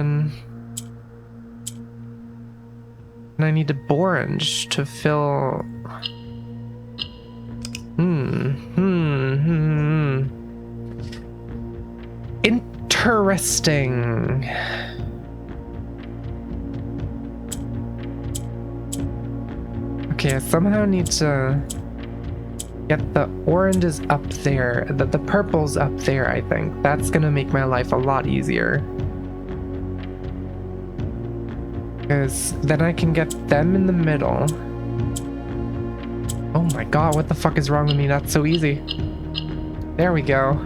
Speaker 1: I need a orange to fill. Interesting. Okay, I somehow need to get the oranges up there, the purples up there, I think. That's gonna make my life a lot easier. Because then I can get them in the middle. Oh my god, what the fuck is wrong with me? That's so easy. There we go.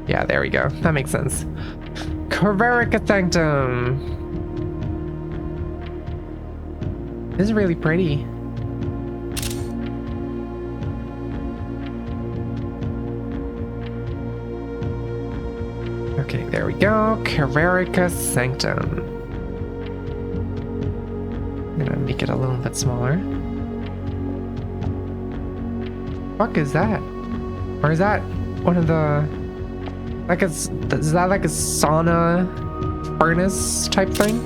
Speaker 1: Yeah, there we go. That makes sense. Corverica Sanctum. This is really pretty. Okay, there we go. Corverica Sanctum. I'm gonna make it a little bit smaller. Fuck is that? Or is that one of the... Like is that like a sauna furnace type thing?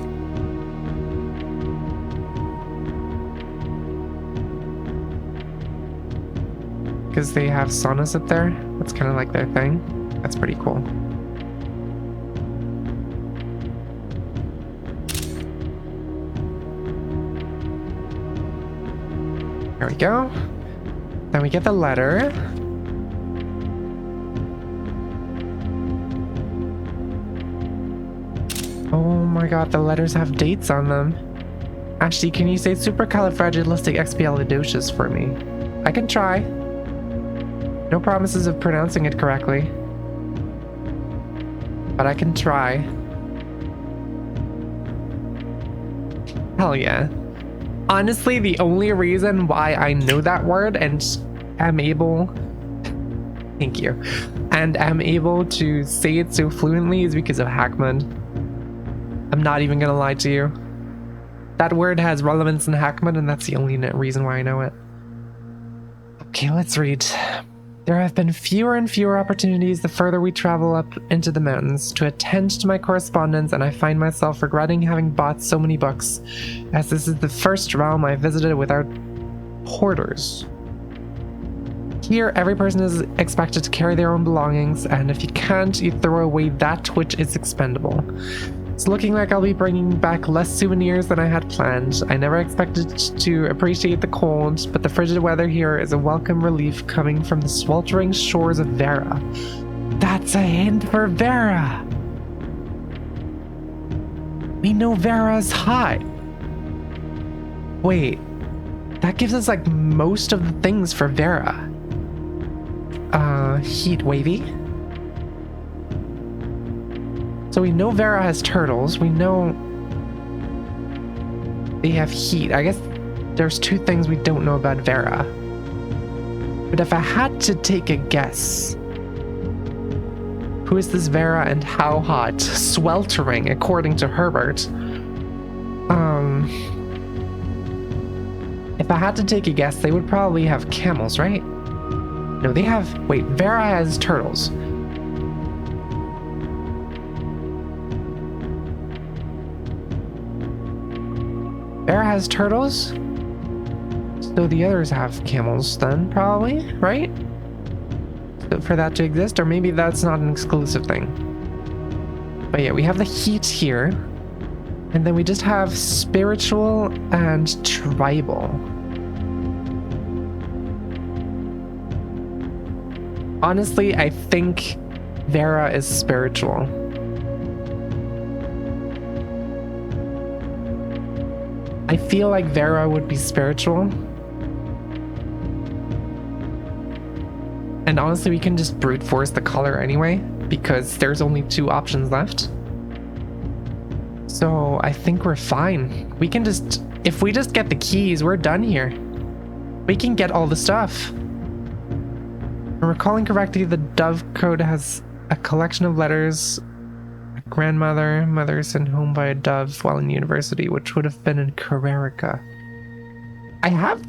Speaker 1: Because they have saunas up there. That's kind of like their thing. That's pretty cool. There we go. Then we get the letter. Oh my god, the letters have dates on them. Ashley, can you say supercalifragilisticexpialidocious for me? I can try. No promises of pronouncing it correctly. But I can try. Hell yeah. Honestly, the only reason why I know that word and am able... Thank you. And am able to say it so fluently is because of Hackman. I'm not even gonna lie to you. That word has relevance in Hackman, and that's the only reason why I know it. Okay, let's read. There have been fewer and fewer opportunities the further we travel up into the mountains to attend to my correspondence, and I find myself regretting having bought so many books, as this is the first realm I visited without porters. Here, every person is expected to carry their own belongings, and if you can't, you throw away that which is expendable. It's looking like I'll be bringing back less souvenirs than I had planned. I never expected to appreciate the cold, but the frigid weather here is a welcome relief coming from the sweltering shores of Vera. That's a hint for Vera! We know Vera's hot! Wait, that gives us like most of the things for Vera. Heat wavy. So we know Vera has turtles. We know they have heat. I guess there's two things we don't know about Vera. But if I had to take a guess, who is this Vera and how hot? Sweltering, according to Herbert. If I had to take a guess, they would probably have camels, right? No, they have... Wait, Vera has turtles. Vera has turtles? So the others have camels then, probably, right? So for that to exist, or maybe that's not an exclusive thing. But yeah, we have the heat here. And then we just have spiritual and tribal. Honestly, I think Vera is spiritual. I feel like Vera would be spiritual. And honestly, we can just brute force the color anyway, because there's only 2 options left. So I think we're fine. We can just, if we just get the keys, we're done here. We can get all the stuff. If I'm recalling correctly, the Dove Code has a collection of letters. Grandmother, mother sent home by a dove while in university, which would have been in Carrerica. I have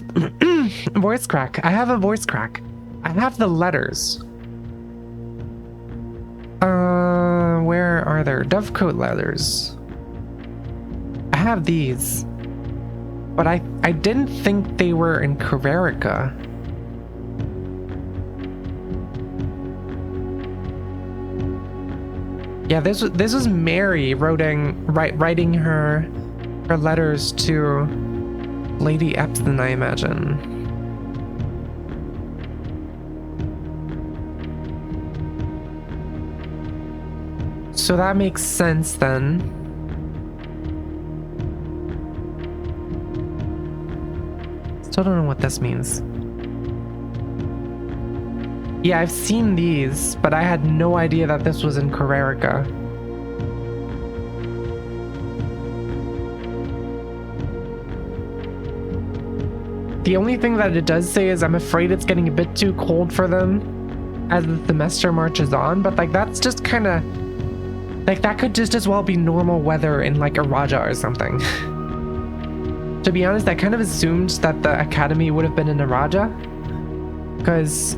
Speaker 1: voice crack. I have a voice crack. I have the letters. Where are there? Dovecote letters. I have these. But I didn't think they were in Carrerica. Yeah, this was Mary writing her letters to Lady Epson, I imagine. So that makes sense then. Still don't know what this means. Yeah, I've seen these, but I had no idea that this was in Carrerica. The only thing that it does say is I'm afraid it's getting a bit too cold for them as the semester marches on, but like that's just kind of like that could just as well be normal weather in like Araja or something. To be honest, I kind of assumed that the academy would have been in Araja because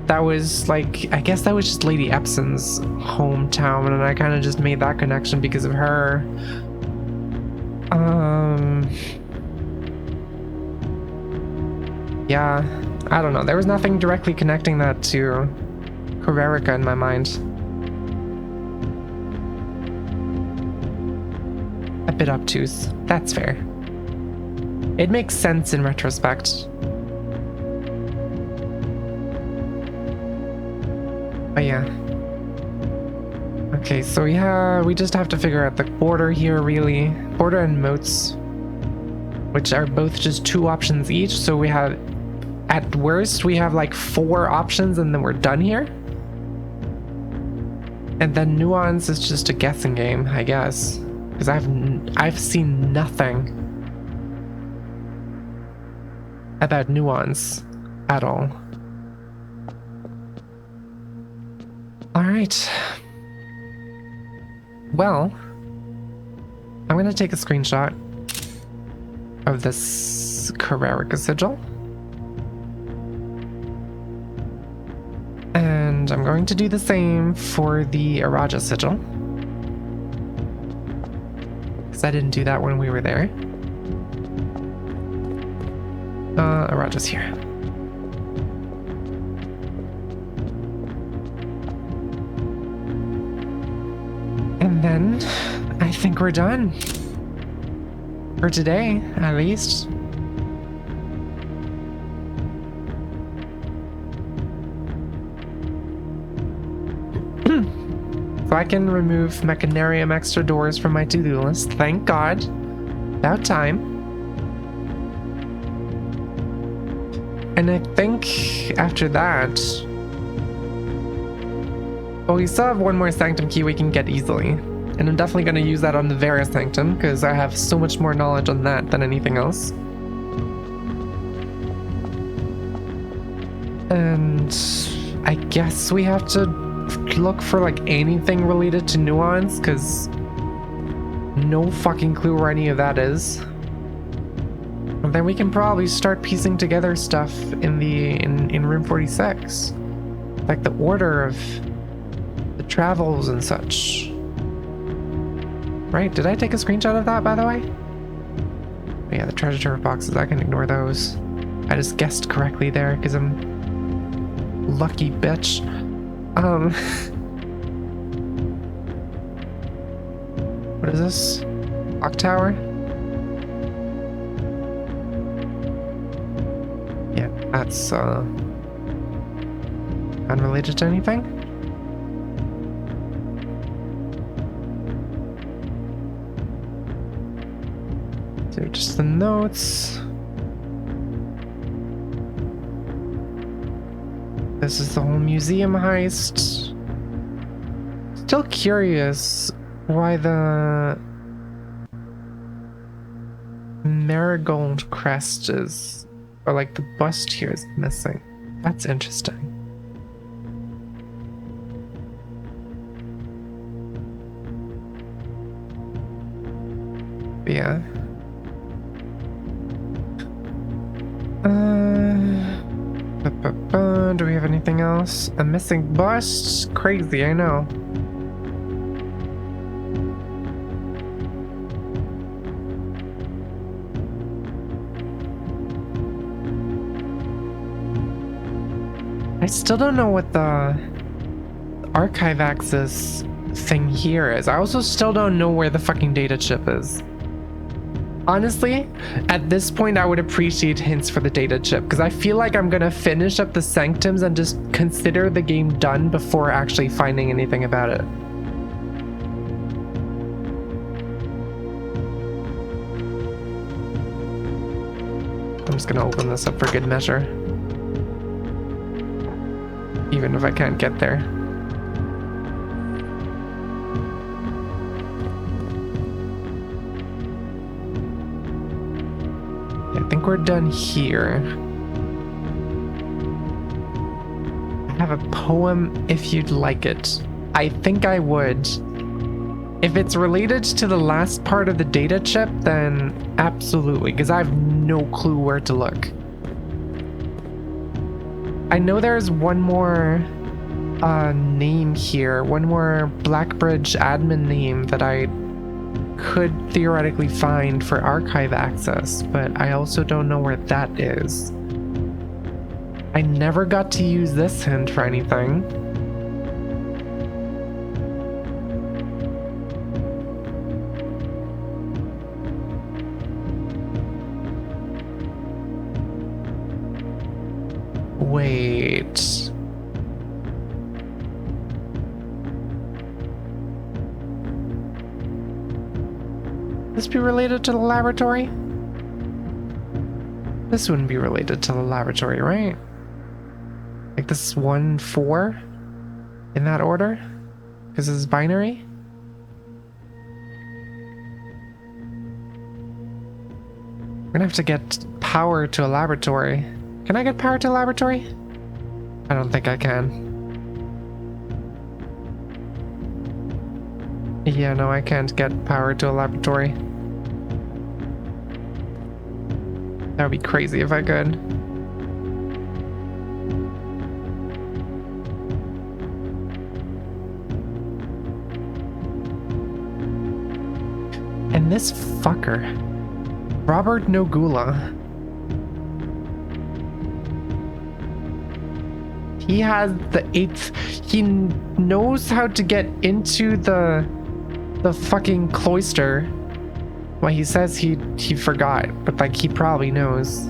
Speaker 1: that was like, I guess that was just Lady Epson's hometown, and I kind of just made that connection because of her. Yeah, I don't know. There was nothing directly connecting that to Carrerica in my mind. A bit obtuse. That's fair. It makes sense in retrospect. But yeah. Okay, so yeah, we just have to figure out the border here, really. Border and moats, which are both just 2 options each. So we have, at worst, we have like 4 options and then we're done here. And then nuance is just a guessing game, I guess. Because I've seen nothing about nuance at all. Alright. Well, I'm gonna take a screenshot of this Carrerica sigil. And I'm going to do the same for the Araja sigil. Because I didn't do that when we were there. Araja's here. And then I think we're done. For today, at least. So I can remove Mechanarium extra doors from my to-do list. Thank God. About time. And I think after that... Well, we still have one more Sanctum key we can get easily. And I'm definitely going to use that on the Vera Sanctum, because I have so much more knowledge on that than anything else. And I guess we have to look for like anything related to nuance, because no fucking clue where any of that is. And then we can probably start piecing together stuff in room 46. Like the order of the travels and such. Right? Did I take a screenshot of that, by the way? Oh, yeah, the treasure trove boxes, I can ignore those. I just guessed correctly there because I'm lucky bitch. What is this? Clock tower? Yeah, that's unrelated to anything. So just the notes. This is the whole museum heist. Still curious why the marigold crest is, or like the bust here is missing. That's interesting. Yeah. Do we have anything else? A missing bust? Crazy, I know. I still don't know what the archive access thing here is. I also still don't know where the fucking data chip is. Honestly, at this point, I would appreciate hints for the data chip because I feel like I'm gonna finish up the sanctums and just consider the game done before actually finding anything about it. I'm just gonna open this up for good measure. Even if I can't get there. I think we're done here. I have a poem if you'd like it. I think I would. If it's related to the last part of the data chip, then absolutely, because I have no clue where to look. I know there's one more name here, one more Blackbridge admin name that I could theoretically find for archive access, but I also don't know where that is. I never got to use this hint for anything. Wait. This be related to the laboratory? This wouldn't be related to the laboratory, right? Like this is 1, 4 in that order? Because it's binary? We're gonna have to get power to a laboratory. Can I get power to a laboratory? I don't think I can. Yeah, no, I can't get power to a laboratory. That would be crazy if I could. And this fucker, Robert Nogula. He has the 8th. He knows how to get into the fucking cloister. Well, he says he forgot, but like he probably knows.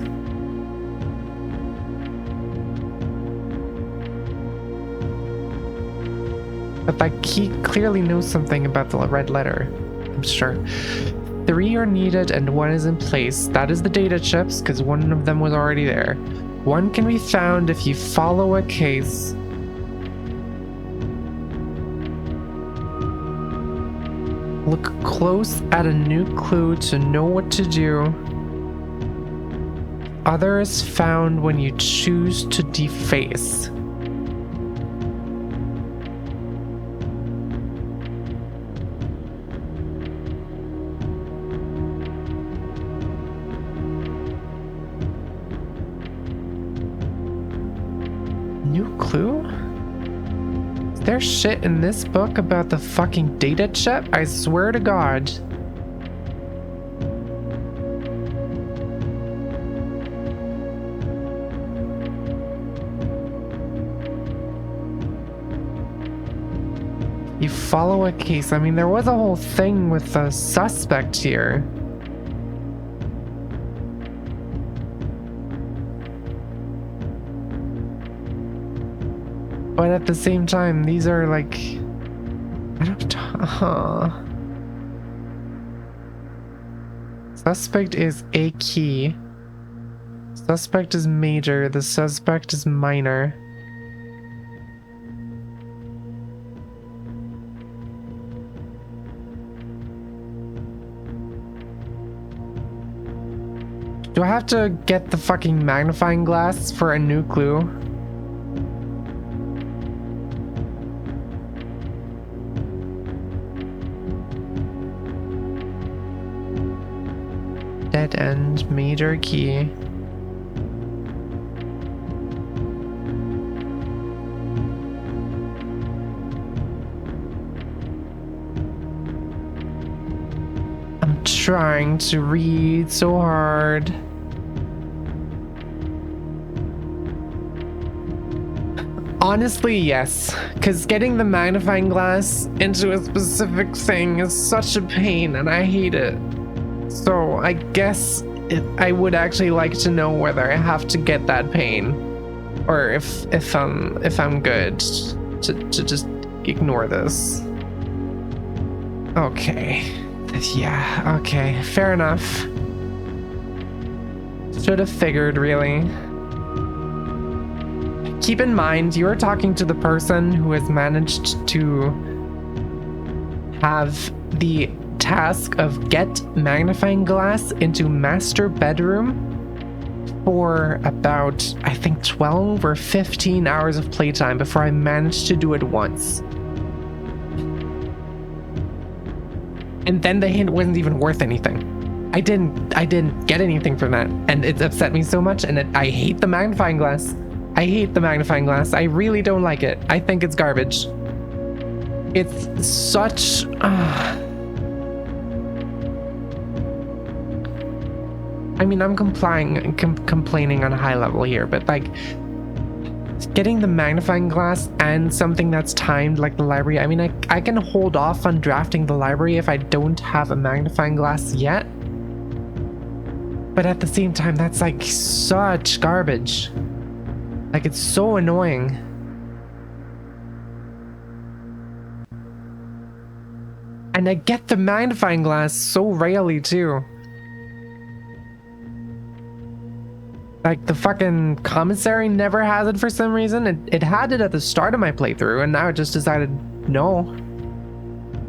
Speaker 1: But like he clearly knows something about the red letter, I'm sure. 3 are needed and 1 is in place. That is the data chips, because 1 of them was already there. 1 can be found if you follow a case. Look close at a new clue to know what to do. Other is found when you choose to deface. New clue? Is there shit in this book about the fucking data chip? I swear to God. You follow a case. I mean, there was a whole thing with the suspect here. But at the same time, these are like, I don't. Suspect is a key. Suspect is major. The suspect is minor. Do I have to get the fucking magnifying glass for a new clue? Dead end, major key. I'm trying to read so hard. Honestly, yes, because getting the magnifying glass into a specific thing is such a pain and I hate it. So I guess I would actually like to know whether I have to get that pain or if I'm good to just ignore this. Okay. Yeah, okay, fair enough. Should have figured, really. Keep in mind, you are talking to the person who has managed to have the task of get magnifying glass into master bedroom for about, I think, 12 or 15 hours of playtime before I managed to do it once. And then the hint wasn't even worth anything. I didn't get anything from that, and it upset me so much, and I hate the magnifying glass. I hate the magnifying glass. I really don't like it. I think it's garbage. It's such... I mean, I'm complaining on a high level here, but like getting the magnifying glass and something that's timed like the library. I mean, I can hold off on drafting the library if I don't have a magnifying glass yet. But at the same time, that's like such garbage. Like, it's so annoying. And I get the magnifying glass so rarely too. Like, the fucking commissary never has it for some reason. It had it at the start of my playthrough, and now it just decided, no,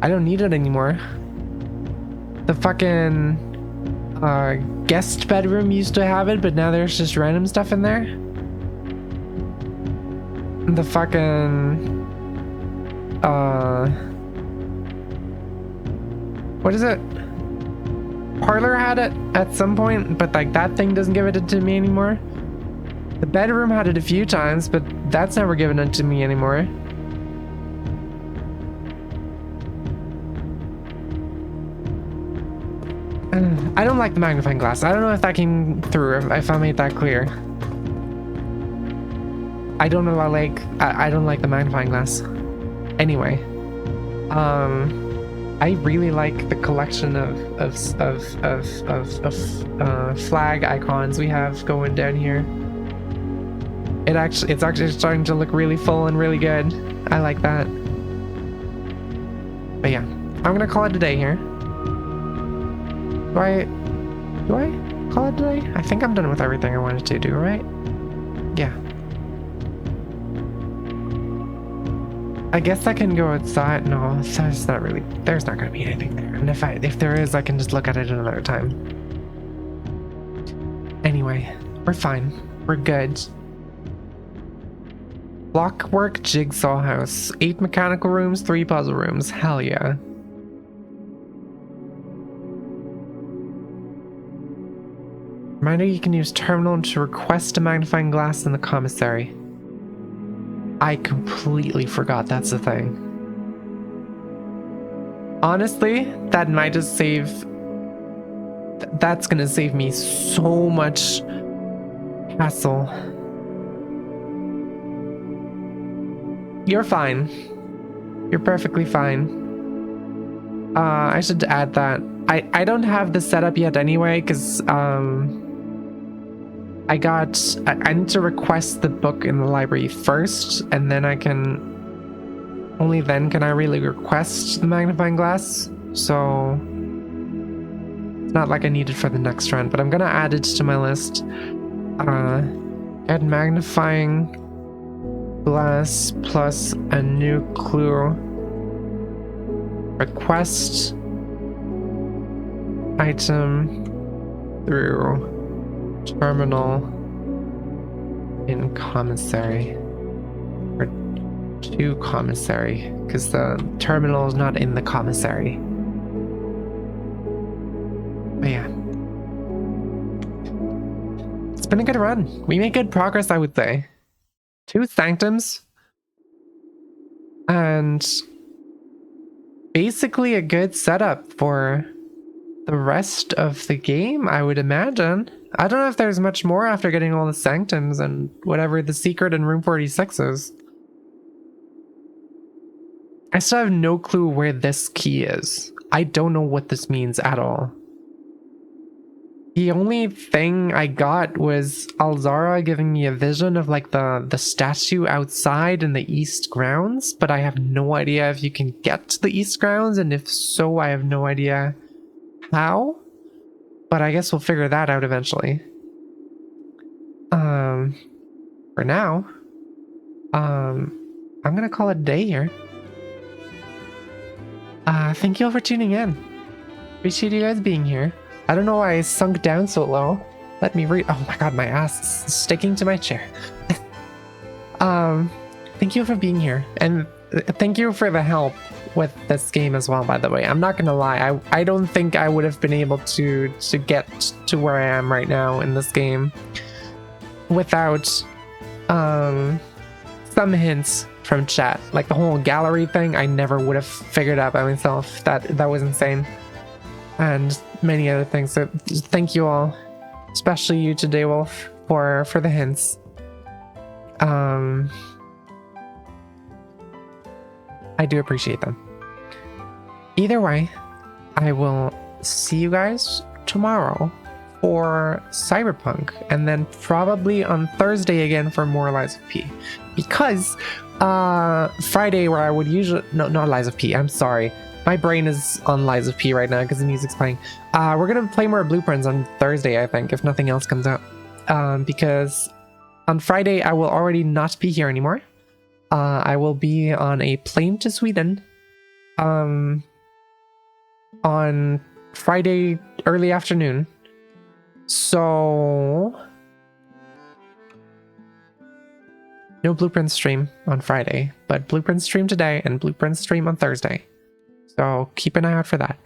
Speaker 1: I don't need it anymore. The fucking guest bedroom used to have it, but now there's just random stuff in there. The fucking what is it? Parlor had it at some point, but like that thing doesn't give it to me anymore. The bedroom had it a few times, but that's never given it to me anymore. I don't like the magnifying glass. I don't know if that came through, if I made that clear. I don't know, I don't like the magnifying glass. Anyway, I really like the collection of flag icons we have going down here. It's actually starting to look really full and really good. I like that. But yeah, I'm gonna call it a day here. Do I call it a day? I think I'm done with everything I wanted to do, right? Yeah. I guess I can go outside. No, there's not gonna be anything there. And if there is, I can just look at it another time. Anyway, we're fine. We're good. Blockwork jigsaw house. 8 mechanical rooms, 3 puzzle rooms. Hell yeah. Reminder, you can use terminal to request a magnifying glass in the commissary. I completely forgot that's a thing. Honestly, that might just save... That's gonna save me so much hassle. You're fine. You're perfectly fine. I should add that. I don't have this set up yet anyway, because I need to request the book in the library first, and then only then can I really request the magnifying glass. So It's not like I need it for the next run, but I'm gonna add it to my list. Add magnifying glass plus a new clue. Request item through terminal in commissary. Or to commissary, because the terminal is not in the commissary. But yeah. It's been a good run. We made good progress, I would say. 2 sanctums. And basically a good setup for the rest of the game, I would imagine. I don't know if there's much more after getting all the sanctums and whatever the secret in room 46 is. I still have no clue where this key is. I don't know what this means at all. The only thing I got was Alzara giving me a vision of like the statue outside in the east grounds, but I have no idea if you can get to the east grounds, and if so, I have no idea how. But I guess we'll figure that out eventually. For now, I'm gonna call it a day here. Thank you all for tuning in. Appreciate you guys being here. I don't know why I sunk down so low. Let me read. Oh my god, my ass is sticking to my chair. Thank you for being here, and thank you for the help with this game as well, by the way. I'm not gonna lie, I don't think I would have been able to get to where I am right now in this game without some hints from chat. Like the whole gallery thing, I never would have figured out by myself. That was insane. And many other things. So thank you all, especially you today, Wolf, for the hints. I do appreciate them. Either way, I will see you guys tomorrow for Cyberpunk, and then probably on Thursday again for more Lies of P. Because Friday, where I would usually not Lies of P, I'm sorry. My brain is on Lies of P right now because the music's playing. We're gonna play more Blueprints on Thursday, I think, if nothing else comes out. Because on Friday I will already not be here anymore. I will be on a plane to Sweden. On Friday early afternoon. So no Blueprint stream on Friday, but Blueprint stream today and Blueprint stream on Thursday. So keep an eye out for that.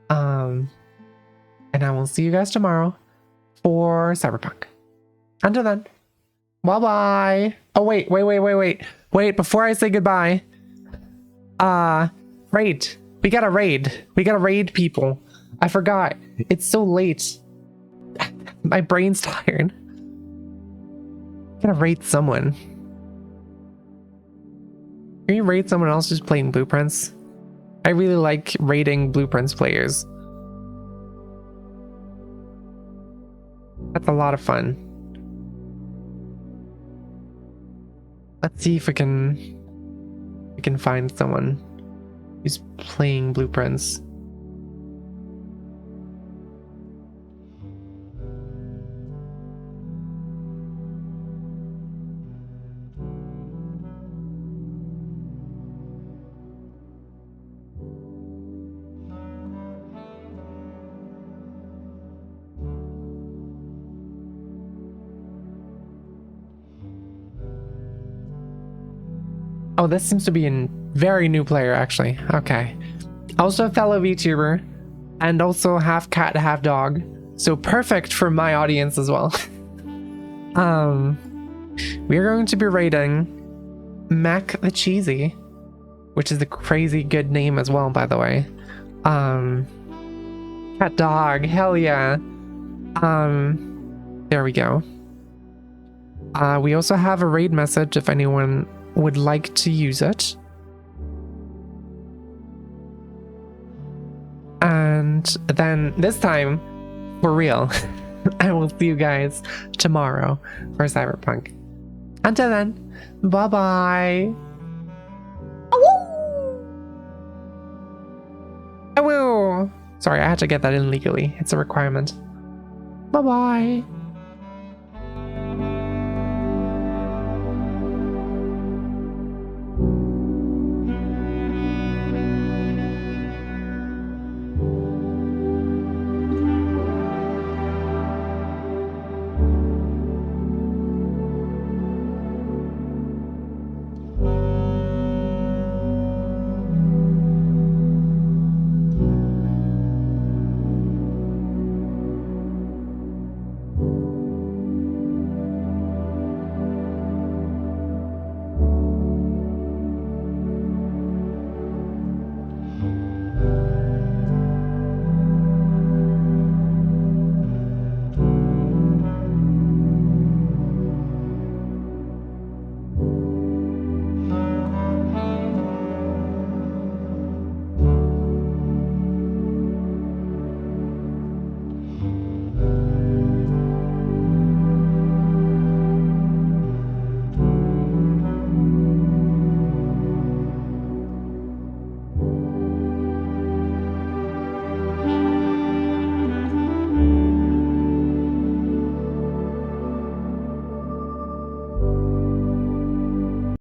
Speaker 1: And I will see you guys tomorrow for Cyberpunk. Until then, bye-bye. Oh, wait, before I say goodbye, raid. We gotta raid people. I forgot. It's so late. My brain's tired. Gotta raid someone. Can you raid someone else who's playing Blueprints? I really like raiding Blueprints players. That's a lot of fun. Let's see if we can find someone who's playing Blueprints. Oh, this seems to be a very new player, actually. Okay. Also a fellow VTuber, and also half cat, half dog. So perfect for my audience as well. We are going to be raiding Mac the Cheesy, which is a crazy good name as well, by the way. Cat dog, hell yeah. There we go. We also have a raid message if anyone would like to use it. And then this time, for real, I will see you guys tomorrow for Cyberpunk. Until then, bye-bye. Awoo! Awoo! Sorry, I had to get that in legally. It's a requirement. Bye-bye.